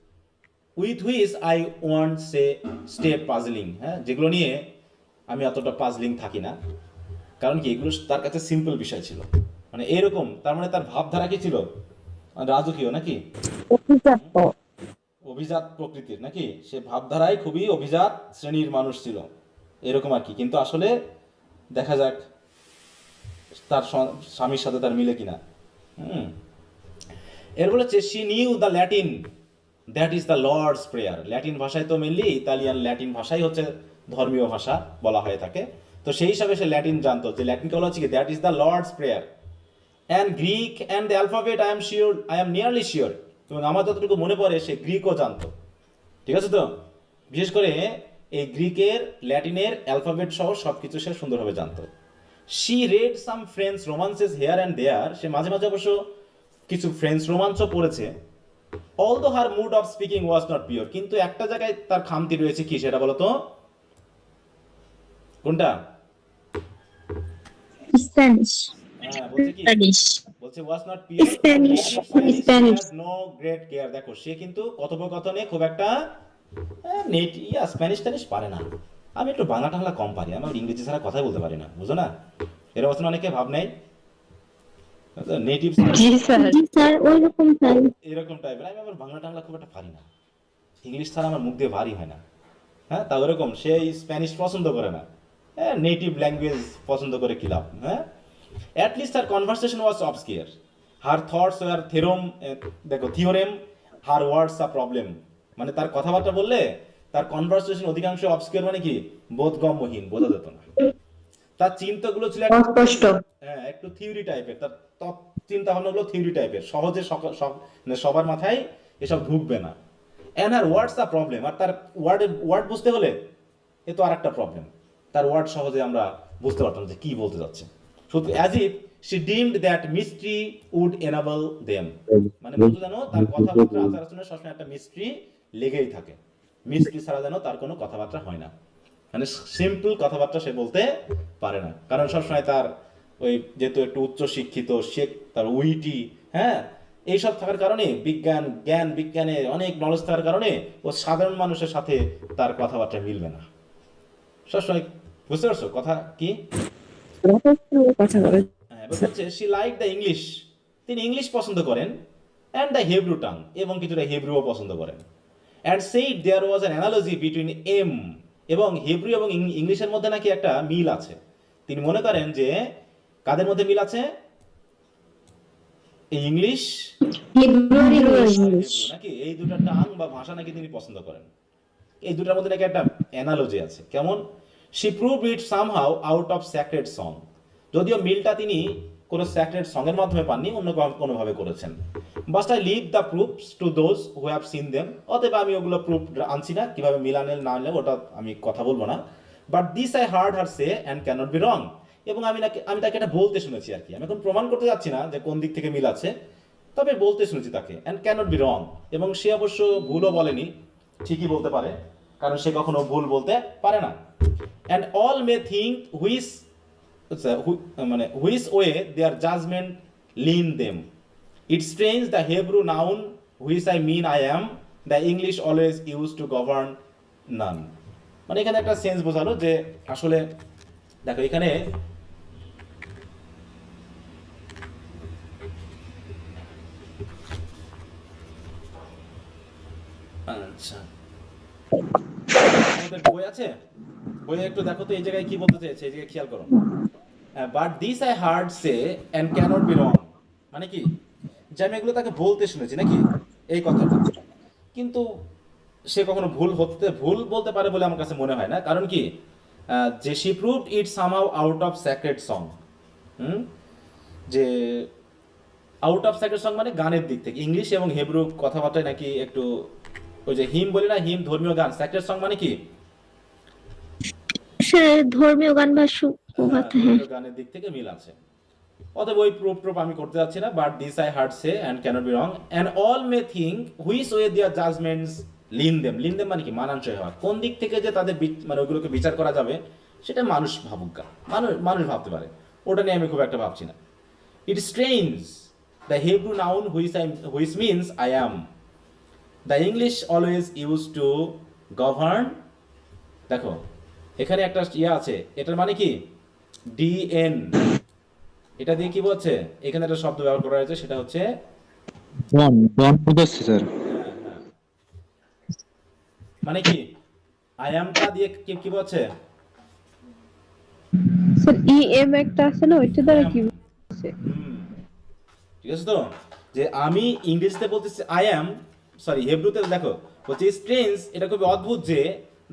With which I want say step puzzling, হ্যাঁ, যেগুলো নিয়ে আমি অতটা পাজলিং থাকি না, কারণ কি এগুলো তার কাছে সিম্পল বিষয় ছিল। মানে এরকম, তার মানে তার ভাবধারা কি ছিল? রাজকীয় নাকি অভিজাত প্রকৃতির, নাকি সে ভাবধারায় খুবই অভিজাত শ্রেণীর মানুষ ছিল, এরকম আর কি। কিন্তু আসলে দেখা যাক তার স্বামীর সাথে তার মিলে কিনা। এর বলেছে she knew the Latin that is the Lord's prayer. Latin ভাষায় তো মেনলি ইতালিয়ান ল্যাটিন ভাষাই হচ্ছে ধর্মীয় ভাষা বলা হয়ে থাকে, তো সেই হিসাবে সে ল্যাটিন জানতো, যে ল্যাটিনকে বলা হচ্ছে কি that is the Lord's prayer. And Greek and the alphabet I am nearly sure, এবং আমার যতটুকু মনে পড়ে সে গ্রিকও জানতো। ঠিক আছে তো, বিশেষ করে এই গ্রিকের ল্যাটিনের অ্যালফাবেট সহ সব কিছু সে সুন্দরভাবে জানতো। She read some French romances here and there, সে মাঝে মাঝে অবশ্য কিছু ফ্রেঞ্চ রোমান্সও পড়েছে। Although her mood of speaking was not pure, কিন্তু একটা জায়গায় তার খামতি রয়েছে, কি সেটা বলো তো? কোনটা? স্প্যানিশ। হ্যাঁ, বলছে কি? স্প্যানিশ। বলছে was not pure Spanish. Spanish. No great care. দেখো সে কিন্তু কথোপকথনে খুব একটা নেট স্প্যানিশ টানিশ পারে না। আমি একটু বাংলা টাংলা কম পারি, আমি ইংরেজি ছাড়া কথাই বলতে পারি না, বুঝো না? এর অবস্থা অনেকে ভাব নেই নেটিভ জি স্যার, ওইরকম তাই। এরকম টাইপের। আমি আবার বাংলা টাংলা খুব একটা পারি না, ইংলিশ ছাড়া আমার মুখ দিয়ে ভারী হয় না। হ্যাঁ, তা ওরকম সে স্প্যানিশ পছন্দ করে না, হ্যাঁ, নেটিভ ল্যাঙ্গুয়েজ পছন্দ করে কি লাভ? হ্যাঁ, at least her conversation was obscure, her thoughts were theorem, her words a problem. মানে তার কথাবার্তা বললে তার কনভারসেশন অধিকাংশ অবস্কিয়ার, মানে কি বোধগম্যহীন, বোঝা যেত না। তার চিন্তাগুলো ছিল অস্পষ্ট। হ্যাঁ, একটু থিওরি টাইপের, তার চিন্তা ভাবনাগুলো থিওরি টাইপের, সহজে মানে সবার মাথায় এসব ঢুকবে না। And her words a problem, আর তার ওয়ার্ড বুঝতে হলে এ তো আর একটা প্রবলেম, তার ওয়ার্ড সহজে আমরা বুঝতে পারতাম যে কি বলতে যাচ্ছে। শুধু as if she deemed that mystery would enable them, মানে বলতে জানো তার কথাবার্তা আচার আচরণে সবসময় একটা মিস্ট্রি লেগেই থাকে, মিস্ট্রি ছাড়া যেন তার কোনো কথাবার্তা হয় না, মানে সিম্পল কথাবার্তা সে বলতে পারে না। কারণ সবসময় তার ওই যেহেতু একটু উচ্চ শিক্ষিত, সে তার উইটি, হ্যাঁ, এইসব থাকার কারণে বিজ্ঞানে অনেক নলেজ থাকার কারণে ও সাধারণ মানুষের সাথে তার কথাবার্তা মিলবে না সবসময়। বুঝতে পারছো কথা কি? কথা বলে। হ্যাঁ, বলছে শি লাইক দ্য ইংলিশ, তিনি ইংলিশ পছন্দ করেন, অ্যান্ড দ্য হেব্রু টাং, এবং কিছুটা হেব্রুও পছন্দ করেন। And said there was an analogy between em, এবং হিব্রু এবং ইংলিশের মধ্যে নাকি একটা মিল আছে। তিনি মনে করেন যে কাদের মধ্যে মিল আছে? এই ইংলিশ নাকি এই দুটা টাং বা ভাষা নাকি তিনি পছন্দ করেন, এই দুটার মধ্যে নাকি একটা অ্যানালজি আছে। কেমন? She proved it somehow out of sacred song, যদিও মিলটা তিনি কোনো স্যাক্রেড সং এর মাধ্যমে পাননি, অন্য কোনোভাবে করেছেন। But I leave the proofs to those who have seen them, অতএব আমি ওগুলো প্রুফ আনছি না, কিভাবে মিলানে না আনলে ওটা আমি কথা বলবো না। But this I heard her say and cannot be wrong, এবং আমি তাকে এটা বলতে শুনেছি আর কি, আমি এখন প্রমাণ করতে যাচ্ছি না যে কোন দিক থেকে মিল আছে, তবে বলতে শুনেছি তাকে, অ্যান্ড ক্যানট বি রং, এবং সে অবশ্য ভুলও বলেনি, ঠিকই বলতে পারে, কারণ সে কখনো ভুল বলতে পারে না। And all may think which way their judgement lean them, it strange the Hebrew noun which I mean I am, the English always use to govern nun. মানে এখানে একটা সেন্স বোঝালো যে আসলে দেখো এখানে আচ্ছা আমাদের বই আছে, বইয়ে একটু দেখো তো এই জায়গায় কি বলতে চাইছে, এই জায়গায় খেয়াল করো। But this I heard say and cannot be wrong, মানে কি যে আমি এগুলো তাকে বলতে শুনেছি নাকি এই কথাটা, কিন্তু সে কখনো ভুল বলতে পারে বলে আমার কাছে মনে হয় না। কারণ কি যে she proved it somehow out of sacred song, যে আউট অফ স্যাক্রেড সং মানে গানের দিক থেকে, ইংলিশ এবং হেব্রু কথাবার্তায় নাকি একটু ওই যে হিম বলি না, হিম ধর্মীয় গান, স্যাক্রেড সং মানে কি ধর্মীয় গান বা গানের দিক থেকে মিল আছে। অতএব ওই প্রুফ আমি করতে যাচ্ছি না। But this I heard say and cannot be wrong, and all may think which way their judgments lean them মানে কি মানানসই হওয়া, কোন দিক থেকে যে তাদের মানে ওইগুলোকে বিচার করা যাবে সেটা মানুষ ভাবুক, মানুষ ভাবতে পারে, ওটা নিয়ে আমি খুব একটা ভাবছি না। It strange the Hebrew noun which means I am, the English always use to govern. দেখো এখানে একটা ইয়ে আছে, এটার মানে কি ডিএন, এটা দিয়ে কি বলছে, এখানে একটা শব্দ ব্যবহার করা হয়েছে, সেটা হচ্ছে মানে কি আই অ্যামটা দিয়ে কি বলছে, স্যার ইএম একটা আছে না, ওইটা দ্বারা কি বলছে? ঠিক আছে তো, যে আমি ইংরেজিতে বলতেছি আই অ্যাম, সরি হেব্রুতে দেখো বলছে স্ট্রেঞ্জ, এটা খুবই অদ্ভুত যে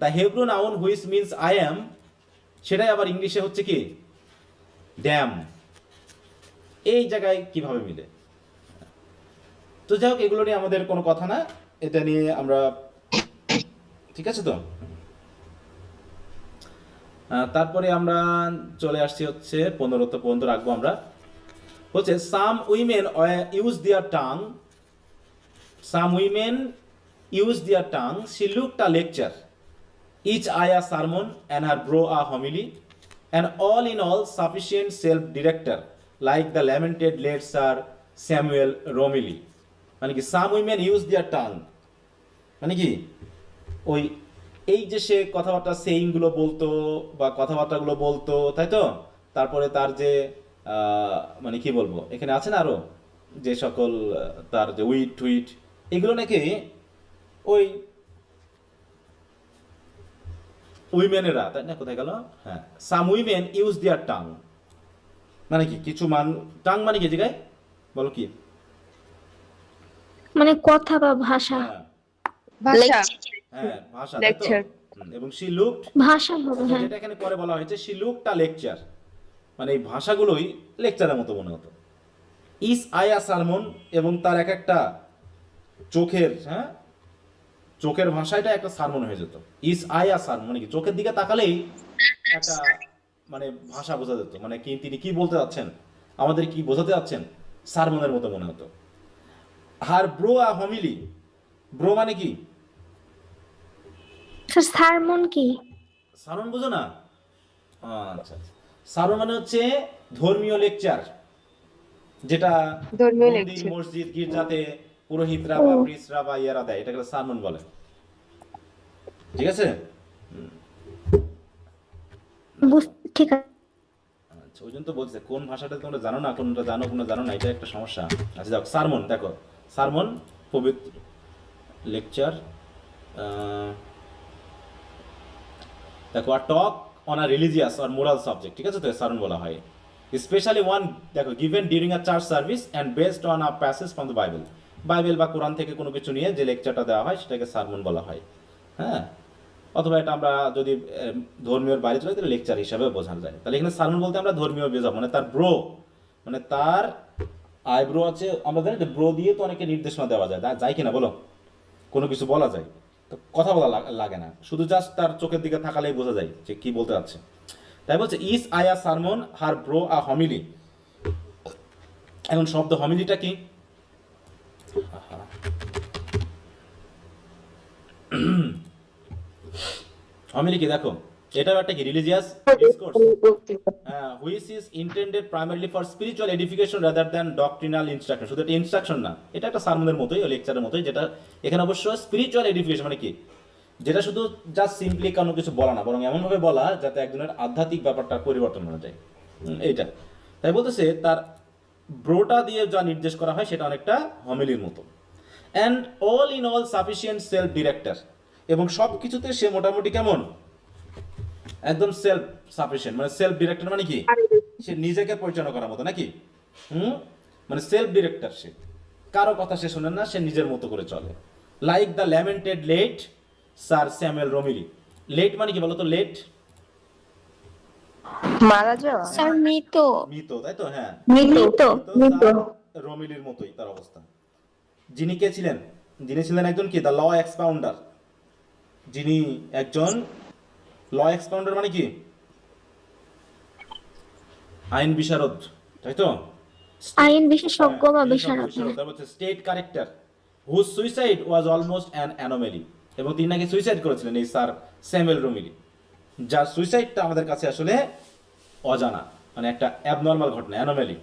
the Hebrew noun which means I অ্যাম, সেটাই আবার ইংলিশে হচ্ছে কি ড্যাম। এই জায়গায় কিভাবে মিলে? তো যাই হোক, এগুলো নিয়ে আমাদের কোনো কথা না, এটা নিয়ে আমরা ঠিক আছে তো। তারপরে আমরা চলে আসছি হচ্ছে 15 পর্যন্ত রাখবো আমরা। হচ্ছে some women use their tongue, some women use their tongue. She looked a lecture, each eye a sermon, and her brow a homily, and all in all sufficient self-director, like the lamented late Sir Samuel Romilly. মানে কি some women use their tongue, মানে কি ওই এই যে সে কথাবার্তা সেইংগুলো বলতো বা কথাবার্তাগুলো বলতো, তাই তো। তারপরে তার যে মানে কি বলবো, এখানে আছে না আরো যে সকল তার যে উইট টুইট, এগুলো নাকি ওই উইমেনেরা, তাই না, কোথায় গেল, হ্যাঁ, সাম উইমেন ইউজ দেয়ার টাং, মানে কি কিছু টাং মানে কি জায়গায় বলো কি, মানে কথা বা ভাষা। হ্যাঁ ভাষা, হ্যাঁ ভাষা, তাই তো। লেকচার। এবং শি লুকড, ভাষা হবে, হ্যাঁ। যেটা এখানে পরে বলা হয়েছে শি লুকড আ লেকচার, মানে এই ভাষাগুলোই লেকচারের মতো মনে হতো। ইস আয়া সালমন, এবং তার এক একটা চোখের, হ্যাঁ চোখের ভাষাটা একটা সারমন হয়ে যেত। ইস আয়া সারমন মানে কি চোখের দিকে তাকালেই একটা মানে ভাষা বোঝা যেত, মানে কি তিনি কি বলতে যাচ্ছেন, আমাদের কি বোঝাতে যাচ্ছেন, সারমনের মতো মনে হতো। হার ব্রো আ হমিলি, ব্রো মানে কি, স্যার সারমন কি? সারমন বোঝো না? আচ্ছা, সারমন মানে হচ্ছে ধর্মীয় লেকচার, যেটা ধর্মীয় মন্দির, লেকচার। মসজিদ, গির্জাতে পুরোহিতরা বা প্রিস্টরা বা ইয়ারা দেয়, এটাকে সারমন বলে, ঠিক আছে। ঠিক আছে। আচ্ছা, ওই জন্য তো বলছে কোন ভাষাটা তোমরা জানো না, কোনটা জানো কোনটা জানো না, এটা একটা সমস্যা। আচ্ছা দেখো সারমন, দেখো সারমন পবিত্র লেকচার, দেখো আর talk on a religious or moral subject, ঠিক আছে তো সারমন বলা হয়। স্পেশালি ওয়ান, দেখো given during a church service and based on a passage from the Bible, Bible বা কোরআন থেকে কোনো কিছু নিয়ে যে লেকচারটা দেওয়া হয় সেটাকে সারমন বলা হয়, হ্যাঁ। অথবা এটা আমরা যদি ধর্মীয় বাইরে চলে তাহলে লেকচার হিসাবে বোঝানো যায়। তাহলে এখানে সারমন বলতে আমরা ধর্মীয় বোঝাবো, মানে তার ব্রো, মানে তার আইব্রো আছে, আমরা জানি যে ব্রো দিয়ে তো অনেকে নির্দেশনা দেওয়া যায়, যায় কিনা বলো, কোনো কিছু বলা যায় তো কথা বলা লাগে না, শুধু জাস্ট তার চোখের দিকে তাকালেই বোঝা যায় যে কি বলতে যাচ্ছে। তাই বলছে ইস আয়া সারমন হার ব্রো আ হমিলি। এখন শব্দ হমিলিটা কি, হমিলি কি দেখো, এটাও একটা কি religious discourse, which is intended primarily for spiritual edification rather than doctrinal instruction. শুধু এটা ইনস্ট্রাকশন না, এটা একটা সারমনের মতোই, লেকচারের মতোই, যেটা এখানে অবশ্য স্পিরিচুয়াল এডিফিকেশন মানে কি, যেটা শুধু জাস্ট সিম্পলি কোনো কিছু বলা না, বরং এমনভাবে বলা যাতে একজনের আধ্যাত্মিক ব্যাপারটা পরিবর্তন হয়ে যায়, এইটা। তাই বলতেছে তার ব্রোটা দিয়ে যা নির্দেশ করা হয় সেটা অনেকটা হমিলির মতো। And all in all sufficient self director, এবং সব কিছুতে সে মোটামুটি কেমন, একদম সেলফ সাফিসিয়েন্ট, মানে সেলফ ডিরেক্টর মানে কি, সে নিজেকে পরিচালনা করার মতো নাকি, মানে সেলফ ডিরেক্টর, সে কারো কথা সে শোনেন না, সে নিজের মতো করে চলে। Like the lamented late Sir Samuel Romilly. Late মানে কি বলতো, লেট মারা যাওয়া। স্যার মৃত। মৃত, তাই তো, হ্যাঁ মৃত। স্যার রমিলির মতোই তার অবস্থা। যিনি কে ছিলেন, যিনি ছিলেন একজন কি, দ্য ল এক্সপাউন্ডার, যিনি একজন ল এক্সপাউন্ডার মানে কি আইন বিশারদ, তাই তো, আইন বিশেষজ্ঞ বা বিশারদ। State corrector whose suicide was almost an anomaly, এবং তিনি নাকি সুইসাইড করেছিলেন এই স্যার স্যামুয়েল রমিলি, যার সুইসাইডটা আমাদের কাছে আসলে অজানা, মানে একটা অ্যাবনর্মাল ঘটনা, anomaly.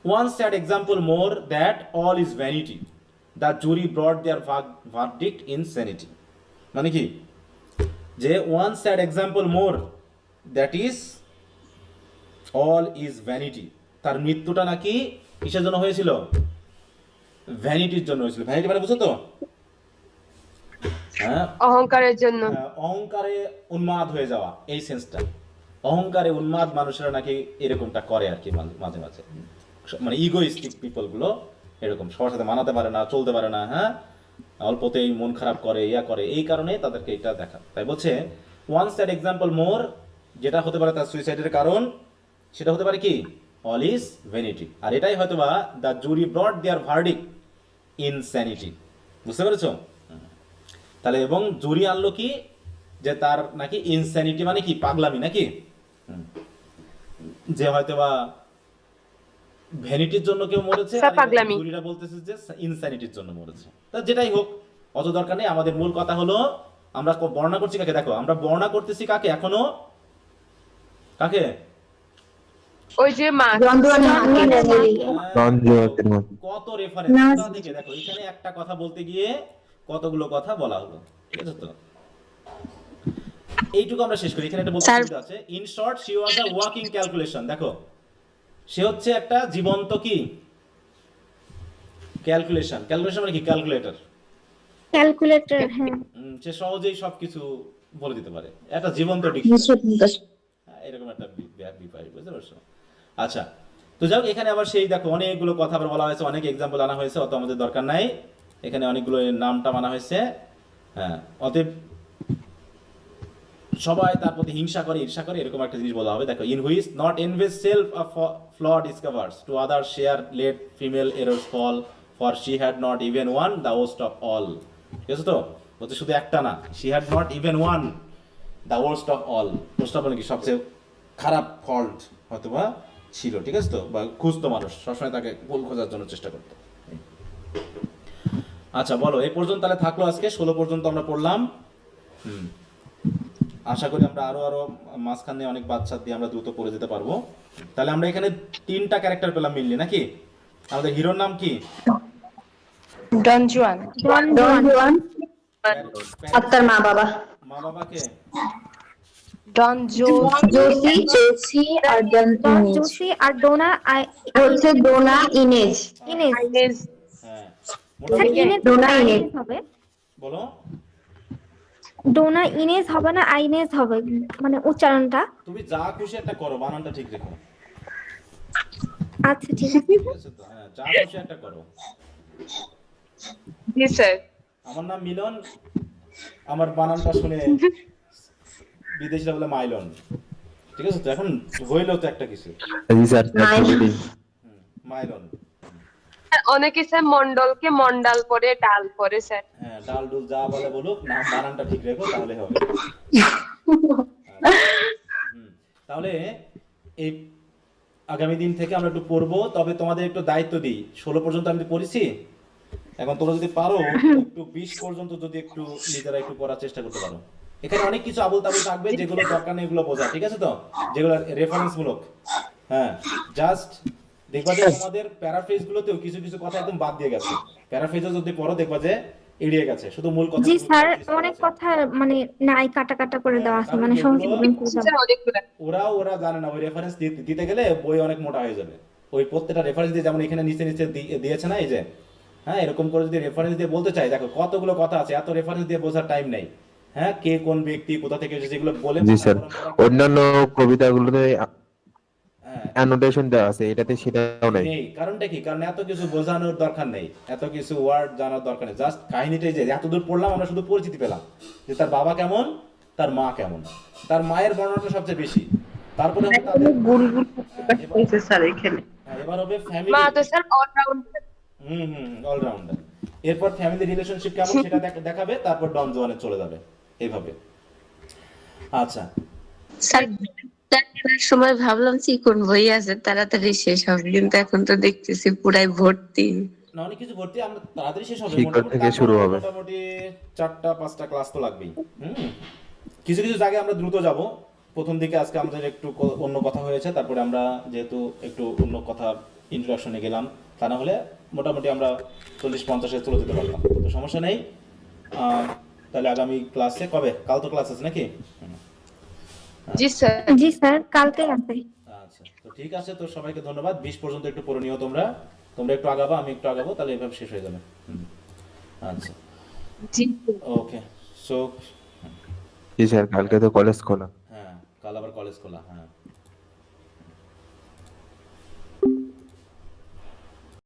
One sad example more that all is vanity, the jury brought their verdict in sanity, মানে কি যে one sad example more that is all is vanity, তার মৃত্যুটা নাকি কিসের জন্য হয়েছিল, ভ্যানিটির জন্য হয়েছিল। ভ্যানিটি মানে বুঝো তো, হ্যাঁ অহংকারের জন্য, অহংকারে উন্মাদ হয়ে যাওয়া, এই সেন্সটা, অহংকারে উন্মাদ মানুষেরা নাকি এরকমটা করে আর কি মাঝে মাঝে, মানে ইগোইস্টিক পিপল গুলো এরকম সবার সাথে মানাতে পারে না, চলতে পারে না, হ্যাঁ অল্পতেই মন খারাপ করে, ইয়া করে, এই কারণে তাদেরকে এটা দেখা। তাই বলছে ওয়ান স্যাড এক্সাম্পল মোর, যেটা হতে পারে তার সুইসাইডের কারণ, সেটা হতে পারে কি অল ইজ ভ্যানিটি। আর এটাই হয়তো বা the jury brought their verdict insanity. বুঝতে পেরেছো? তাহলে এবং জুরি আনলো কি, যে তার নাকি ইনস্যানিটি মানে কি পাগলামি নাকি, যে হয়তো বা ভ্যানিটির জন্য কেউ মরেছে, আর পাগলামি। জুরিরা বলতেছে যে ইনস্যানিটির জন্য মরেছে। তা যেটাই হোক, অত দরকার নেই। আমাদের মূল কথা হলো আমরা বর্ণনা করছি কাকে, দেখো আমরা বর্ণনা করতেছি কাকে এখনো, কাকে? ওই যে মা দ্বন্দ্বের মতো। কত রেফারেন্স থেকে দেখো, এখানে একটা কথা বলতে গিয়ে কতগুলো কথা বলা হলো, ঠিক আছে? তো এইটুকু আমরা শেষ করি। এখানে একটা বলতে আছে, in short she was a walking calculation. দেখো সে হচ্ছে একটা জীবন্ত কি ক্যালকুলেশন। ক্যালকুলেশন মানে কি ক্যালকুলেটর। ক্যালকুলেটর, হ্যাঁ। সে সহজেই সবকিছু বলে দিতে পারে, একটা জীবন্ত ডিকশনারি, এরকম একটা বিপাই, বুঝতে পারছো? আচ্ছা, তো যাও, এখানে আবার সেই দেখো অনেকগুলো কথা আবার বলা হয়েছে, অনেক এক্সাম্পল আনা হয়েছে, অত আমাদের দরকার নাই। এখানে অনেকগুলো নামটা মানা হয়েছে। হ্যাঁ, অতএব সবাই তার প্রতি হিংসা করে, ঈর্ষা করে, এরকম একটা জিনিস বলা হবে। দেখো, in which not envies self of flaw discovers to other share let female errors fall for she had not even one the worst of all. ঠিক আছে? তো বলতে শুধু একটা না, she had not even one the worst of all. Worst of মানে কি সবচেয়ে খারাপ ফল্ট হয়তো বা ছিল, ঠিক আছে? তো বা খুঁজতো মানুষ সবসময়, তাকে ভুল খোঁজার জন্য চেষ্টা করতো। আচ্ছা বলো, এই পর্যন্ত তাহলে থাকলো আজকে 16 পর্যন্ত আমরা পড়লাম। আশা করি আমরা আরো মাঝখানে অনেক বাচ্চা দিয়ে আমরা দ্রুত পড়ে যেতে পারবো। তাহলে আমরা এখানে 3টা ক্যারেক্টার পেলাম মিললি নাকি? আমাদের হিরোর নাম কি? ডন জুয়ান। আর তার মা বাবা মা বাবাকে ডন জোসি আর জোসি আর ডোনা হচ্ছে ডোনা ইনেজ। ইনেজ। হ্যাঁ, স্যার, ইনেজ ডোনা হবে, ইনেজ। আইনেজ হবে। বলো। ডোনা ইনেজ হবে না আইনেজ হবে, মানে উচ্চারণটা। তুমি যা খুশি একটা করো, বানানটা ঠিক রেখো। আচ্ছা ঠিক আছে। ঠিক আছে তো? হ্যাঁ, যা খুশি একটা করো। জি স্যার। আমার নাম মিলন, আমার বানানটা শুনে বিদেশিরা বলে মাইলন। ঠিক আছে? তো এখন হইলো তো একটা কিছু, জি স্যার, মাইলন। অনেকে স্যার মন্ডলকে মন্ডাল পরে ডাল পরে স্যার। হ্যাঁ, ডাল ডুল যা বলে বলুক, নাম বানানটা ঠিক রেখো, তাহলে হবে। তাহলে এই আগামী দিন থেকে আমরা একটু পড়বো, তবে তোমাদের একটু দায়িত্ব দিই। 16 পর্যন্ত আমি পড়েছি, এখন তোমরা যদি পারো একটু 20 পর্যন্ত যদি একটু নিজেরা একটু পড়ার চেষ্টা করতে পারো। এখানে অনেক কিছু আবল তাবল থাকবে, যেগুলো দরকার নেই এগুলো বোঝা, ঠিক আছে? তো যেগুলো রেফারেন্স মূলক, হ্যাঁ, জাস্ট দেখবা যে তোমাদের প্যারাফ্রেজ গুলোতেও কিছু কিছু কথা একদম বাদ দিয়ে গেছে। প্যারাফ্রেজে যদি পড়ো দেখবা যে এড়িয়ে গেছে, শুধু মূল কথা। জি স্যার, অনেক কথা মানে নাই কাটা কাটা করে দেওয়া আছে, মানে সংক্ষেপে করে দেওয়া। স্যার অনেকগুলো। ওরা জানে না, ওই রেফারেন্স দিতে গেলে বই অনেক মোটা হয়ে যাবে। ওই প্রত্যেকটা রেফারেন্স দিয়ে, যেমন এখানে নিচে নিচে দিয়েছে না, এই যে, হ্যাঁ, এরকম করে যদি রেফারেন্স দিয়ে বলতে চাই, দেখো কতগুলো কথা আছে, এত রেফারেন্স দিয়ে বোঝার টাইম নেই। হ্যাঁ, কে কোন ব্যক্তি কোথা থেকে এসেছে এগুলো বলে। জি স্যার, অন্যান্য কবিতাগুলোতে অ্যানোটেশন দেওয়া আছে, এটাতে সেটাও নাই। নেই, কারণটা কি? কারণ এত কিছু বোঝানোর দরকার নেই, এত কিছু ওয়ার্ড জানার দরকার নেই। জাস্ট কাহিনীটাই যে এতদূর পড়লাম, আমরা শুধু পরিচিতি পেলাম যে তার বাবা কেমন, তার মা কেমন, তার মায়ের বর্ণনাটা সবচেয়ে বেশি। তারপরে হবে তাদের স্যার এখানে। এবার হবে ফ্যামিলি। মা তো স্যার অলরাউন্ডার। অলরাউন্ডার। এরপর ফ্যামিলি রিলেশনশিপ কেমন সেটা দেখাবে, তারপর ডন জোয়ানে চলে যাবে এইভাবে। আচ্ছা স্যার, কেনার সময় ভাবলাম চিকন বই আছে তাড়াতাড়ি শেষ হবে, কিন্তু এখন তো দেখতেছি পুরাই ভর্তি। না, অনেক কিছু ভর্তি, আমরা তাড়াতাড়ি শেষ হবে। শিক্ষক থেকে শুরু হবে। মোটামুটি 4টা-5টা ক্লাস তো লাগবেই। কিছু কিছু জায়গায় আমরা দ্রুত যাব। প্রথম দিকে আজকে আমাদের একটু অন্য কথা হয়েছে, তারপরে আমরা যেহেতু একটু অন্য কথা ইন্ট্রোডাকশনে গেলাম, তা না হলে মোটামুটি আমরা 40-50-এ চলে যেতে পারলাম, তো সমস্যা নেই। তাহলে আগামী ক্লাসে কবে? কাল তো ক্লাস আছে নাকি? জি স্যার। জি স্যার, কালকে আছে। আচ্ছা, তো ঠিক আছে, তো সবাইকে ধন্যবাদ। 20 পর্যন্ত একটু পড়ে নিও তোমরা একটু আগাবা, আমি একটু আগাবো, তাহলে এভাবে শেষ হয়ে যাবে। আচ্ছা, জি ওকে। সো জি স্যার, কালকে তো কলেজ খোলা। হ্যাঁ, কাল আবার কলেজ খোলা। হ্যাঁ।